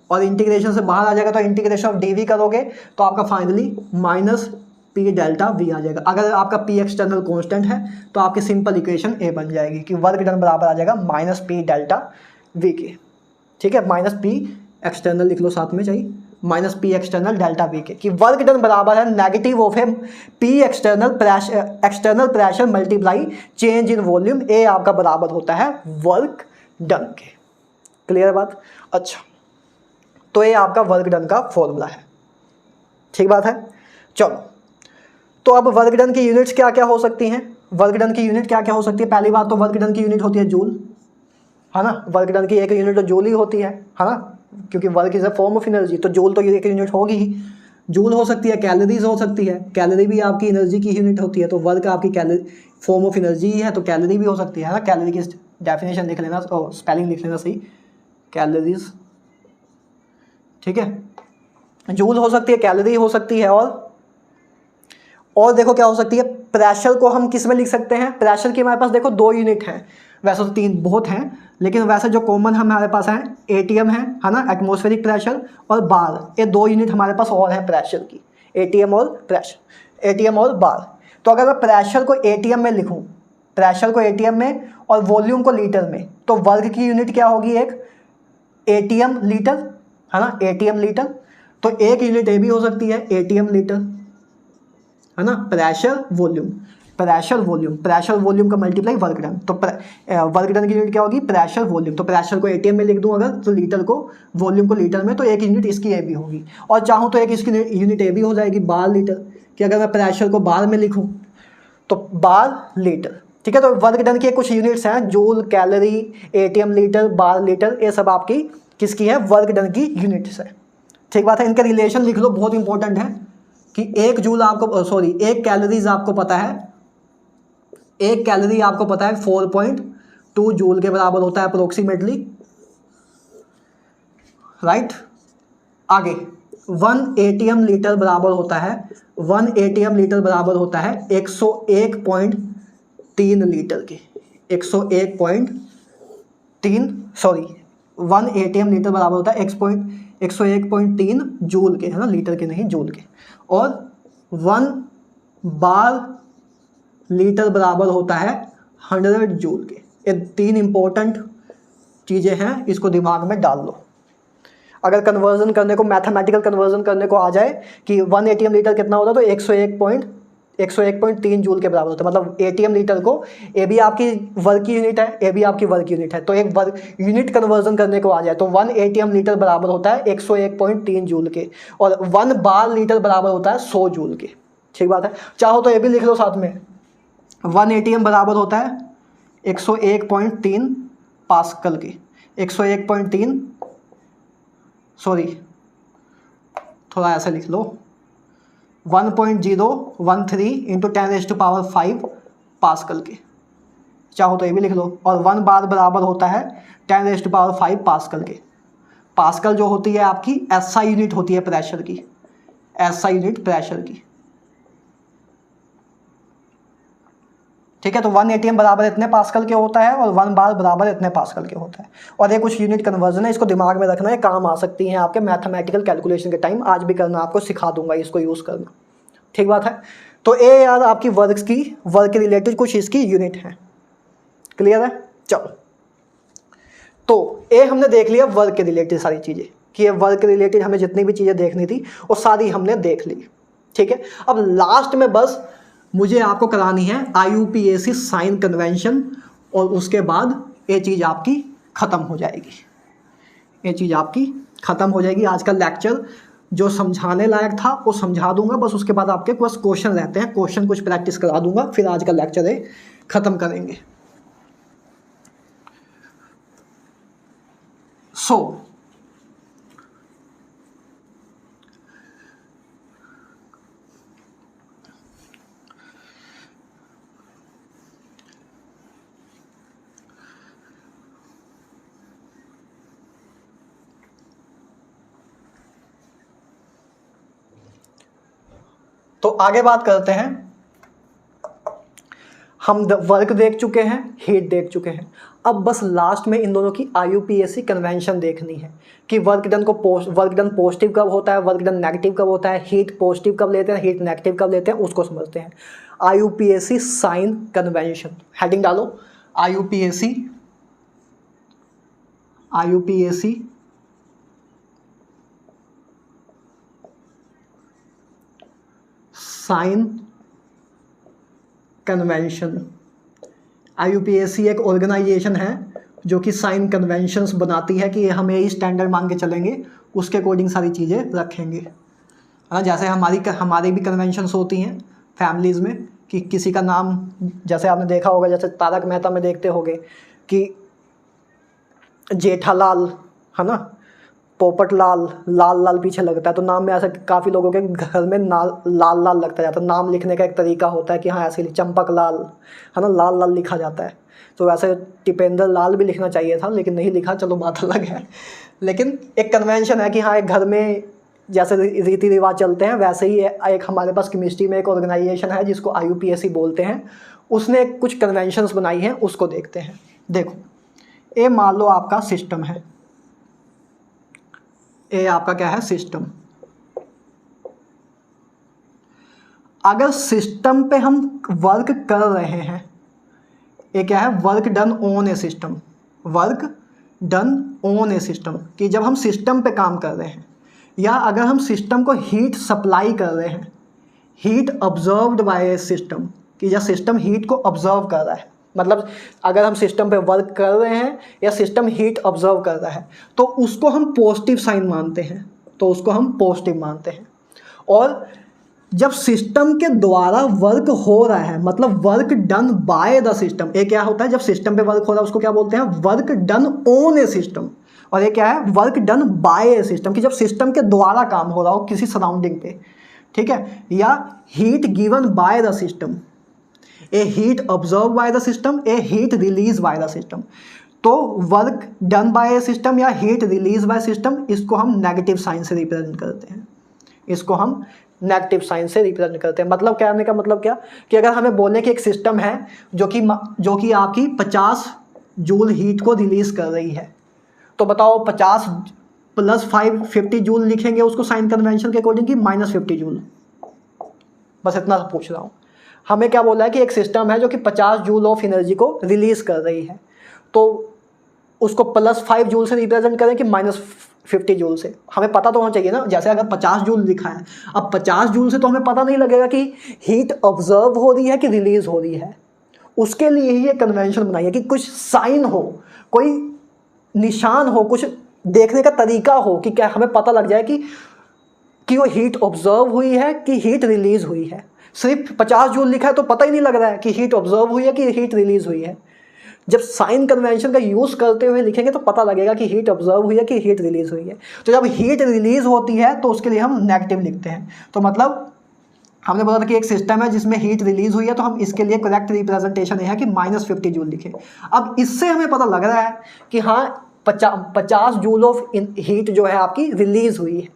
और इंटीग्रेशन से बाहर आ जाएगा तो इंटीग्रेशन ऑफ डी वी करोगे तो आपका finally minus P delta V आ जाएगा। अगर आपका पी एक्सटर्नल कांस्टेंट है तो आपकी सिंपल इक्वेशन ए बन जाएगी कि वर्क डन बराबर आ जाएगा माइनस पी डेल्टा वी के। ठीक है, माइनस पी एक्सटर्नल लिख लो साथ में चाहिए, minus P external delta V के, कि वर्क डन बराबर है नेगेटिव ऑफ है P external pressure multiply change in volume, ए आपका बराबर होता है वर्क डन के। क्लियर बात? अच्छा, तो ये आपका वर्क डन का फॉर्मूला है। ठीक बात है। चलो, तो अब वर्क डन की यूनिट्स क्या क्या हो सकती हैं? वर्क डन की यूनिट क्या क्या हो सकती है? पहली बात तो वर्क डन की यूनिट होती है जूल, है ना। वर्क डन की एक यूनिट तो जूल ही होती है ना, क्योंकि work is a form of energy, तो जूल तो एक यूनिट होगी ही। जूल हो सकती है, कैलोरीज हो सकती है, कैलोरी भी आपकी एनर्जी की यूनिट होती है, तो वर्क आपकी कैलोरी फॉर्म ऑफ एनर्जी ही है, तो कैलोरी भी हो सकती है ना। कैलोरी की डेफिनेशन लिख लेना, स्पेलिंग लिख लेना सही, कैलोरीज। ठीक है, जूल हो सकती है, कैलोरी हो सकती है, और देखो क्या हो सकती है, प्रेशर को हम किस में लिख सकते हैं? प्रेशर की हमारे पास देखो दो यूनिट हैं, वैसे तो तीन बहुत हैं, लेकिन वैसे जो कॉमन हमारे पास है एटीएम है ना, एटमॉस्फेरिक प्रेशर, और बार, ये दो यूनिट हमारे पास और है प्रेशर की, एटीएम और प्रेशर, एटीएम और बार। तो अगर मैं प्रेशर को एटीएम में लिखूं, प्रेशर को एटीएम में और वॉल्यूम को लीटर में, तो वर्ग की यूनिट क्या होगी? एक एटीएम लीटर, है ना, एटीएम लीटर। तो एक यूनिट ये भी हो सकती है एटीएम लीटर, है ना। Pressure volume, pressure volume, pressure volume का मल्टीप्लाई वर्क डन, तो वर्क डन की यूनिट क्या होगी? Pressure volume. तो प्रेशर को एटीएम में लिख दूं अगर, तो लीटर को, वॉल्यूम को लीटर में, तो एक यूनिट इसकी ए भी होगी, और चाहूँ तो एक इसकी यूनिट ए भी हो जाएगी बार लीटर, कि अगर मैं प्रेशर को बार में लिखूँ तो बार लीटर। ठीक है, तो वर्क डन की कुछ यूनिट्स हैं, joule, calorie, ATM litre, bar litre, ये सब आपकी किसकी है? वर्क डन की यूनिट्स है। ठीक बात है, इनका रिलेशन लिख लो, बहुत इंपॉर्टेंट है, कि एक जूल आपको, सॉरी, एक कैलोरीज आपको पता है, एक कैलोरी आपको पता है 4.2 जूल के बराबर होता है अप्रोक्सीमेटली, राइट। आगे 1 एटीएम लीटर बराबर होता है, 1 एटीएम लीटर बराबर होता है 101.3 लीटर के, 101.3, सॉरी, 1 एटीएम लीटर बराबर होता है 101.3 जूल के, है ना, लीटर के नहीं, जूल के। और 1 बार लीटर बराबर होता है 100 जूल के। ये तीन इंपॉर्टेंट चीज़ें हैं, इसको दिमाग में डाल लो। अगर कन्वर्जन करने को, मैथमेटिकल कन्वर्जन करने को आ जाए कि 1 एटीएम लीटर कितना होता है, तो 101.3 जूल के बराबर होता है। मतलब एटीएम लीटर को, ए भी आपकी वर्क की यूनिट है, ए भी आपकी वर्क यूनिट है, तो एक वर्क यूनिट कन्वर्जन करने को आ जाए तो 1 एटीएम लीटर बराबर होता है 101.3 जूल के, और 1 बार लीटर बराबर होता है 100 जूल के। ठीक बात है, चाहो तो ये भी लिख लो साथ में, 1 एटीएम बराबर होता है 101.3 पास्कल के, 101.3, सॉरी, थोड़ा ऐसा लिख लो, 1.013 इंटू 10⁵ पास्कल के, चाहो तो ये भी लिख लो। और 1 बार बराबर होता है 10⁵ पास्कल के। पास्कल जो होती है आपकी एसआई यूनिट होती है प्रेशर की, एसआई यूनिट प्रेशर की। ठीक है, तो 1 एटीएम बराबर इतने पास्कल के होता है, और 1 बार बराबर इतने पास्कल के होता है। और ये कुछ यूनिट कन्वर्जन है, इसको दिमाग में रखना है, काम आ सकती हैं आपके मैथमेटिकल कैलकुलेशन के टाइम, आज भी करना, आपको सिखा दूंगा इसको यूज़ करना। ठीक बात है, तो ये यार आपकी वर्क के रिलेटेड कुछ इसकी यूनिट है। क्लियर है? चलो, तो ये हमने देख लिया वर्क के रिलेटेड सारी चीज़ें, कि ये वर्क के रिलेटेड हमें जितनी भी चीज़ें देखनी थी वो सारी हमने देख ली। ठीक है, अब लास्ट में बस मुझे आपको करानी है IUPAC साइन कन्वेंशन, और उसके बाद ये चीज़ आपकी ख़त्म हो जाएगी, ये चीज़ आपकी ख़त्म हो जाएगी। आज का लेक्चर जो समझाने लायक था वो समझा दूंगा, बस उसके बाद आपके पास क्वेश्चन रहते हैं, क्वेश्चन कुछ प्रैक्टिस करा दूंगा, फिर आज का लेक्चर है ख़त्म करेंगे। तो आगे बात करते हैं हम वर्क देख चुके हैं, हीट देख चुके हैं। अब बस लास्ट में इन दोनों की IUPAC कन्वेंशन देखनी है कि वर्क डन पॉजिटिव कब होता है, वर्क डन नेगेटिव कब होता है, हीट पॉजिटिव कब लेते हैं, हीट नेगेटिव कब लेते हैं, उसको समझते हैं। IUPAC साइन कन्वेंशन, हेडिंग डालो IUPAC साइन कन्वेंशन। IUPAC एक ऑर्गेनाइजेशन है जो कि साइन कन्वेंशंस बनाती है कि हमें ये स्टैंडर्ड मान के चलेंगे, उसके अकॉर्डिंग सारी चीज़ें रखेंगे। हाँ, जैसे हमारी भी कन्वेंशंस होती हैं फैमिलीज़ में कि किसी का नाम, जैसे आपने देखा होगा, जैसे तारक मेहता में देखते होंगे कि जेठालाल है ना, पोपटलाल, लाल लाल पीछे लगता है, तो नाम में ऐसे काफ़ी लोगों के घर में लाल लाल लगता जाता है। नाम लिखने का एक तरीका होता है कि हाँ ऐसे चंपक लाल है ना, लाल लाल लिखा जाता है। तो वैसे टिपेंद्र लाल भी लिखना चाहिए था लेकिन नहीं लिखा, चलो बात अलग है। लेकिन एक कन्वेंशन है कि हाँ एक घर में जैसे रीति रिवाज चलते हैं वैसे ही एक हमारे पास केमिस्ट्री में एक ऑर्गेनाइजेशन है जिसको IUPAC बोलते हैं, उसने कुछ कन्वेंशंस बनाई हैं, उसको देखते हैं। देखो, ये मान लो आपका सिस्टम है, ये आपका क्या है, सिस्टम। अगर सिस्टम पे हम वर्क कर रहे हैं, ये क्या है, work done on a system, work done on a system, कि जब हम सिस्टम पे काम कर रहे हैं या अगर हम सिस्टम को हीट सप्लाई कर रहे हैं, heat observed bye a system, कि जब सिस्टम हीट को ऑब्जर्व कर रहा है, मतलब अगर हम सिस्टम पे वर्क कर रहे हैं या सिस्टम हीट ऑब्जर्व कर रहा है तो उसको हम पॉजिटिव साइन मानते हैं, तो उसको हम पॉजिटिव मानते हैं। और जब सिस्टम के द्वारा वर्क हो रहा है, मतलब work done by the system, ये क्या होता है, जब सिस्टम पे वर्क हो रहा है उसको क्या बोलते हैं, work done on a system. और ये क्या है, work done by a system, कि जब सिस्टम के द्वारा काम हो रहा हो किसी सराउंडिंग पे, ठीक है, या heat given by the system, ए heat observe by the system, ए heat release by the system. तो work done by a system या हीट रिलीज बाय सिस्टम, इसको हम नेगेटिव साइन से रिप्रेजेंट करते हैं, इसको हम नेगेटिव साइन से रिप्रेजेंट करते हैं। मतलब क्या, कहने का मतलब क्या, कि अगर हमें बोलने की एक सिस्टम है जो कि आपकी 50 जूल हीट को रिलीज कर रही है, तो बताओ 50 + 5 50 जूल लिखेंगे उसको साइन कन्वेंशन के अकॉर्डिंग की -50 जूल। बस इतना पूछ रहा हूँ। हमें क्या बोला है कि एक सिस्टम है जो कि 50 जूल ऑफ एनर्जी को रिलीज कर रही है, तो उसको +5 जूल से रिप्रेजेंट करें कि -50 जूल से। हमें पता तो होना चाहिए ना, जैसे अगर 50 जूल लिखा है, अब 50 जूल से तो हमें पता नहीं लगेगा कि हीट ऑब्जर्व हो रही है कि रिलीज हो रही है। उसके लिए ही ये कन्वेंशन बनाई है कि कुछ साइन हो, कोई निशान हो, कुछ देखने का तरीका हो कि क्या हमें पता लग जाए कि वो हीट ऑब्जर्व हुई है कि हीट रिलीज हुई है। सिर्फ 50 जूल लिखा है तो पता ही नहीं लग रहा है कि हीट ऑब्जर्व हुई है कि हीट रिलीज हुई है। जब साइन कन्वेंशन का यूज़ करते हुए लिखेंगे तो पता लगेगा कि हीट ऑब्जर्व हुई है कि हीट रिलीज हुई है। तो जब हीट रिलीज होती है तो उसके लिए हम नेगेटिव लिखते हैं। तो मतलब हमने बोला था कि एक सिस्टम है जिसमें हीट रिलीज हुई है, तो हम इसके लिए करेक्ट रिप्रेजेंटेशन है कि -50 जूल लिखें। अब इससे हमें पता लग रहा है कि हाँ 50 जूल ऑफ हीट जो है आपकी रिलीज हुई है।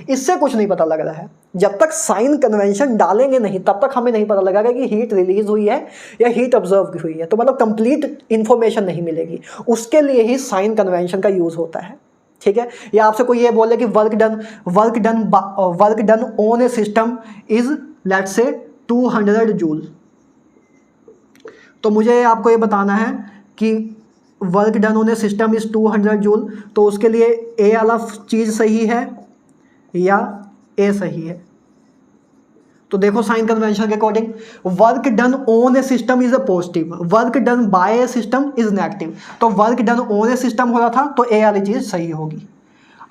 इससे कुछ नहीं पता लग रहा है, जब तक साइन कन्वेंशन डालेंगे नहीं तब तक हमें नहीं पता लगेगा कि हीट रिलीज हुई है या हीट ऑब्जर्व हुई है। तो मतलब कंप्लीट इन्फॉर्मेशन नहीं मिलेगी, उसके लिए ही साइन कन्वेंशन का यूज़ होता है, ठीक है। या आपसे कोई ये बोले कि work done on a system is let's say 200 joule, तो मुझे आपको ये बताना है कि work done on a system is 200 joule, तो उसके लिए ए वाला चीज़ सही है या ए सही है। तो देखो साइन कन्वेंशन के according work done on a system is a positive, work done by a system is negative. तो work done on a system हो रहा था तो ए वाली चीज़ सही होगी।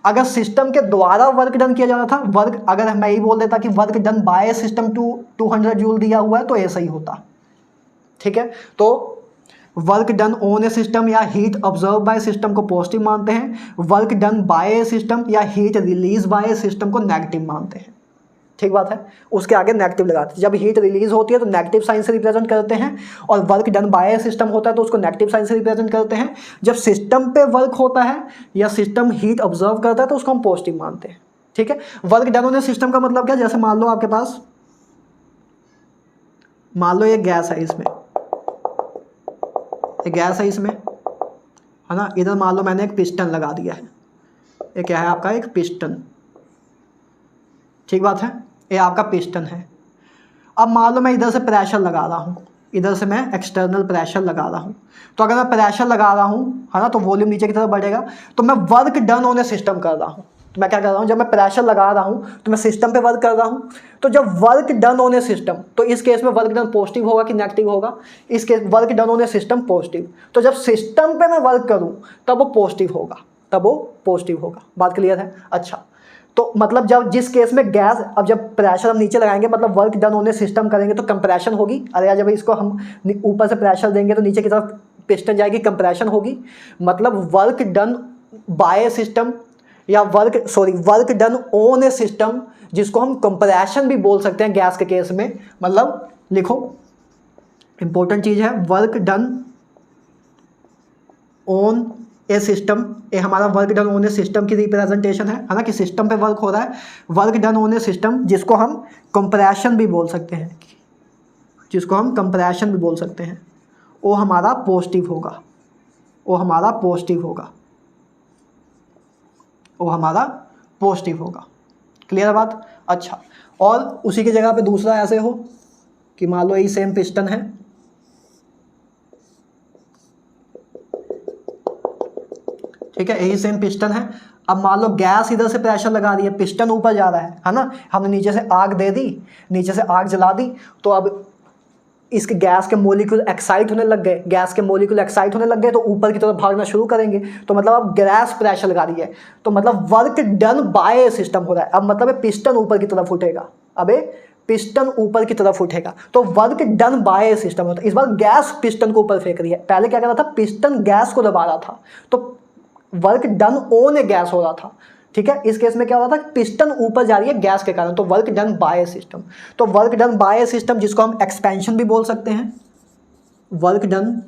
अगर सिस्टम के द्वारा वर्क डन किया जा रहा था, वर्क अगर मैं ही बोल देता कि work done by a system 200 joule दिया हुआ है तो ए सही होता, ठीक है। तो work done on a system या हीट ऑब्जर्व बाय सिस्टम को पॉजिटिव मानते हैं, work done by a system या heat release by a system को नेगेटिव मानते हैं, ठीक बात है। उसके आगे नेगेटिव लगाते हैं। जब हीट रिलीज होती है तो नेगेटिव साइन से रिप्रेजेंट करते हैं, और work done by a system होता है तो उसको नेगेटिव साइन से रिप्रेजेंट करते हैं। जब सिस्टम पे वर्क होता है या सिस्टम हीट ऑब्जर्व करता है तो उसको हम पॉजिटिव मानते हैं, ठीक है। Work done on a system का मतलब क्या, जैसे मान लो आपके पास, मान लो ये गैस है, इसमें एक गैस है इसमें, है ना। इधर मान लो मैंने एक पिस्टन लगा दिया है, ये क्या है आपका, एक पिस्टन, ठीक बात है, ये आपका पिस्टन है। अब मान लो मैं इधर से प्रेशर लगा रहा हूँ, इधर से मैं एक्सटर्नल प्रेशर लगा रहा हूँ, तो अगर मैं प्रेशर लगा रहा हूँ, है ना, तो वॉल्यूम नीचे की तरफ बढ़ेगा, तो मैं work done on a system कर रहा हूँ। तो मैं क्या कर रहा हूँ, जब मैं प्रेशर लगा रहा हूँ तो मैं सिस्टम पे वर्क कर रहा हूँ, तो जब work done on a system, तो इस केस में वर्क डन पॉजिटिव होगा कि नेगेटिव होगा, इस case work done on a system positive, तो जब सिस्टम पे मैं वर्क करूँ तब वो पॉजिटिव होगा, तब वो पॉजिटिव होगा। बात क्लियर है? अच्छा, तो मतलब जब जिस केस में गैस, अब जब प्रेशर हम नीचे लगाएंगे मतलब वर्क डन होने सिस्टम करेंगे तो कंप्रेशन होगी, अरे जब इसको हम ऊपर से प्रेशर देंगे तो नीचे की तरफ पिस्टन जाएगी, कंप्रेशन होगी, मतलब वर्क डन बाय सिस्टम या work done on a system, जिसको हम कंप्रेशन भी बोल सकते हैं गैस के केस में। मतलब लिखो, इंपॉर्टेंट चीज है, work done on a system, ये हमारा work done on a system की रिप्रेजेंटेशन है ना, कि सिस्टम पे वर्क हो रहा है, work done on a system, जिसको हम कंप्रेशन भी बोल सकते हैं, जिसको हम कंप्रेशन भी बोल सकते हैं, वो हमारा पॉजिटिव होगा, वो हमारा पॉजिटिव होगा, वो हमारा पॉजिटिव होगा। क्लियर बात? अच्छा, और उसी की जगह पे दूसरा ऐसे हो कि मान लो यही सेम पिस्टन है, ठीक है, यही सेम पिस्टन है। अब मान लो गैस इधर से प्रेशर लगा रही है, पिस्टन ऊपर जा रहा है ना, हमने नीचे से आग दे दी, नीचे से आग जला दी, तो अब इसके गैस के मोलिक्यूल एक्साइट होने लग गए, गैस के मोलिक्यूल एक्साइट होने लग गए तो ऊपर की तरफ भागना शुरू करेंगे, तो मतलब अब गैस प्रेशर लगा रही है, तो मतलब वर्क डन बाय सिस्टम हो रहा है। अब मतलब पिस्टन ऊपर की तरफ उठेगा, अबे पिस्टन ऊपर की तरफ उठेगा, तो वर्क डन बाय सिस्टम होता है। इस बार गैस पिस्टन को ऊपर फेंक रही है, पहले क्या कर रहा था, पिस्टन गैस को दबा रहा था, तो work done on A gas हो रहा था, ठीक है। इस केस में क्या हो रहा था, पिस्टन ऊपर जा रही है गैस के कारण, तो वर्क डन बाय सिस्टम, तो वर्क डन बाय सिस्टम जिसको हम एक्सपेंशन भी बोल सकते हैं, वर्क डन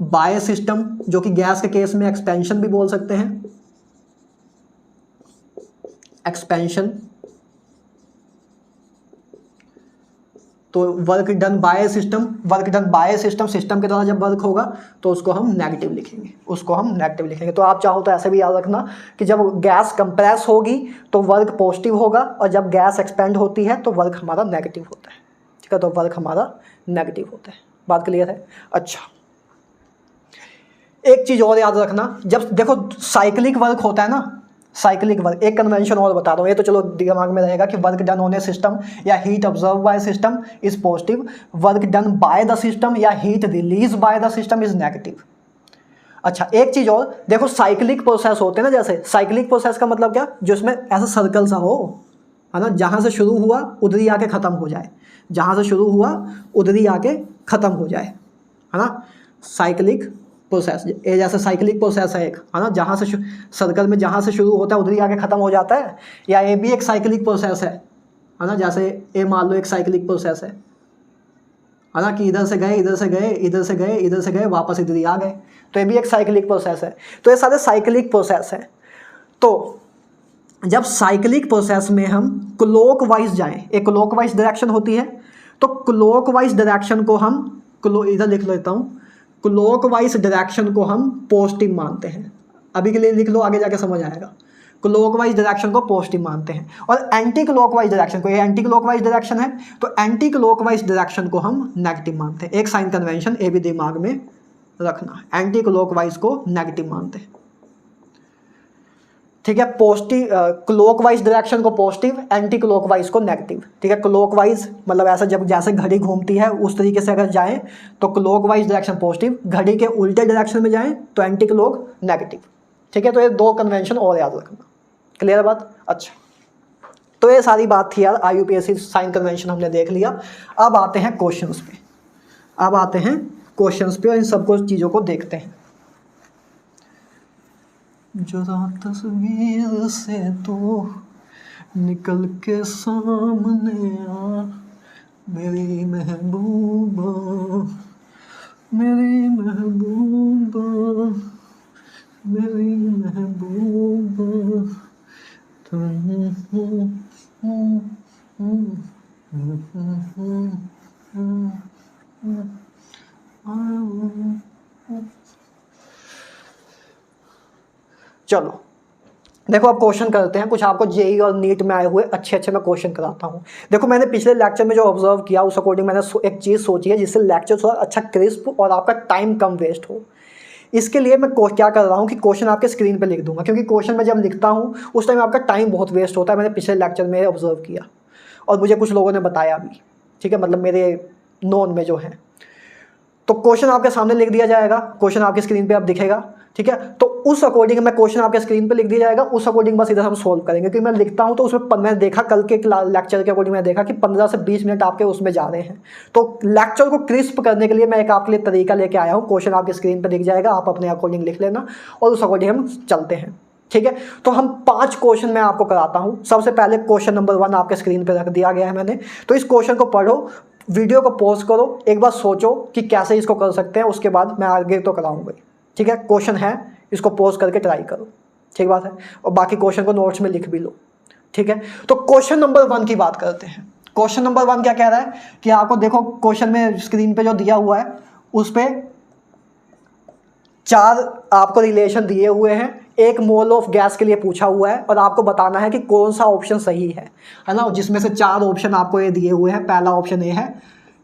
बाय सिस्टम, जो कि गैस के केस में एक्सपेंशन भी बोल सकते हैं, एक्सपेंशन। तो work done by system, work done by system, system के द्वारा जब वर्क होगा तो उसको हम नेगेटिव लिखेंगे, उसको हम नेगेटिव लिखेंगे। तो आप चाहो तो ऐसे भी याद रखना कि जब गैस कंप्रेस होगी तो वर्क पॉजिटिव होगा, और जब गैस एक्सपेंड होती है तो वर्क हमारा नेगेटिव होता है, ठीक है, तो वर्क हमारा नेगेटिव होता है। बात क्लियर है? अच्छा, एक चीज़ और याद रखना, जब देखो साइक्लिक वर्क होता है ना, साइक्लिक वर्क, एक कन्वेंशन और बता रहा हूँ, ये तो चलो दिमाग में रहेगा कि work done on a system या heat observe by system is positive, work done by the system या heat release by the system is negative. अच्छा, एक चीज़ और देखो, साइक्लिक प्रोसेस होते हैं ना, जैसे साइक्लिक प्रोसेस का मतलब क्या, जो इसमें ऐसा सर्कल सा हो, है ना, जहाँ से शुरू हुआ उधर ही आके ख़त्म हो जाए, जहाँ से शुरू हुआ उधर ही आके ख़त्म हो जाए, है ना, साइक्लिक प्रोसेस। ये जैसे साइक्लिक प्रोसेस है एक, है ना, जहाँ से सर्कल में जहाँ से शुरू होता है उधर ही आके ख़त्म हो जाता है, या ये भी एक साइक्लिक प्रोसेस है ना, जैसे ये मान लो एक साइक्लिक प्रोसेस है ना, कि इधर से गए, इधर से गए, इधर से गए, इधर से गए, वापस इधर ही आ गए, तो ये भी एक साइक्लिक प्रोसेस है। तो ये सारे साइक्लिक प्रोसेस है। तो जब साइक्लिक प्रोसेस में हम क्लॉकवाइज जाएं, एक क्लॉकवाइज डायरेक्शन होती है, तो क्लॉकवाइज डायरेक्शन को हम इधर लिख लेता हूँ, क्लॉकवाइज डायरेक्शन को हम पॉजिटिव मानते हैं। अभी के लिए लिख लो, आगे जाके समझ आएगा। क्लॉकवाइज डायरेक्शन को पॉजिटिव मानते हैं, और एंटी क्लॉकवाइज डायरेक्शन को, ये एंटी क्लॉकवाइज डायरेक्शन है तो एंटी क्लॉकवाइज डायरेक्शन को हम नेगेटिव मानते हैं। एक साइन कन्वेंशन ये भी दिमाग में रखना, एंटी क्लॉकवाइज को नेगेटिव मानते हैं, ठीक है। पॉजिटिव क्लॉकवाइज डायरेक्शन को पॉजिटिव, एंटी क्लॉकवाइज को नेगेटिव, ठीक है। क्लॉकवाइज मतलब ऐसा, जब जैसे घड़ी घूमती है उस तरीके से अगर जाएं तो क्लॉकवाइज डायरेक्शन पॉजिटिव, घड़ी के उल्टे डायरेक्शन में जाएं तो एंटी क्लॉक नेगेटिव, ठीक है। तो ये दो कन्वेंशन और याद रखना। क्लियर बात? अच्छा, तो ये सारी बात थी यार, IUPAC साइन कन्वेंशन हमने देख लिया। अब आते हैं क्वेश्चंस पे, अब आते हैं क्वेश्चंस पे और इन सबको चीज़ों को देखते हैं। जरा तस्वीर से तो निकल के सामने आ, मेरी महबूबा, मेरी महबूबा, मेरी महबूबा, चलो देखो अब क्वेश्चन करते हैं कुछ आपको जेई और नीट में आए हुए अच्छे अच्छे मैं क्वेश्चन कराता हूँ। देखो मैंने पिछले लेक्चर में जो ऑब्जर्व किया उस अकॉर्डिंग मैंने एक चीज़ सोची है जिससे लेक्चर थोड़ा अच्छा क्रिस्प और आपका टाइम कम वेस्ट हो। इसके लिए मैं क्या कर रहा हूँ कि क्वेश्चन आपके स्क्रीन पे लिख दूंगा, क्योंकि क्वेश्चन में जब लिखता हूँ उस टाइम आपका टाइम बहुत वेस्ट होता है। मैंने पिछले लेक्चर में ऑब्जर्व किया और मुझे कुछ लोगों ने बताया भी, ठीक है, मतलब मेरे नॉन में जो है। तो क्वेश्चन आपके सामने लिख दिया जाएगा, क्वेश्चन आपकी स्क्रीन पे अब दिखेगा, ठीक है। तो उस अकॉर्डिंग मैं क्वेश्चन आपके स्क्रीन पे लिख दिया जाएगा, उस अकॉर्डिंग बस इधर हम सोल्व करेंगे। क्योंकि मैं लिखता हूं तो उसमें मैंने देखा कल के लेक्चर के अकॉर्डिंग मैंने देखा कि 15 से 20 मिनट आपके उसमें जा रहे हैं। तो लेक्चर को क्रिस्प करने के लिए मैं एक आपके लिए तरीका लेके आया हूँ। क्वेश्चन आपकी स्क्रीन पर दिख जाएगा, आप अपने अकॉर्डिंग लिख लेना और उस अकॉर्डिंग हम चलते हैं, ठीक है। तो हम 5 क्वेश्चन मैं आपको कराता हूँ। सबसे पहले क्वेश्चन नंबर 1 आपके स्क्रीन पर रख दिया गया है मैंने। तो इस क्वेश्चन को पढ़ो, वीडियो को पॉज करो, एक बार सोचो कि कैसे इसको कर सकते हैं, उसके बाद मैं आगे तो कराऊंगा, ठीक है। क्वेश्चन है, इसको पॉज करके ट्राई करो, ठीक बात है, और बाकी क्वेश्चन को नोट्स में लिख भी लो, ठीक है। तो क्वेश्चन नंबर 1 की बात करते हैं। क्वेश्चन नंबर 1 क्या कह रहा है कि आपको देखो क्वेश्चन में स्क्रीन पे जो दिया हुआ है उस पे 4 आपको रिलेशन दिए हुए हैं। 1 मोल ऑफ गैस के लिए पूछा हुआ है और आपको बताना है कि कौन सा ऑप्शन सही है ना। जिसमें से 4 ऑप्शन आपको ये दिए हुए हैं। पहला ऑप्शन ये है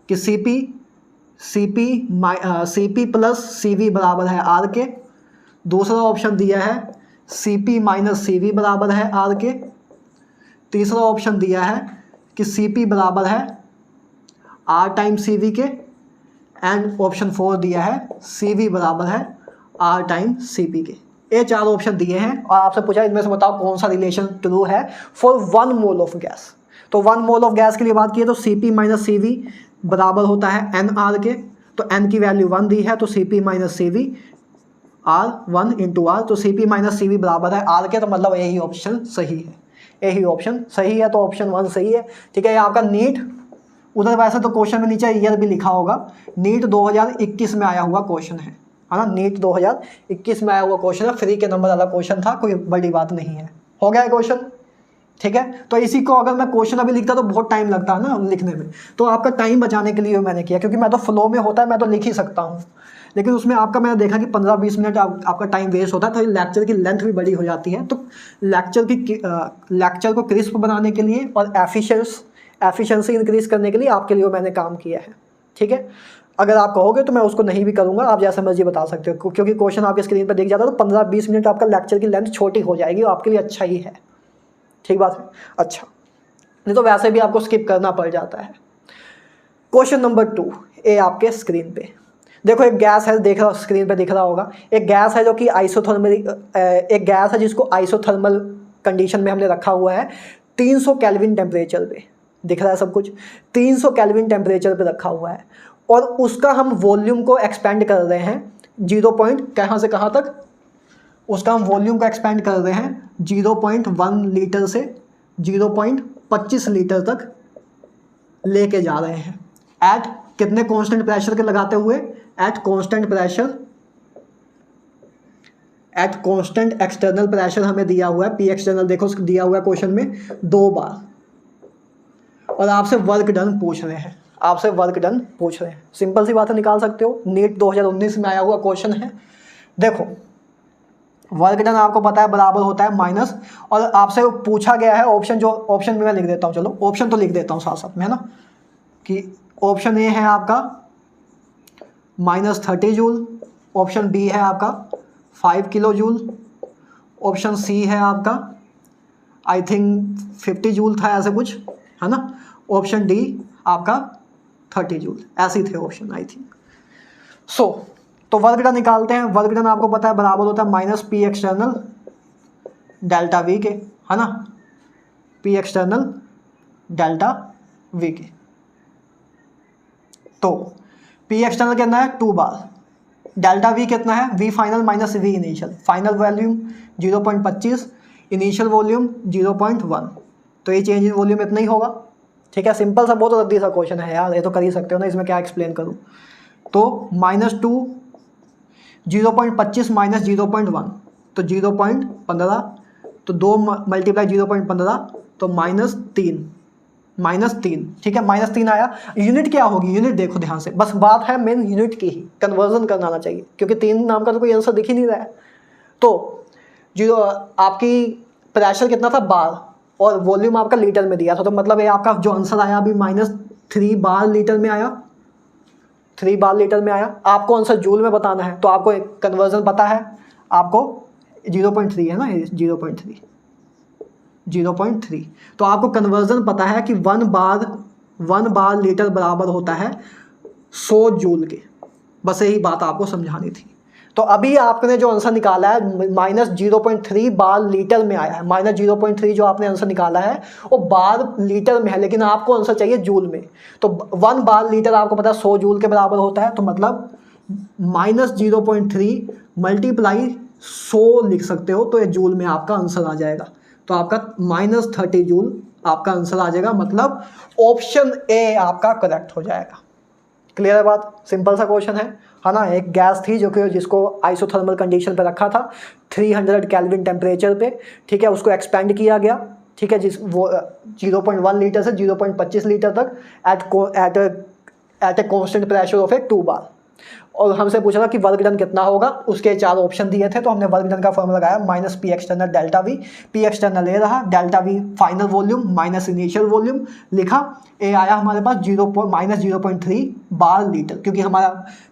कि CP प्लस CV बराबर है R के। दूसरा ऑप्शन दिया है CP माइनस CV बराबर है R के। तीसरा ऑप्शन दिया है कि CP बराबर है R टाइम CV के। एंड ऑप्शन 4 दिया है CV बराबर है R टाइम CP के। ये 4 ऑप्शन दिए हैं और आपसे पूछा इनमें से बताओ कौन सा रिलेशन ट्रू है फॉर 1 मोल ऑफ गैस। तो 1 मोल ऑफ गैस के लिए बात की है तो CP माइनस CV बराबर होता है NR के। तो N की वैल्यू 1 दी है तो CP minus CV R 1 into R। तो CP माइनस CV बराबर है R के, तो मतलब यही ऑप्शन सही है, यही ऑप्शन सही है। तो ऑप्शन 1 सही है, ठीक है। ये आपका नीट, उधर वैसे तो क्वेश्चन में नीचे ईयर भी लिखा होगा, नीट 2021 में आया हुआ क्वेश्चन है ना। नीट 2021 में आया हुआ क्वेश्चन है, फ्री के नंबर वाला क्वेश्चन था, कोई बड़ी बात नहीं है। हो गया क्वेश्चन, ठीक है। तो इसी को अगर मैं क्वेश्चन अभी लिखता तो बहुत टाइम लगता है ना लिखने में, तो आपका टाइम बचाने के लिए मैंने किया, क्योंकि मैं तो फ्लो में होता है मैं तो लिख ही सकता हूँ, लेकिन उसमें आपका मैंने देखा कि 15-20 मिनट आपका टाइम वेस्ट होता है। तो लेक्चर की लेंथ भी बड़ी हो जाती है। तो लेक्चर को क्रिस्प बनाने के लिए और एफिशिएंसी इंक्रीज करने के लिए आपके लिए मैंने काम किया है, ठीक है। अगर आप कहोगे तो मैं उसको नहीं भी करूँगा, आप जैसा मर्जी बता सकते हो, क्योंकि क्वेश्चन आपके स्क्रीन पर दिख जाता है तो 15-20 मिनट आपका लेक्चर की लेंथ छोटी हो जाएगी और आपके लिए अच्छा ही है, ठीक बात है। अच्छा, नहीं तो वैसे भी आपको स्किप करना पड़ जाता है। क्वेश्चन नंबर 2 ए आपके स्क्रीन पे देखो, एक गैस है, देख रहा स्क्रीन पे दिख रहा होगा। एक गैस है जो कि एक गैस है जिसको आइसोथर्मल कंडीशन में हमने रखा हुआ है 300 केल्विन टेम्परेचर पे, दिख रहा है सब कुछ 300 केल्विन टेम्परेचर पे रखा हुआ है। और उसका हम वॉल्यूम को एक्सपेंड कर रहे हैं 0 कहाँ से कहाँ तक, उसका हम वॉल्यूम को एक्सपेंड कर रहे हैं 0.1 लीटर से 0.25 लीटर तक लेके जा रहे हैं। एट कितने कांस्टेंट प्रेशर के लगाते हुए, eight constant pressure, at constant external pressure हमें दिया हुआ है। P एक्सटर्नल देखो दिया हुआ है क्वेश्चन में 2 बार, और आपसे वर्क डन पूछ रहे हैं, आपसे वर्क डन पूछ रहे हैं। सिंपल सी बात है, निकाल सकते हो, नीट 2019 में आया हुआ क्वेश्चन है। देखो वर्क डन आपको पता है बराबर होता है माइनस, और आपसे पूछा गया है ऑप्शन, जो ऑप्शन में मैं लिख देता हूँ, चलो ऑप्शन तो लिख देता हूँ साथ साथ में, है ना, कि ऑप्शन ए है आपका -30 जूल, ऑप्शन बी है आपका 5 किलो जूल, ऑप्शन सी है आपका आई थिंक 50 जूल था ऐसे कुछ, है ना, ऑप्शन डी आपका 30 जूल, ऐसे थे ऑप्शन आई थिंक। सो तो वर्क डन निकालते हैं। वर्क डन आपको पता है बराबर होता है -P एक्सटर्नल डेल्टा वी के, है ना, P एक्सटर्नल डेल्टा वी के। तो P एक्सटर्नल कितना है 2 बार, डेल्टा वी कितना है V final minus V initial, final volume 0.25, initial volume 0.1, तो ये चेंज इन वॉल्यूम इतना ही होगा, ठीक है। सिंपल सा बहुत रद्दी सा क्वेश्चन है यार, ये तो कर ही सकते हो ना, इसमें क्या एक्सप्लेन करूँ। तो -2 0.25 माइनस 0.1 तो 0.15, तो 2 मल्टीप्लाई 0.15 तो -3, -3, ठीक है, -3 आया। यूनिट क्या होगी, यूनिट देखो ध्यान से, बस बात है मेन यूनिट की ही, कन्वर्जन करना आना चाहिए, क्योंकि 3 नाम का तो कोई आंसर दिख ही नहीं रहा है। तो जो आपकी प्रेशर कितना था, बार, और वॉल्यूम आपका लीटर में दिया था, तो मतलब ये आपका जो आंसर आया अभी -3 बार लीटर में आया, 3 बार लीटर में आया। आपको आंसर जूल में बताना है, तो आपको कन्वर्जन पता है, आपको 0.3 है ना, 0.3, तो आपको कन्वर्जन पता है कि 1 बार लीटर बराबर होता है 100 जूल के। बस यही बात आपको समझानी थी। तो अभी आपने जो आंसर निकाला है -0.3 बार लीटर में आया है, -0.3 जो आपने आंसर निकाला है वो बार लीटर में है, लेकिन आपको आंसर चाहिए जूल में। तो 1 बार लीटर आपको पता है 100 जूल के बराबर होता है, तो मतलब -0.3 मल्टीप्लाई 100 लिख सकते हो, तो ये जूल में आपका आंसर आ जाएगा। तो आपका -30 जूल आपका आंसर आ जाएगा, मतलब ऑप्शन ए आपका करेक्ट हो जाएगा। क्लियर है बात, सिंपल सा क्वेश्चन है ना। एक गैस थी जिसको आइसोथर्मल कंडीशन पे रखा था 300 केल्विन टेम्परेचर पे, ठीक है, उसको एक्सपेंड किया गया, ठीक है, जिस वो 0.1 लीटर से 0.25 लीटर तक at a constant pressure of a 2 bar. और हमसे पूछा था कि वर्क डन कितना होगा, उसके 4 ऑप्शन दिए थे, तो हमने वर्क डन का फॉर्मूला लगाया -P external delta V, P external ए रहा, delta V final volume minus initial volume लिखा, ए आया हमारे पास -0.3 बार लीटर, क्योंकि हमारा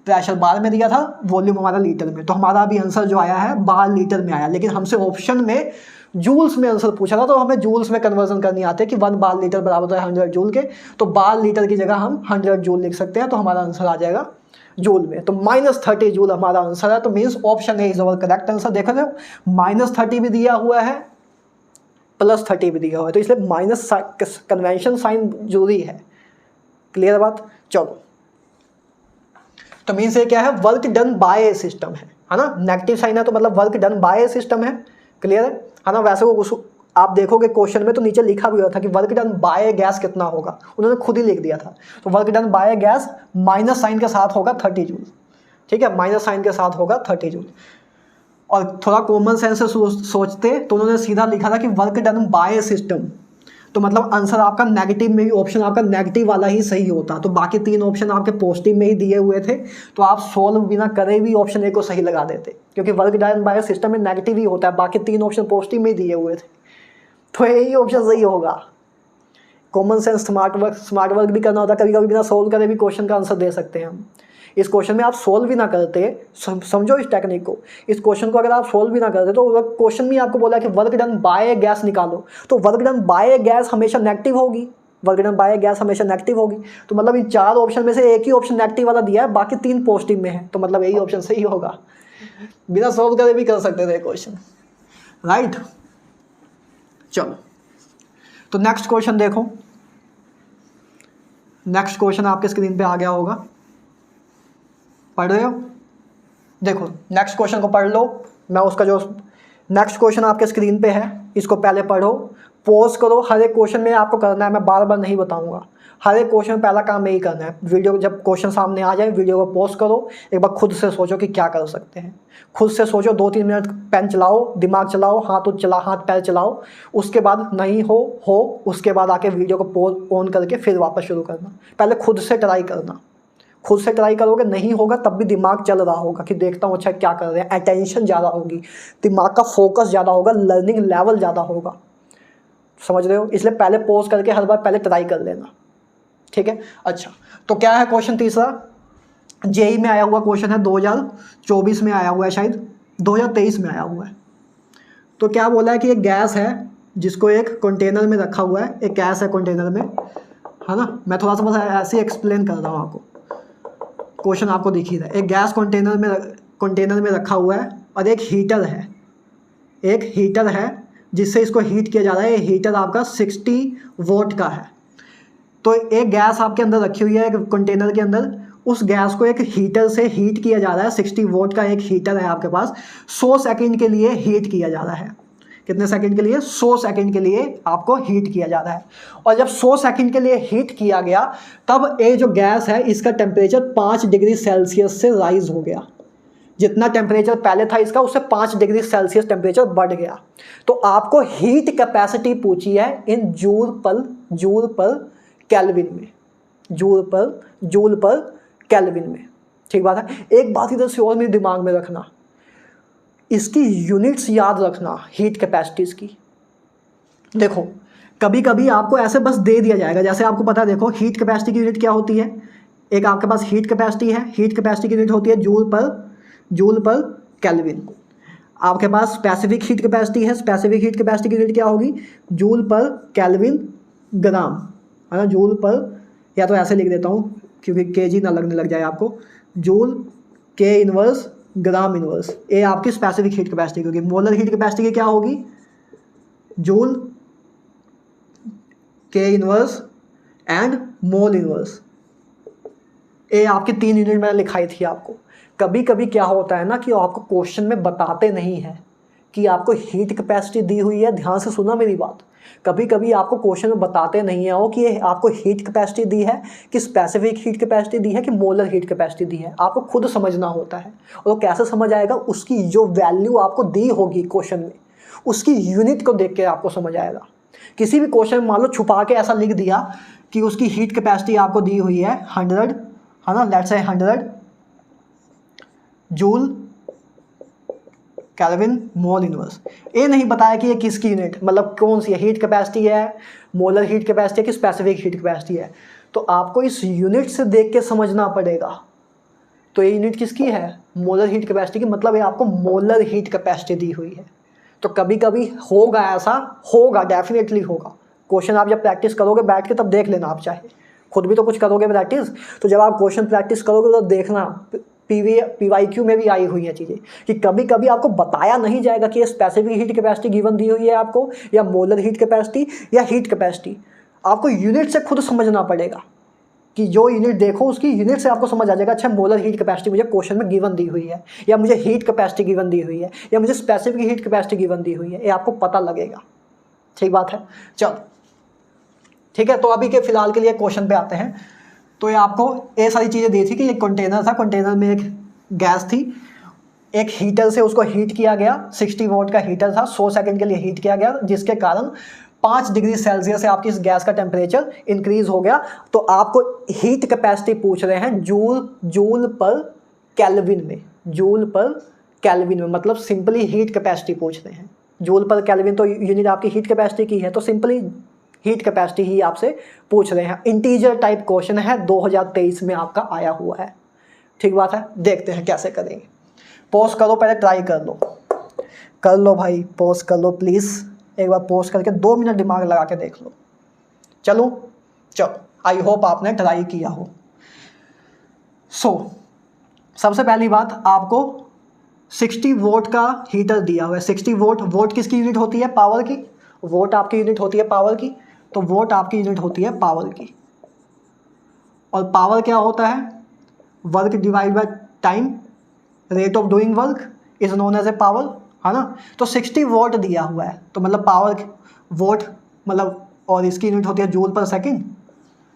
प्रेशर बार में दिया था, वॉल्यूम हमारा लीटर में, तो हमारा अभी आंसर जो आया है बार लीटर में आया, लेकिन हमसे ऑप्शन में जूल्स में आंसर पूछा था, तो हमें जूल्स में कन्वर्जन करनी आती है कि 1 बार लीटर बराबर है 100 जूल के, तो बार लीटर की जगह हम 100 जूल लिख सकते हैं, तो हमारा आंसर आ जाएगा जूल में। तो -30 जूल हमारा आंसर है, तो means option A is our correct answer. देखो -30 भी दिया हुआ है, +30 भी दिया हुआ है, तो इसलिए माइनस कन्वेंशन साइन जरूरी है। क्लियर बात, चलो। तो मीन्स ये क्या है, work done by a system है ना, नेगेटिव साइन है तो मतलब work done by a system है। क्लियर है ना। वैसे वो आप देखोगे क्वेश्चन में तो नीचे लिखा भी हुआ था कि वर्क डन बाय गैस कितना होगा, उन्होंने खुद ही लिख दिया था। तो work done by gas minus sign के साथ होगा 30 जूल, ठीक है, माइनस साइन के साथ होगा 30 जूल। और थोड़ा कॉमन सेंस से सोचते तो उन्होंने सीधा लिखा था कि वर्क डन बाय सिस्टम, तो मतलब आंसर आपका नेगेटिव में ही, ऑप्शन आपका नेगेटिव वाला ही सही होता। तो बाकी 3 ऑप्शन आपके पॉजिटिव में ही दिए हुए थे, तो आप सोल्व बिना करे भी ऑप्शन ए को सही लगा देते, क्योंकि वर्क डन बाय सिस्टम में नेगेटिव ही होता है, बाकी 3 ऑप्शन पॉजिटिव में ही दिए हुए थे, तो यही ऑप्शन सही होगा। कॉमन सेंस स्मार्ट वर्क भी करना होता है, कभी कभी बिना सोल्व करे भी क्वेश्चन का आंसर दे सकते हैं हम। इस क्वेश्चन में आप सोल्व भी ना करते, समझो इस टेक्निक को, इस क्वेश्चन को अगर आप सोल्व भी ना करते तो क्वेश्चन में आपको बोला कि वर्क डन बाय गैस निकालो, तो वर्क डन बाय गैस हमेशा नेगेटिव होगी, वर्क डन बाय गैस हमेशा नेगेटिव होगी। तो मतलब इन 4 ऑप्शन में से एक ही ऑप्शन नेगेटिव वाला दिया है, बाकी 3 पॉजिटिव में है, तो मतलब यही ऑप्शन सही होगा। बिना सोल्व करे भी कर सकते थे क्वेश्चन, राइट। चलो, तो नेक्स्ट क्वेश्चन देखो, नेक्स्ट क्वेश्चन आपके स्क्रीन पे आ गया होगा, पढ़ रहे हो? देखो नेक्स्ट क्वेश्चन को पढ़ लो, मैं उसका जो नेक्स्ट क्वेश्चन आपके स्क्रीन पे है इसको पहले पढ़ो, पॉज करो। हर एक क्वेश्चन में आपको करना है, मैं बार बार नहीं बताऊंगा, हर एक क्वेश्चन पहला काम यही करना है। वीडियो जब क्वेश्चन सामने आ जाए वीडियो को पॉज करो, एक बार खुद से सोचो कि क्या कर सकते हैं, खुद से सोचो, 2-3 मिनट पेन चलाओ, दिमाग चलाओ, हाथ पैर चलाओ, उसके बाद नहीं हो उसके बाद आके वीडियो को पॉज ऑन करके फिर वापस शुरू करना। पहले खुद से ट्राई करना, खुद से ट्राई करोगे, नहीं होगा तब भी दिमाग चल रहा होगा कि देखता हूँ अच्छा क्या कर रहे हैं, अटेंशन ज़्यादा होगी, दिमाग का फोकस ज़्यादा होगा, लर्निंग लेवल ज़्यादा होगा, समझ रहे हो? इसलिए पहले पॉज करके हर बार पहले ट्राई कर लेना, ठीक है। अच्छा, तो क्या है क्वेश्चन तीसरा, जेई में आया हुआ क्वेश्चन है, 2024 में आया हुआ है, शायद 2023 में आया हुआ है। तो क्या बोला है कि एक गैस है जिसको एक कंटेनर में रखा हुआ है, एक गैस है कंटेनर में, है ना। मैं थोड़ा सा बस ऐसे एक्सप्लेन कर रहा हूँ आपको, क्वेश्चन आपको दिख ही रहा है। एक गैस कंटेनर में रखा हुआ है और एक हीटर है जिससे इसको हीट किया जा रहा है। ये हीटर आपका 60 वोल्ट का है। तो एक गैस आपके अंदर रखी हुई है एक कंटेनर के अंदर, उस गैस को एक हीटर से हीट किया जा रहा है। 60 वोल्ट का एक हीटर है आपके पास, 100 सेकेंड के लिए हीट किया जा रहा है। कितने सेकंड के लिए? 100 सेकंड के लिए आपको हीट किया जा रहा है। और जब 100 सेकंड के लिए हीट किया गया तब ये जो गैस है इसका टेम्परेचर 5 डिग्री सेल्सियस से राइज हो गया। जितना टेम्परेचर पहले था इसका उससे 5 डिग्री सेल्सियस टेम्परेचर बढ़ गया। तो आपको हीट कैपेसिटी पूछी है इन जूल पर केल्विन में, जूल पर केल्विन में। ठीक बात है। एक बात इधर से और मेरे दिमाग में रखना, इसकी यूनिट्स याद रखना हीट कैपेसिटीज की। देखो कभी कभी आपको ऐसे बस दे दिया जाएगा, जैसे आपको पता है, देखो हीट कैपेसिटी की यूनिट क्या होती है, एक आपके पास हीट कैपेसिटी है, हीट कैपेसिटी की यूनिट होती है जूल पर केल्विन। आपके पास स्पेसिफिक हीट कैपेसिटी है, स्पेसिफिक हीट कैपेसिटी की यूनिट क्या होगी, जूल पर केल्विन ग्राम, है ना, जूल पर, या तो ऐसे लिख देता हूँ क्योंकि केजी ना लगने लग जाए आपको, जूल के इनवर्स ग्राम इनवर्स। ये आपकी स्पेसिफिक हीट कैपेसिटी, क्योंकि मोलर हीट कैपेसिटी की क्या होगी, जूल के इनवर्स एंड मोल इनवर्स। ये आपकी 3 यूनिट मैंने लिखाई थी आपको। कभी कभी क्या होता है ना कि आपको क्वेश्चन में बताते नहीं है कि आपको हीट कैपेसिटी दी हुई है, ध्यान से सुना मेरी बात। कभी कभी आपको क्वेश्चन में बताते नहीं है वो कि ये आपको हीट कैपेसिटी दी है कि स्पेसिफिक हीट कैपेसिटी दी है कि मोलर हीट कैपेसिटी दी है, आपको खुद समझना होता है। और वो कैसे समझ आएगा, उसकी जो वैल्यू आपको दी होगी क्वेश्चन में, उसकी यूनिट को देख के आपको समझ आएगा। किसी भी क्वेश्चन में मान लो छुपा के ऐसा लिख दिया कि उसकी हीट कैपेसिटी आपको दी हुई है 100, है ना, let's say 100 joule kelvin mole inverse. ये नहीं बताया कि ये किसकी यूनिट, मतलब कौन सी है, हीट कैपेसिटी है, मोलर हीट कैपेसिटी है कि स्पेसिफिक हीट कैपेसिटी है। तो आपको इस यूनिट से देख के समझना पड़ेगा। तो ये यूनिट किसकी है, मोलर हीट कैपेसिटी की, मतलब ये आपको मोलर हीट कैपेसिटी दी हुई है। तो कभी कभी होगा ऐसा, होगा, डेफिनेटली होगा। क्वेश्चन आप जब प्रैक्टिस करोगे बैठ के तब देख लेना, आप चाहे खुद भी तो कुछ करोगे प्रैक्टिस, तो जब आप क्वेश्चन प्रैक्टिस करोगे तो देखना PYQ में भी आई हुई है चीज़ें कि कभी कभी आपको बताया नहीं जाएगा कि ये specific heat capacity given the हुई है आपको, या मोलर हीट कैपेसिटी या हीट कैपेसिटी। आपको यूनिट से खुद समझना पड़ेगा कि जो यूनिट देखो उसकी यूनिट से आपको समझ आ जाएगा, अच्छा मोलर हीट कैपेसिटी मुझे क्वेश्चन में गिवन दी हुई है, या मुझे हीट कैपेसिटी गिवन दी हुई है, या मुझे specific heat capacity given the हुई है, ये आपको पता लगेगा। ठीक बात है। चलो ठीक है, तो अभी के फिलहाल के लिए क्वेश्चन पे आते हैं। तो ये आपको ये सारी चीज़ें दी थी कि एक कंटेनर था, कंटेनर में एक गैस थी, एक हीटर से उसको हीट किया गया, 60 वोल्ट का हीटर था, 100 सेकंड के लिए हीट किया गया, जिसके कारण 5 डिग्री सेल्सियस से आपकी इस गैस का टेम्परेचर इंक्रीज हो गया। तो आपको हीट कैपेसिटी पूछ रहे हैं जूल पर केल्विन में, जूल पर केल्विन में, मतलब सिंपली हीट कैपेसिटी पूछ रहे हैं। जूल पर केल्विन तो यूनिट आपकी हीट कैपेसिटी की है, तो सिंपली हीट कैपेसिटी ही आपसे पूछ रहे हैं। इंटीजर टाइप क्वेश्चन है, 2023 में आपका आया हुआ है। ठीक बात है, देखते हैं कैसे करेंगे। पॉज करो, पहले ट्राई कर लो भाई, पॉज कर लो प्लीज़, एक बार पॉज करके 2 मिनट दिमाग लगा के देख लो। चलो आई होप आपने ट्राई किया हो। सबसे पहली बात, आपको 60 वोट का हीटर दिया हुआ है। 60 वोट किसकी यूनिट होती है, पावर की। वोट आपकी यूनिट होती है पावर की, तो वोट आपकी यूनिट होती है पावर की। और पावर क्या होता है, work divide by time, rate of doing work is known as a power, है ना। तो 60 वोट दिया हुआ है, तो मतलब पावर वोट मतलब, और इसकी यूनिट होती है जूल पर सेकंड,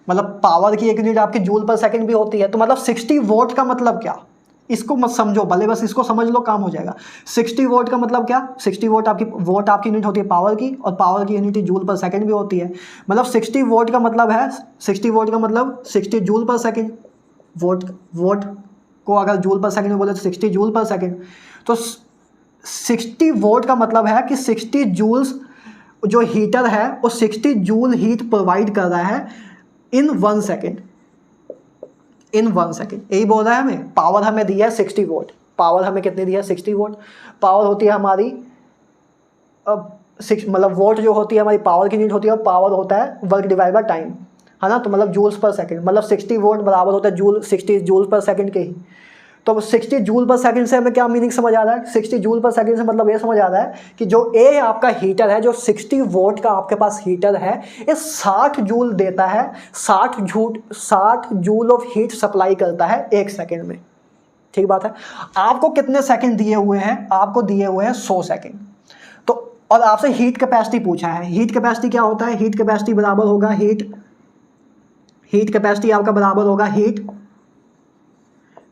मतलब पावर की एक यूनिट आपकी जूल पर सेकंड भी होती है। तो मतलब 60 वोट का मतलब क्या, इसको मत समझो, भले बस इसको समझ लो, काम हो जाएगा। 60 वोट का मतलब क्या, 60 वोट आपकी यूनिट होती है पावर की, और पावर की यूनिट जूल पर सेकंड भी होती है। मतलब 60 वोट का मतलब है, 60 वोट का मतलब 60 जूल पर सेकंड। वोट को अगर जूल पर सेकंड में बोले तो 60 जूल पर सेकंड। तो 60 वोट का मतलब है कि 60 जूल्स जो हीटर है वो 60 जूल हीट प्रोवाइड कर रहा है इन 1 सेकेंड, इन 1 सेकेंड। यही बोल रहा है हमें। पावर हमें दी है 60 वोट, पावर हमें कितनी दी है, 60 वोट। पावर होती है हमारी मतलब वोट जो होती है हमारी पावर की यूनिट होती है, और पावर होता है वर्क डिवाइड बाय टाइम, है ना। तो मतलब जूल्स पर सेकंड, मतलब 60 वोट बराबर होता है 60 जूल पर सेकंड के ही। तो 60 जूल पर सेकंड से हमें क्या मीनिंग समझ आ रहा है, 60 जूल पर सेकंड से मतलब ये समझ आ रहा है कि जो ए आपका हीटर है, जो 60 वोट का आपके पास हीटर है, ये 60 जूल देता है, 60 जूल ऑफ हीट सप्लाई करता है 1 सेकेंड में। ठीक बात है। आपको कितने सेकंड दिए हुए हैं, आपको दिए हुए हैं 100 सेकंड। तो और आपसे हीट कैपेसिटी पूछा है। हीट कैपेसिटी क्या होता है, हीट कैपेसिटी बराबर होगा हीट कैपेसिटी आपका बराबर होगा heat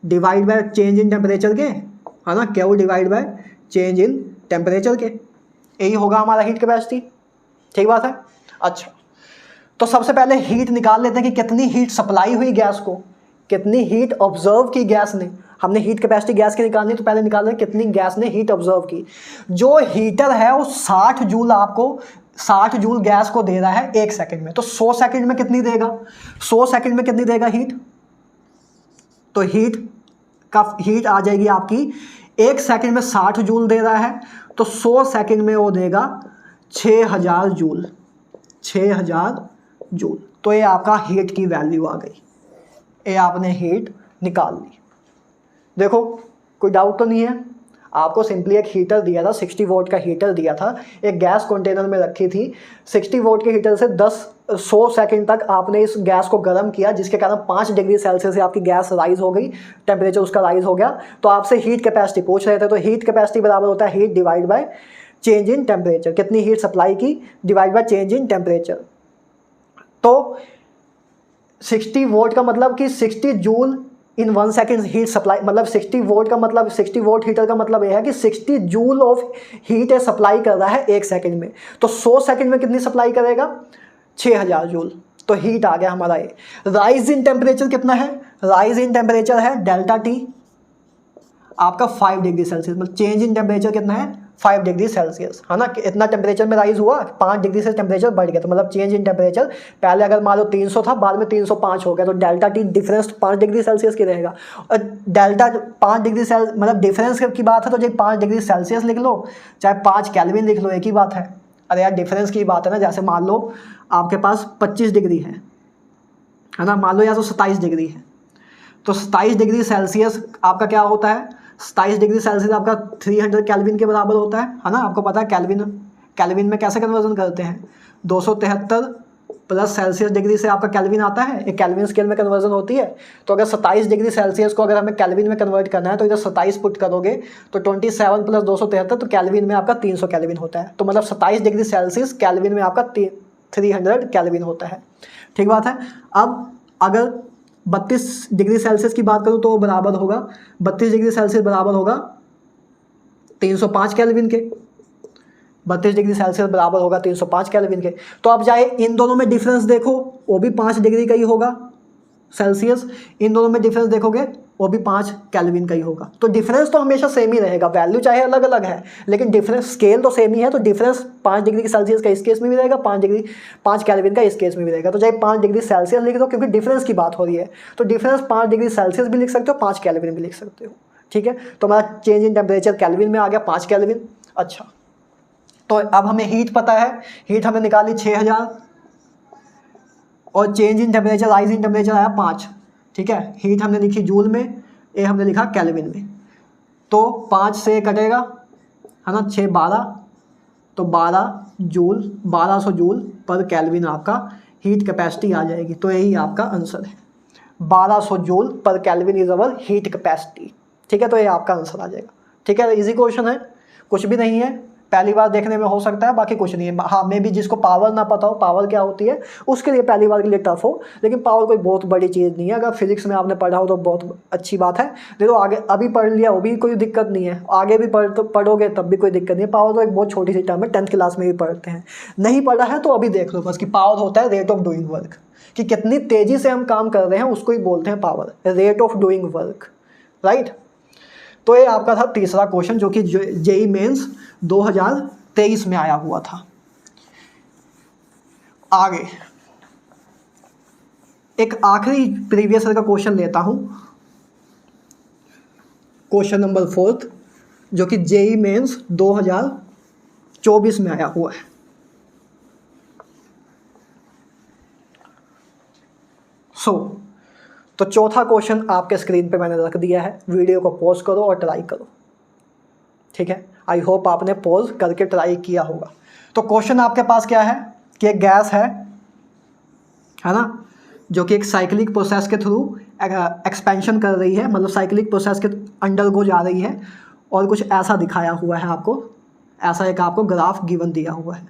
divide by change in temperature के, है ना, Q divide by change in temperature के, यही होगा हमारा हीट कैपेसिटी। ठीक बात है। अच्छा, तो सबसे पहले हीट निकाल लेते हैं कि कितनी हीट सप्लाई हुई गैस को, कितनी हीट ऑब्जर्व की गैस ने। हमने हीट कैपेसिटी गैस की निकालनी, तो पहले निकाल लें कितनी गैस ने हीट ऑब्जर्व की। जो हीटर है वो 60 जूल आपको 60 जूल गैस को दे रहा है 1 सेकंड में। तो 100 सेकंड में कितनी देगा, 100 सेकंड में कितनी देगा हीट, तो हीट आ जाएगी आपकी 1 सेकंड में 60 जूल दे रहा है, तो 100 सेकंड में वो देगा 6000 जूल, 6000 जूल। तो ये आपका हीट की वैल्यू आ गई, ये आपने हीट निकाल ली। देखो कोई डाउट तो नहीं है, आपको सिंपली एक हीटर दिया था, 60 वोल्ट का हीटर दिया था, एक गैस कंटेनर में रखी थी। 60 वोल्ट के हीटर से 100 सेकंड तक आपने इस गैस को गर्म किया, जिसके कारण 5 डिग्री सेल्सियस से आपकी गैस राइज हो गई, टेम्परेचर उसका राइज हो गया। तो आपसे हीट कैपेसिटी पूछ रहे थे, तो हीट कैपेसिटी बराबर होता है heat divide by change in temperature, कितनी हीट सप्लाई की divide by change in temperature. तो 60 वोल्ट का मतलब कि 60 जूल इन 1 सेकेंड हीट सप्लाई, मतलब 60 वोल्ट का मतलब 60 वोल्ट हीटर का मतलब यह है कि 60 जूल ऑफ हीट है सप्लाई कर रहा है 1 सेकेंड में। तो 100 सेकेंड में कितनी सप्लाई करेगा, 6000 जूल। तो हीट आ गया हमारा ये। राइज इन टेम्परेचर कितना है, राइज इन टेम्परेचर है डेल्टा टी आपका 5 डिग्री सेल्सियस, मतलब चेंज इन टेम्परेचर कितना है 5 डिग्री सेल्सियस, है ना। इतना टेम्परेचर में राइज हुआ, 5 डिग्री से टेम्परेचर बढ़ गया, तो मतलब चेंज इन टेम्परेचर पहले अगर मान लो 300 था, बाद में 305 हो गया, तो delta T difference 5 degree Celsius की रहेगा। और डेल्टा 5 डिग्री मतलब डिफरेंस की बात है, तो चाहे 5 डिग्री सेल्सियस लिख लो चाहे 5 केल्विन लिख लो, एक ही बात है। अरे यार डिफरेंस की बात है ना, जैसे मान लो आपके पास 25 डिग्री है ना, मान लो या तो 27 डिग्री है, तो 27 डिग्री सेल्सियस आपका क्या होता है, 27 डिग्री सेल्सियस आपका 300 केल्विन के बराबर होता है ना। आपको पता है केल्विन में कैसे कन्वर्जन करते हैं, 273 प्लस सेल्सियस डिग्री से आपका केल्विन आता है, एक केल्विन स्केल में कन्वर्जन होती है। तो अगर 27 डिग्री सेल्सियस को अगर हमें केल्विन में कन्वर्ट करना है, तो इधर 27 पुट करोगे तो 27 प्लस 273, तो केल्विन में आपका 300 केल्विन होता है। तो मतलब 27 डिग्री सेल्सियस केल्विन में आपका 300 केल्विन होता है, ठीक बात है। अब अगर 32 डिग्री सेल्सियस की बात करूँ तो बराबर होगा 32 डिग्री सेल्सियस बराबर होगा 305 केल्विन के, 32 डिग्री सेल्सियस बराबर होगा 305 केल्विन के। तो अब जाए इन दोनों में डिफरेंस देखो, वो भी 5 डिग्री का ही होगा सेल्सियस, इन दोनों में डिफरेंस देखोगे वो भी 5 केल्विन का ही होगा। तो डिफरेंस तो हमेशा सेम ही रहेगा, वैल्यू चाहे अलग अलग है लेकिन डिफरेंस स्केल तो सेम ही है। तो डिफरेंस 5 डिग्री सेल्सियस का इस केस में भी रहेगा, 5 केल्विन का इस केस में भी रहेगा। तो चाहे 5 डिग्री सेल्सियस लिख दो, क्योंकि डिफरेंस की बात हो रही है, तो डिफरेंस 5 डिग्री सेल्सियस भी लिख सकते हो, 5 केल्विन भी लिख सकते हो, ठीक है। तो हमारा चेंज इन टेम्परेचर केल्विन में आ गया 5 केल्विन। अच्छा, तो अब हमें हीट पता है, हीट हमने निकाली 6000 और change in temperature rise in temperature आया 5, ठीक है। हीट हमने लिखी जूल में, ये हमने लिखा केल्विन में। तो 5 से कटेगा है ना, 6 12, तो 12 जूल 1200 जूल पर केल्विन आपका हीट कैपेसिटी आ जाएगी। तो यही आपका आंसर है, 1200 जूल पर kelvin is our heat capacity, ठीक है। तो ये आपका आंसर आ जाएगा, ठीक है। इजी क्वेश्चन है, कुछ भी नहीं है, पहली बार देखने में हो सकता है, बाकी कुछ नहीं है। हाँ, मे भी जिसको पावर ना पता हो पावर क्या होती है, उसके लिए पहली बार के लिए टफ हो, लेकिन पावर कोई बहुत बड़ी चीज़ नहीं है। अगर फिजिक्स में आपने पढ़ा हो तो बहुत अच्छी बात है। देखो आगे अभी पढ़ लिया वो भी कोई दिक्कत नहीं है, आगे भी पढ़ोगे तब भी कोई दिक्कत नहीं है। पावर तो एक बहुत छोटी सी टर्म है, 10th क्लास में भी पढ़ते हैं। नहीं पढ़ा है तो अभी देख लो बस कि पावर होता है रेट ऑफ डूइंग वर्क, कि कितनी तेज़ी से हम काम कर रहे हैं उसको ही बोलते हैं power, rate of doing work, right. तो ये आपका था तीसरा क्वेश्चन, जो कि जेई मेंस 2023 में आया हुआ था। आगे एक आखिरी प्रीवियस ईयर का क्वेश्चन लेता हूं, क्वेश्चन नंबर 4, जो कि जेई मेंस 2024 में आया हुआ है। तो चौथा क्वेश्चन आपके स्क्रीन पे मैंने रख दिया है, वीडियो को पॉज करो और ट्राई करो, ठीक है। आई होप आपने पॉज करके ट्राई किया होगा। तो क्वेश्चन आपके पास क्या है कि एक गैस है ना, जो कि एक साइक्लिक प्रोसेस के थ्रू एक्सपेंशन कर रही है, मतलब साइक्लिक प्रोसेस के अंडर गो जा रही है, और कुछ ऐसा दिखाया हुआ है आपको, ऐसा एक आपको ग्राफ गिवन दिया हुआ है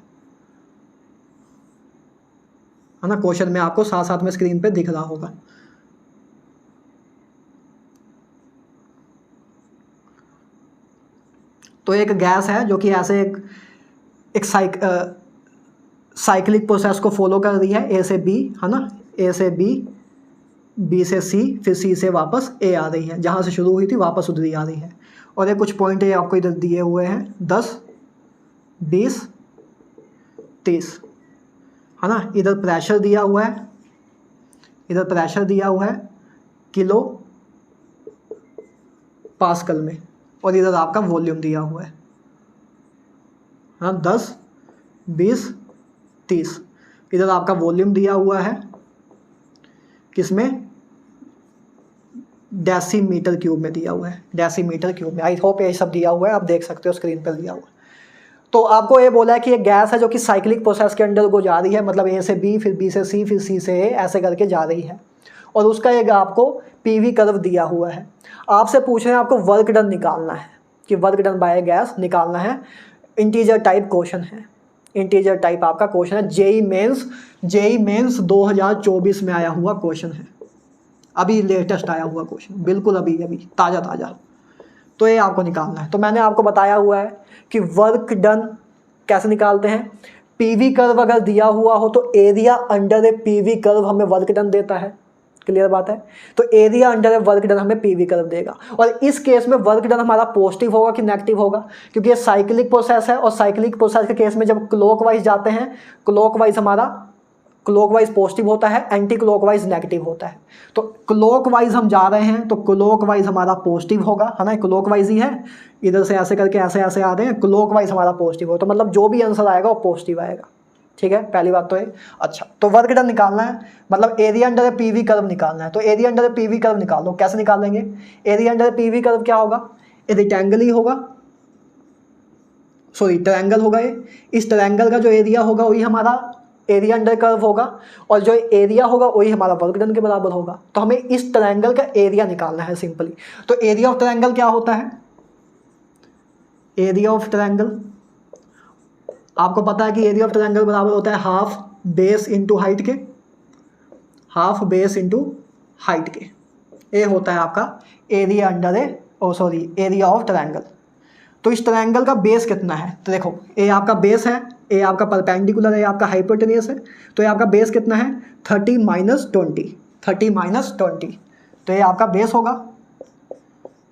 ना। क्वेश्चन में आपको साथ साथ में स्क्रीन पे दिख रहा होगा। तो एक गैस है जो कि ऐसे एक साइक्लिक प्रोसेस को फॉलो कर रही है, ए से बी, है ना, ए से बी, बी से सी, फिर सी से वापस ए आ रही है, जहाँ से शुरू हुई थी वापस उधर ही आ रही है। और ये कुछ पॉइंट ये आपको इधर दिए हुए हैं 10, 20, 30, है ना। इधर प्रेशर दिया हुआ है, इधर प्रेशर दिया हुआ है किलो पास्कल में, और इधर आपका वॉल्यूम दिया हुआ है, हाँ 10, 20, 30। इधर आपका वॉल्यूम दिया हुआ है किसमें, डेसीमीटर क्यूब में दिया हुआ है, डेसीमीटर क्यूब में। आई होप ये सब दिया हुआ है, आप देख सकते हो स्क्रीन पर दिया हुआ है। तो आपको ये बोला है कि ये गैस है जो कि साइक्लिक प्रोसेस के अंडर को जा रही है, मतलब ए से बी, फिर बी से सी, फिर सी से ए, ऐसे करके जा रही है, और उसका एक आपको पीवी कर्व दिया हुआ है। आपसे पूछ रहे हैं आपको वर्क डन निकालना है, कि वर्क डन बाय गैस निकालना है। इंटीजर टाइप क्वेश्चन है, इंटीजर टाइप आपका क्वेश्चन है, जेई मेंस 2024 में आया हुआ क्वेश्चन है, अभी लेटेस्ट आया हुआ क्वेश्चन, बिल्कुल अभी ताज़ा ताज़ा। तो ये आपको निकालना है। तो मैंने आपको बताया हुआ है कि वर्क डन कैसे निकालते हैं। पीवी कर्व अगर दिया हुआ हो तो एरिया अंडर ए पीवी कर्व हमें वर्क डन देता है, क्लियर बात है। तो एरिया अंडर ए वर्क डन हमें पीवी कर्व देगा, और इस केस में वर्क डन हमारा पॉजिटिव होगा कि नेगेटिव होगा, क्योंकि ये साइक्लिक प्रोसेस है, और साइक्लिक प्रोसेस के केस में जब क्लॉकवाइज जाते हैं, क्लॉकवाइज हमारा क्लॉकवाइज पॉजिटिव होता है, एंटी क्लॉकवाइज नेगेटिव होता है। तो क्लॉकवाइज हम जा रहे हैं तो क्लॉकवाइज हमारा पॉजिटिव होगा, है ना, क्लॉकवाइज ही है, इधर से ऐसे करके ऐसे ऐसे आ रहे हैं, क्लॉकवाइज हमारा पॉजिटिव हो, तो मतलब जो भी आंसर आएगा वो पॉजिटिव आएगा, ठीक है, पहली बात तो है। अच्छा, तो वर्क डन निकालना है, मतलब एरिया अंडर ए पीवी कर्व निकालना है। तो एरिया अंडर ए पीवी कर्व निकालो, कैसे निकालेंगे। एरिया अंडर ए पीवी कर्व क्या होगा, ये रेक्टेंगल ही होगा, सॉरी ट्रायंगल होगा ये। इस ट्रायंगल का जो एरिया होगा वही हमारा एरिया अंडर कर्व होगा, और जो एरिया होगा वही हमारा वर्क डन के बराबर होगा। तो हमें इस ट्रायंगल का एरिया निकालना है सिंपली। तो एरिया ऑफ ट्रायंगल क्या होता है, एरिया ऑफ ट्रायंगल आपको पता है कि एरिया ऑफ ट्रायंगल बराबर होता है हाफ बेस इंटू हाइट के, हाफ बेस इंटू हाइट के। ये होता है आपका area under area of triangle. तो इस ट्रायंगल का बेस कितना है, तो देखो ये आपका बेस है, ये आपका परपेंडिकुलर है, ये आपका हाइपोटेन्यूस है। तो ये आपका बेस कितना है 30 माइनस 20, 30 माइनस 20। तो ये आपका बेस होगा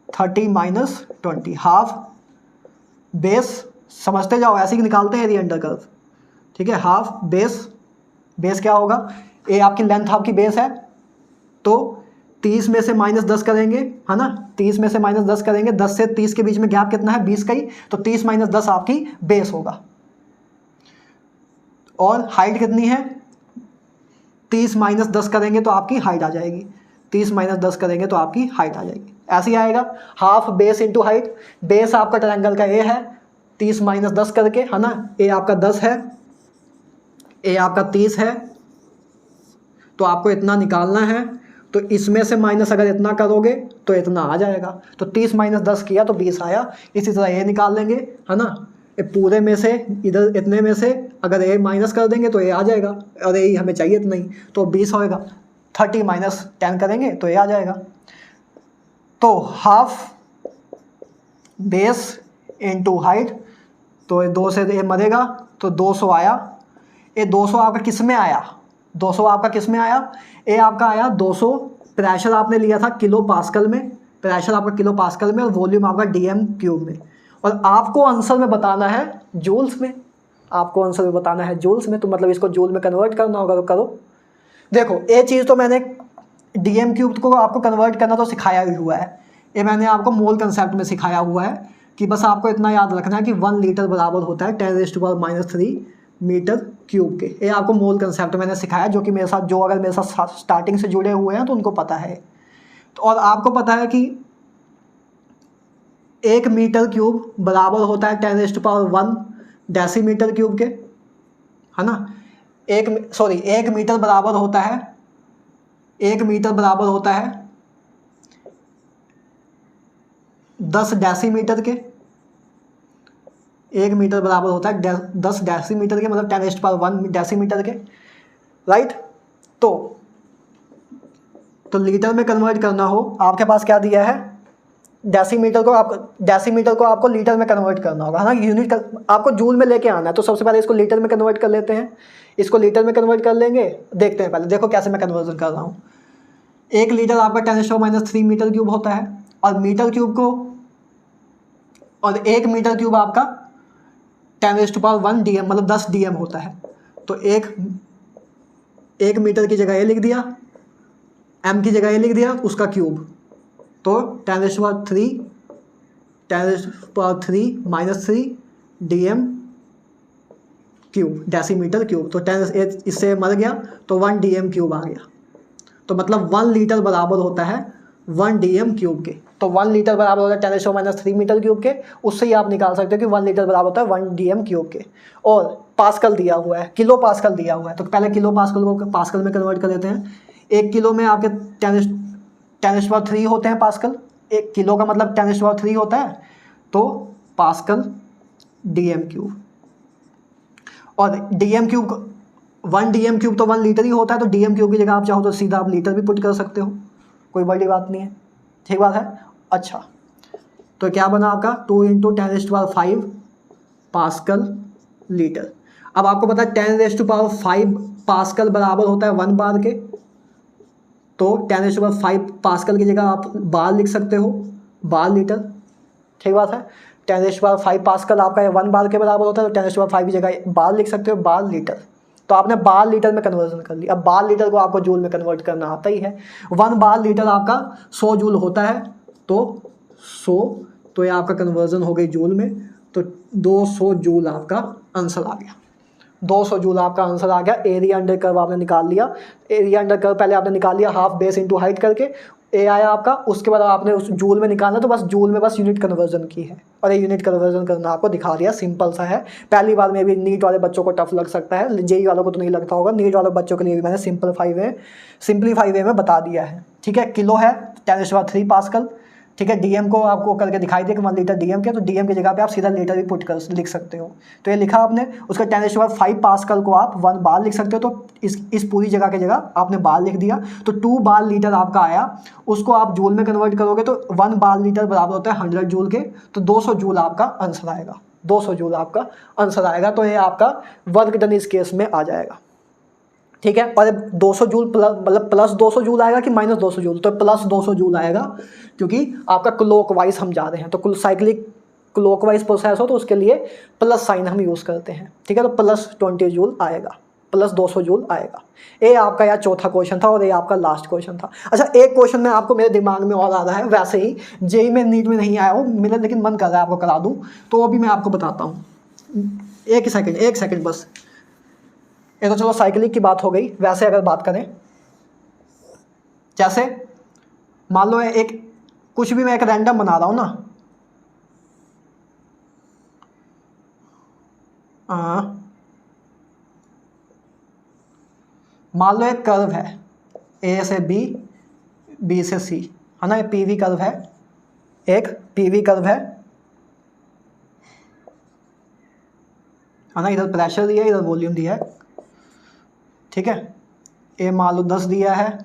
30 माइनस 20, हाफ बेस, समझते जाओ, ऐसे ही निकालते हैं एरिया अंडर कर्व, ठीक है। हाफ बेस, बेस क्या होगा, ये आपकी लेंथ आपकी बेस है, तो 30 में से माइनस 10 करेंगे, है ना, 30 में से माइनस 10 करेंगे, 10 से 30 के बीच में गैप कितना है 20 का ही, तो 30 माइनस 10 आपकी बेस होगा। और हाइट कितनी है, 30 माइनस 10 करेंगे तो आपकी हाइट आ जाएगी, 30 माइनस 10 करेंगे तो आपकी हाइट आ जाएगी, ऐसे ही आएगा half base into height. Base आपका ट्रायंगल का ए है, 30 माइनस 10 करके, है ना, ए आपका 10 है, ए आपका 30 है, तो आपको इतना निकालना है। तो इसमें से माइनस अगर इतना करोगे तो इतना आ जाएगा, तो 30 माइनस 10 किया तो 20 आया। इसी तरह ये निकाल लेंगे, है ना, ये पूरे में से इधर इतने में से अगर ए माइनस कर देंगे तो ये आ जाएगा, और ये हमें चाहिए इतना ही, तो 20 होएगा। 30 माइनस 10 करेंगे तो ये आ जाएगा। तो हाफ बेस इंटू हाइट, तो ये 2 से ये मरेगा, तो 200 आया। ये 200 आपका किस में आया, 200 आपका किस में आया, ये आपका आया 200, प्रेशर आपने लिया था किलो पास्कल में, प्रेशर आपका किलो पास्कल में, और वॉल्यूम आपका डीएम क्यूब में, और आपको आंसर में बताना है जूल्स में, आपको आंसर में बताना है जूल्स में। तो मतलब इसको जूल में कन्वर्ट करना होगा, तो करो। देखो ये चीज़ तो मैंने डीएम क्यूब को आपको कन्वर्ट करना तो सिखाया ही हुआ है, ये मैंने आपको मोल कंसेप्ट में सिखाया हुआ है, कि बस आपको इतना याद रखना है कि 1 लीटर बराबर होता है 10⁻³ मीटर क्यूब के। ये आपको मोल कंसेप्ट मैंने सिखाया, जो कि मेरे साथ, जो अगर मेरे साथ स्टार्टिंग से जुड़े हुए हैं तो उनको पता है। तो और आपको पता है कि 1 मीटर क्यूब बराबर होता है 10⁻1 डेसीमीटर क्यूब के, है ना। 1 मीटर बराबर होता है, 1 मीटर बराबर होता है 10 डेसीमीटर के, 1 मीटर बराबर होता है 10 डेसीमीटर के, मतलब 10⁻1 डेसीमीटर के, राइट। तो लीटर में कन्वर्ट करना हो, आपके पास क्या दिया है डेसीमीटर को आपको लीटर में कन्वर्ट करना होगा, है ना, यूनिट आपको जूल में लेके आना है। तो सबसे पहले इसको लीटर में कन्वर्ट कर लेते हैं, इसको लीटर में कन्वर्ट कर लेंगे। देखते हैं पहले, देखो कैसे मैं कन्वर्जन कर रहा हूँ। 1 लीटर आपका 10⁻³ मीटर क्यूब होता है, और मीटर क्यूब को, और 1 मीटर क्यूब आपका 10⁻1 DM मतलब 10 DM होता है। तो एक मीटर की जगह ये लिख दिया, m की जगह ये लिख दिया, उसका क्यूब, तो 10⁻³ -3 DM क्यूब, डेसीमीटर क्यूब। तो 10 इससे मर गया तो 1 DM क्यूब आ गया। तो मतलब 1 लीटर बराबर होता है 1 DM क्यूब के। तो 1 लीटर बराबर होता है 10⁻³ मीटर क्यूब के। उससे ही आप निकाल सकते हो कि 1 लीटर बराबर होता है 1 DM क्यूब के। और पास्कल दिया हुआ है, किलो पास्कल दिया हुआ है, तो पहले किलो पास्कल को पास्कल में कन्वर्ट कर देते हैं। 1 किलो में आपके 10⁻³ होते हैं पास्कल। 1 किलो का मतलब 10⁻³ होता है, तो पास्कल DM क्यूब। और DM क्यूब, 1 DM क्यूब तो 1 लीटर ही होता है, तो DM क्यूब की जगह आप चाहो तो सीधा आप लीटर भी पुट कर सकते हो, कोई बड़ी बात नहीं है, ठीक बात है। अच्छा, तो क्या बना आपका 2 × 10⁵ पास्कल लीटर। अब आपको पता है 10⁵ पास्कल बराबर होता है 1 बार के, तो 10⁵ पास्कल की जगह आप बार लिख सकते हो, बार लीटर, ठीक बात है। 10⁵ पास्कल आपका 1 बार के बराबर होता है, तो 10⁵ की जगह बार लिख सकते हो, बार लीटर। तो आपने बार लीटर में कन्वर्जन कर ली। अब बार लीटर को आपको जूल में कन्वर्ट करना आता ही है। 1 बार लीटर आपका 100 जूल होता है, तो 100, तो ये आपका कन्वर्जन हो गई जूल में, तो 200 जूल आपका आंसर आ गया। 200 जूल आपका आंसर आ गया। एरिया अंडर कर्व आपने निकाल लिया। एरिया अंडर कर्व पहले आपने निकाल लिया हाफ बेस इंटू हाइट करके, ए आया आपका। उसके बाद आपने उस जूल में निकालना, तो बस जूल में बस यूनिट कन्वर्जन की है, और ये यूनिट कन्वर्जन करना आपको दिखा दिया, सिंपल सा है। पहली बार में भी नीट वाले बच्चों को टफ लग सकता है, जेई वालों को तो नहीं लगता होगा, नीट वाले बच्चों के लिए भी मैंने सिंपलीफाई वे में बता दिया है, ठीक है। किलो है 10⁻³ पास्कल, ठीक है। DM को आपको करके दिखाई दे कि 1 लीटर DM के, तो DM की जगह पे आप सीधा लीटर भी पुट कर लिख सकते हो। तो ये लिखा आपने, उसका 10⁻5 पास्कल को आप 1 बार लिख सकते हो, तो इस पूरी जगह की जगह आपने बार लिख दिया, तो 2 बार लीटर आपका आया। उसको आप जूल में कन्वर्ट करोगे तो 1 बार लीटर बराबर होता है 100 जूल के, तो 200 जूल आपका आंसर आएगा, 200 जूल आपका आंसर आएगा। तो ये आपका वर्क डन इस केस में आ जाएगा, ठीक है। और 200 जूल मतलब प्लस 200 जूल आएगा कि माइनस 200 जूल, तो प्लस 200 जूल आएगा, क्योंकि आपका क्लॉकवाइज हम जा रहे हैं, तो कुल साइक्लिक क्लॉकवाइज प्रोसेस हो तो उसके लिए प्लस साइन हम यूज़ करते हैं, ठीक है। तो प्लस 20 जूल आएगा, प्लस 200 जूल आएगा। ये आपका यार चौथा क्वेश्चन था, और ये आपका लास्ट क्वेश्चन था। अच्छा, एक क्वेश्चन में आपको मेरे दिमाग में और आ रहा है, वैसे ही जेई में नीट में नहीं आया हो मेरा, लेकिन मन कर रहा है आपको करा दूँ, तो वो भी मैं आपको बताता हूँ। एक सेकेंड बस। ये तो चलो साइकिलिक की बात हो गई। वैसे अगर बात करें, जैसे मान लो एक कुछ भी मैं एक रैंडम बना रहा हूं ना, मान लो एक कर्व है A से B, B से C, है ना, ये PV कर्व है, एक PV कर्व है ना। इधर प्रेशर दिया है, इधर वॉल्यूम दिया है, ठीक है। ए मान लो 10 दिया है,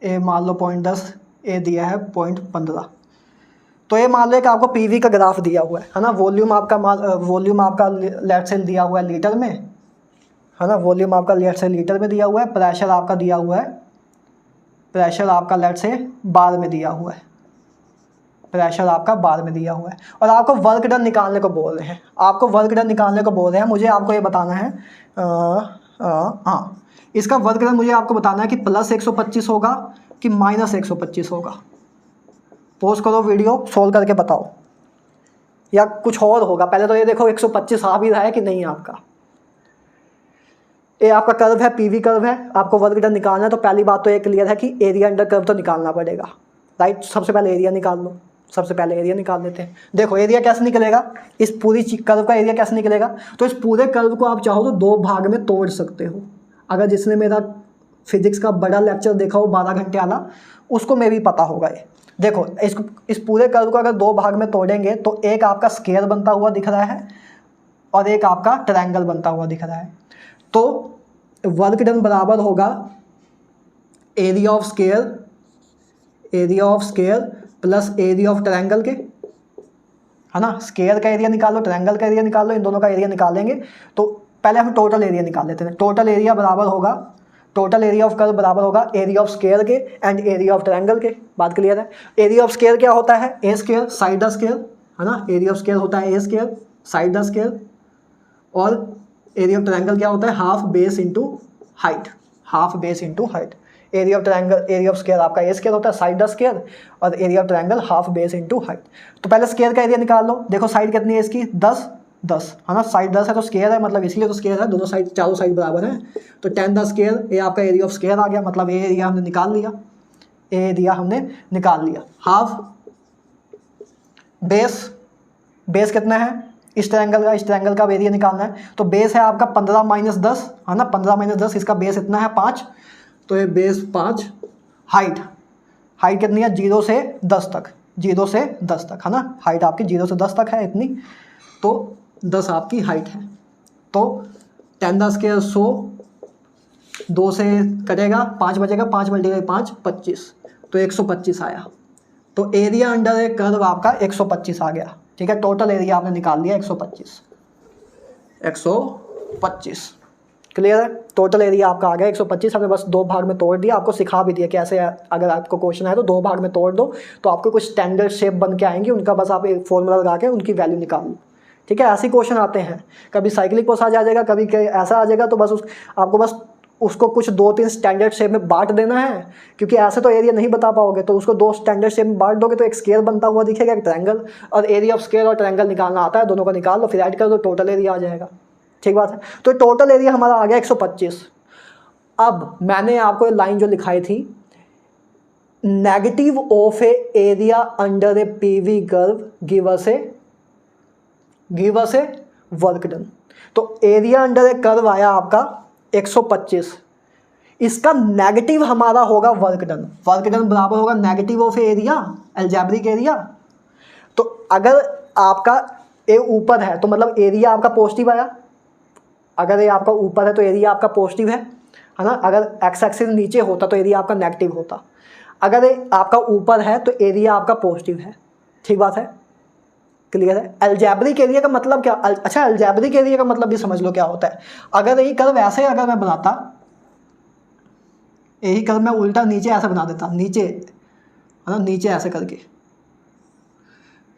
ए मान लो 0.10, ए दिया है 0.15। तो ये मान लो एक आपको PV का ग्राफ दिया हुआ है ना। वॉल्यूम आपका लेट से दिया हुआ है लीटर में, है ना, वॉल्यूम आपका लेट से लीटर में दिया हुआ है। प्रेशर आपका दिया हुआ है, प्रेशर आपका लेट से बार में दिया हुआ है, प्रेशर आपका बार में दिया हुआ है। और आपको वर्क डन निकालने को बोल रहे हैं, मुझे आपको ये बताना है, हाँ, इसका वर्क डन मुझे आपको बताना है कि प्लस 125 होगा कि माइनस 125 होगा। पॉज करो वीडियो, सोल्व करके बताओ, या कुछ और होगा। पहले तो ये देखो 125 आ भी रहा है कि नहीं आपका। ये आपका कर्व है, PV कर्व है, आपको वर्क डन निकालना है। तो पहली बात तो ये क्लियर है कि एरिया अंडर कर्व तो निकालना पड़ेगा, राइट। सबसे पहले एरिया निकाल लो, सबसे पहले एरिया निकाल लेते हैं। देखो एरिया कैसे निकलेगा, इस पूरी कर्व का एरिया कैसे निकलेगा। तो इस पूरे कर्व को आप चाहो तो 2 भाग में तोड़ सकते हो। अगर जिसने मेरा फिजिक्स का बड़ा लेक्चर देखा हो 12 घंटे वाला, उसको में भी पता होगा ये। देखो इस पूरे कर्व को अगर 2 भाग में तोड़ेंगे तो एक आपका स्क्वायर बनता हुआ दिख रहा है और एक आपका ट्रायंगल बनता हुआ दिख रहा है। तो वर्क डन बराबर होगा area of square plus area of triangle के, है ना। स्क्वायर का एरिया निकालो, ट्रायंगल का एरिया निकालो, इन दोनों का एरिया निकालेंगे। तो पहले हम टोटल एरिया निकाल लेते हैं। टोटल एरिया बराबर होगा, टोटल एरिया ऑफ कर्व बराबर होगा एरिया ऑफ स्क्वायर के एंड एरिया ऑफ ट्रायंगल के। बात क्लियर है। एरिया ऑफ स्क्वायर क्या होता है, ए स्क्वायर साइड द स्क्वायर, है ना। एरिया ऑफ स्क्वायर होता है ए स्क्वायर साइड द स्क्वायर, और एरिया ऑफ ट्रायंगल क्या होता है, half base into height, half base into height. Area of triangle, area of square आपका ए स्क्वायर होता है साइड द स्क्वायर, और area of triangle half base into height. तो पहले स्क्वायर का एरिया निकाल लो। देखो साइड कितनी है इसकी, 10 10, है ना। साइड 10 है तो स्क्वायर है, मतलब इसलिए तो स्क्वायर है, दोनों साइड चारों साइड बराबर है। तो 10 द स्क्वायर, ये आपका एरिया ऑफ स्क्वायर आ गया, मतलब ए एरिया हमने निकाल लिया, ए एरिया हमने निकाल लिया। हाफ बेस, बेस कितना है इस ट्रायंगल का, इस ट्रायंगल का एरिया निकालना है। तो बेस है आपका 15 - 10, है ना। 15 - 10, इसका बेस इतना है 5, तो ये बेस 5। हाइट, हाइट कितनी है, 0 से 10 तक, 0 से 10 तक, है ना। हाइट आपकी 0 से 10 तक है इतनी, तो 10 आपकी हाइट है। तो 10 द स्क्वायर 100, 2 से कटेगा 5 बचेगा, 5 × 5 25, तो 125 आया। तो एरिया अंडर ए कर्व आपका 125 आ गया, ठीक है। टोटल एरिया आपने निकाल लिया 125, 125। क्लियर है। टोटल एरिया आपका आ गया 125। हमने बस 2 भाग में तोड़ दिया, आपको सिखा भी दिया कैसे अगर आपको क्वेश्चन है तो 2 भाग में तोड़ दो, तो आपको कुछ स्टैंडर्ड शेप बन के आएंगी, उनका बस आप एक फॉर्मूला लगा के उनकी वैल्यू निकाल लो, ठीक है। ऐसे क्वेश्चन आते हैं, कभी साइक्लिक प्रोसेस आ जाएगा, कभी ऐसा आ जाएगा, तो बस आपको बस उसको कुछ 2-3 स्टैंडर्ड शेप में बांट देना है, क्योंकि ऐसे तो एरिया नहीं बता पाओगे। तो उसको 2 स्टैंडर्ड शेप में बांट दोगे तो एक स्क्वायर बनता हुआ दिखेगा, एक ट्रायंगल, और एरिया ऑफ स्क्वायर और ट्रायंगल निकालना आता है, दोनों को निकाल लो, फिर ऐड कर दो, टोटल एरिया आ जाएगा। ठीक बात है। तो टोटल एरिया हमारा आ गया 125। अब मैंने आपको लाइन जो लिखाई थी, negative of A area under A PV curve give us A work done. तो एरिया अंडर ए कर्व आया आपका 125, इसका नेगेटिव हमारा होगा वर्क डन। वर्क डन बराबर होगा negative of area, algebraic area. तो अगर आपका ए ऊपर है तो मतलब एरिया आपका पॉजिटिव आया, अगर ये आपका ऊपर है तो एरिया आपका पॉजिटिव है ना। अगर एक्स एक्सिस नीचे होता तो एरिया आपका नेगेटिव होता। अगर ये आपका ऊपर है तो एरिया आपका पॉजिटिव है। ठीक बात है, क्लियर है। अलजेब्रिक एरिया का मतलब क्या, अच्छा अलजेब्रिक एरिया का मतलब भी समझ लो क्या होता है। अगर यही कर्व ऐसे अगर मैं बनाता, यही कर्व मैं उल्टा नीचे ऐसे बना देता, नीचे है ना, नीचे ऐसे करके,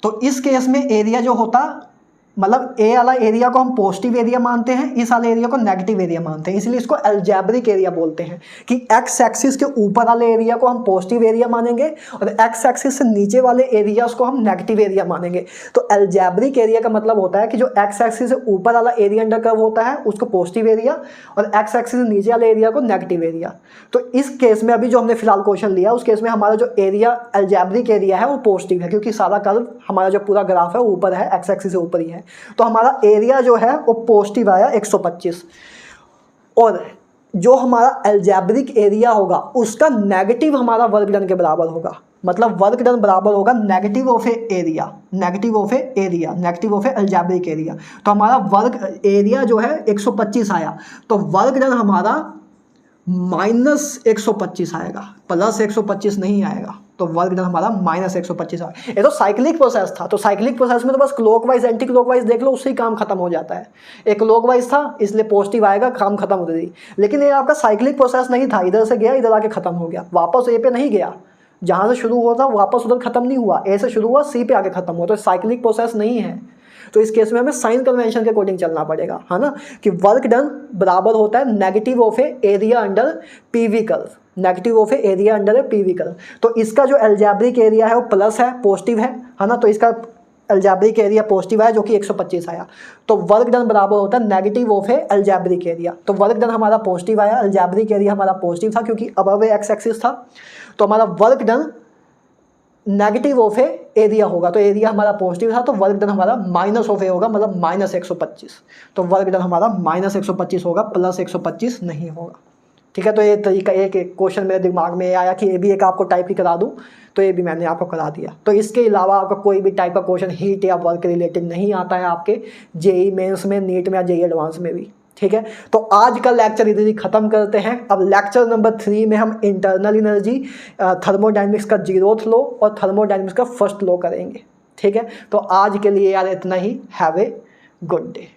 तो इस केस में एरिया जो होता, मतलब ए वाला एरिया को हम पॉजिटिव एरिया मानते हैं, इस वाले एरिया को नेगेटिव एरिया मानते हैं, इसलिए इसको अलजेब्रिक एरिया बोलते हैं। कि एक्स एक्सिस के ऊपर वाले एरिया को हम पॉजिटिव एरिया मानेंगे और एक्स एक्सिस से नीचे वाले एरियाज को हम नेगेटिव एरिया मानेंगे। तो अलजेब्रिक एरिया का मतलब होता है कि जो एक्स एक्सिस से ऊपर वाला एरिया अंडर कर्व होता है उसको पॉजिटिव एरिया, और एक्स एक्सिस से नीचे वाले एरिया को नेगेटिव एरिया। तो इस केस में अभी जो हमने फिलहाल क्वेश्चन लिया, उस केस में हमारा जो एरिया अलजेब्रिक एरिया है वो पॉजिटिव है, क्योंकि सारा कर्व हमारा जो पूरा ग्राफ है ऊपर है, एक्स एक्सिस से ऊपर ही है। तो हमारा एरिया जो है वो पॉजिटिव आया 125, और जो हमारा अलजेब्रिक एरिया होगा उसका नेगेटिव हमारा वर्क डन के बराबर होगा। मतलब वर्क डन बराबर होगा negative of A area, negative of A area, negative of A algebraic area. तो हमारा वर्क एरिया जो है 125 आया, तो वर्क डन हमारा -125 आएगा, +125 नहीं आएगा। तो वर्क डन हमारा -125 आएगा। ये तो साइक्लिक प्रोसेस था, तो साइक्लिक प्रोसेस में तो बस क्लॉकवाइज एंटी क्लॉकवाइज देख लो, उससे ही काम खत्म हो जाता है। एक क्लॉकवाइज था इसलिए पॉजिटिव आएगा, काम खत्म हो गई। लेकिन ये आपका साइक्लिक प्रोसेस नहीं था, इधर से गया इधर आके खत्म हो गया, वापस ए पे नहीं गया, जहाँ से शुरू हुआ था वापस उधर खत्म नहीं हुआ, ए से शुरू हुआ सी पे आके खत्म हुआ। तो साइक्लिक प्रोसेस नहीं है। तो इस केस में हमें साइन कन्वेंशन के अकॉर्डिंग चलना पड़ेगा, है ना। कि वर्क डन बराबर होता है negative of A area under PV curve, negative of A area under A PV curve. तो इसका जो अलजेब्रिक एरिया है वो प्लस है, पॉजिटिव है ना। तो इसका अलजेब्रिक एरिया पॉजिटिव है जो कि 125 आया। तो वर्क डन बराबर होता है negative of A algebraic area. तो वर्क डन हमारा पॉजिटिव आया, अलजेब्रिक एरिया हमारा पॉजिटिव था क्योंकि अबव एक्स एक्सिस था। तो हमारा work done negative of A area होगा, तो एरिया हमारा पॉजिटिव था, तो वर्क डन हमारा माइनस ऑफ ए होगा, मतलब -125। तो वर्क डन हमारा -125 होगा, +125 नहीं होगा। ठीक है। तो ये तरीका, एक क्वेश्चन मेरे दिमाग में आया कि ये भी एक आपको टाइप की करा दूं, तो ये भी मैंने आपको करा दिया। तो इसके अलावा आपका कोई भी टाइप का क्वेश्चन हीट या वर्क रिलेटेड नहीं आता है आपके जेई मेंस में, नीट में या जेई एडवांस में भी। ठीक है, तो आज का लेक्चर इधर ही ख़त्म करते हैं। अब लेक्चर नंबर 3 में हम इंटरनल एनर्जी, थर्मोडायनेमिक्स का जीरोथ लॉ और थर्मोडायनेमिक्स का फर्स्ट लॉ करेंगे। ठीक है, तो आज के लिए यार इतना ही। Have a good day.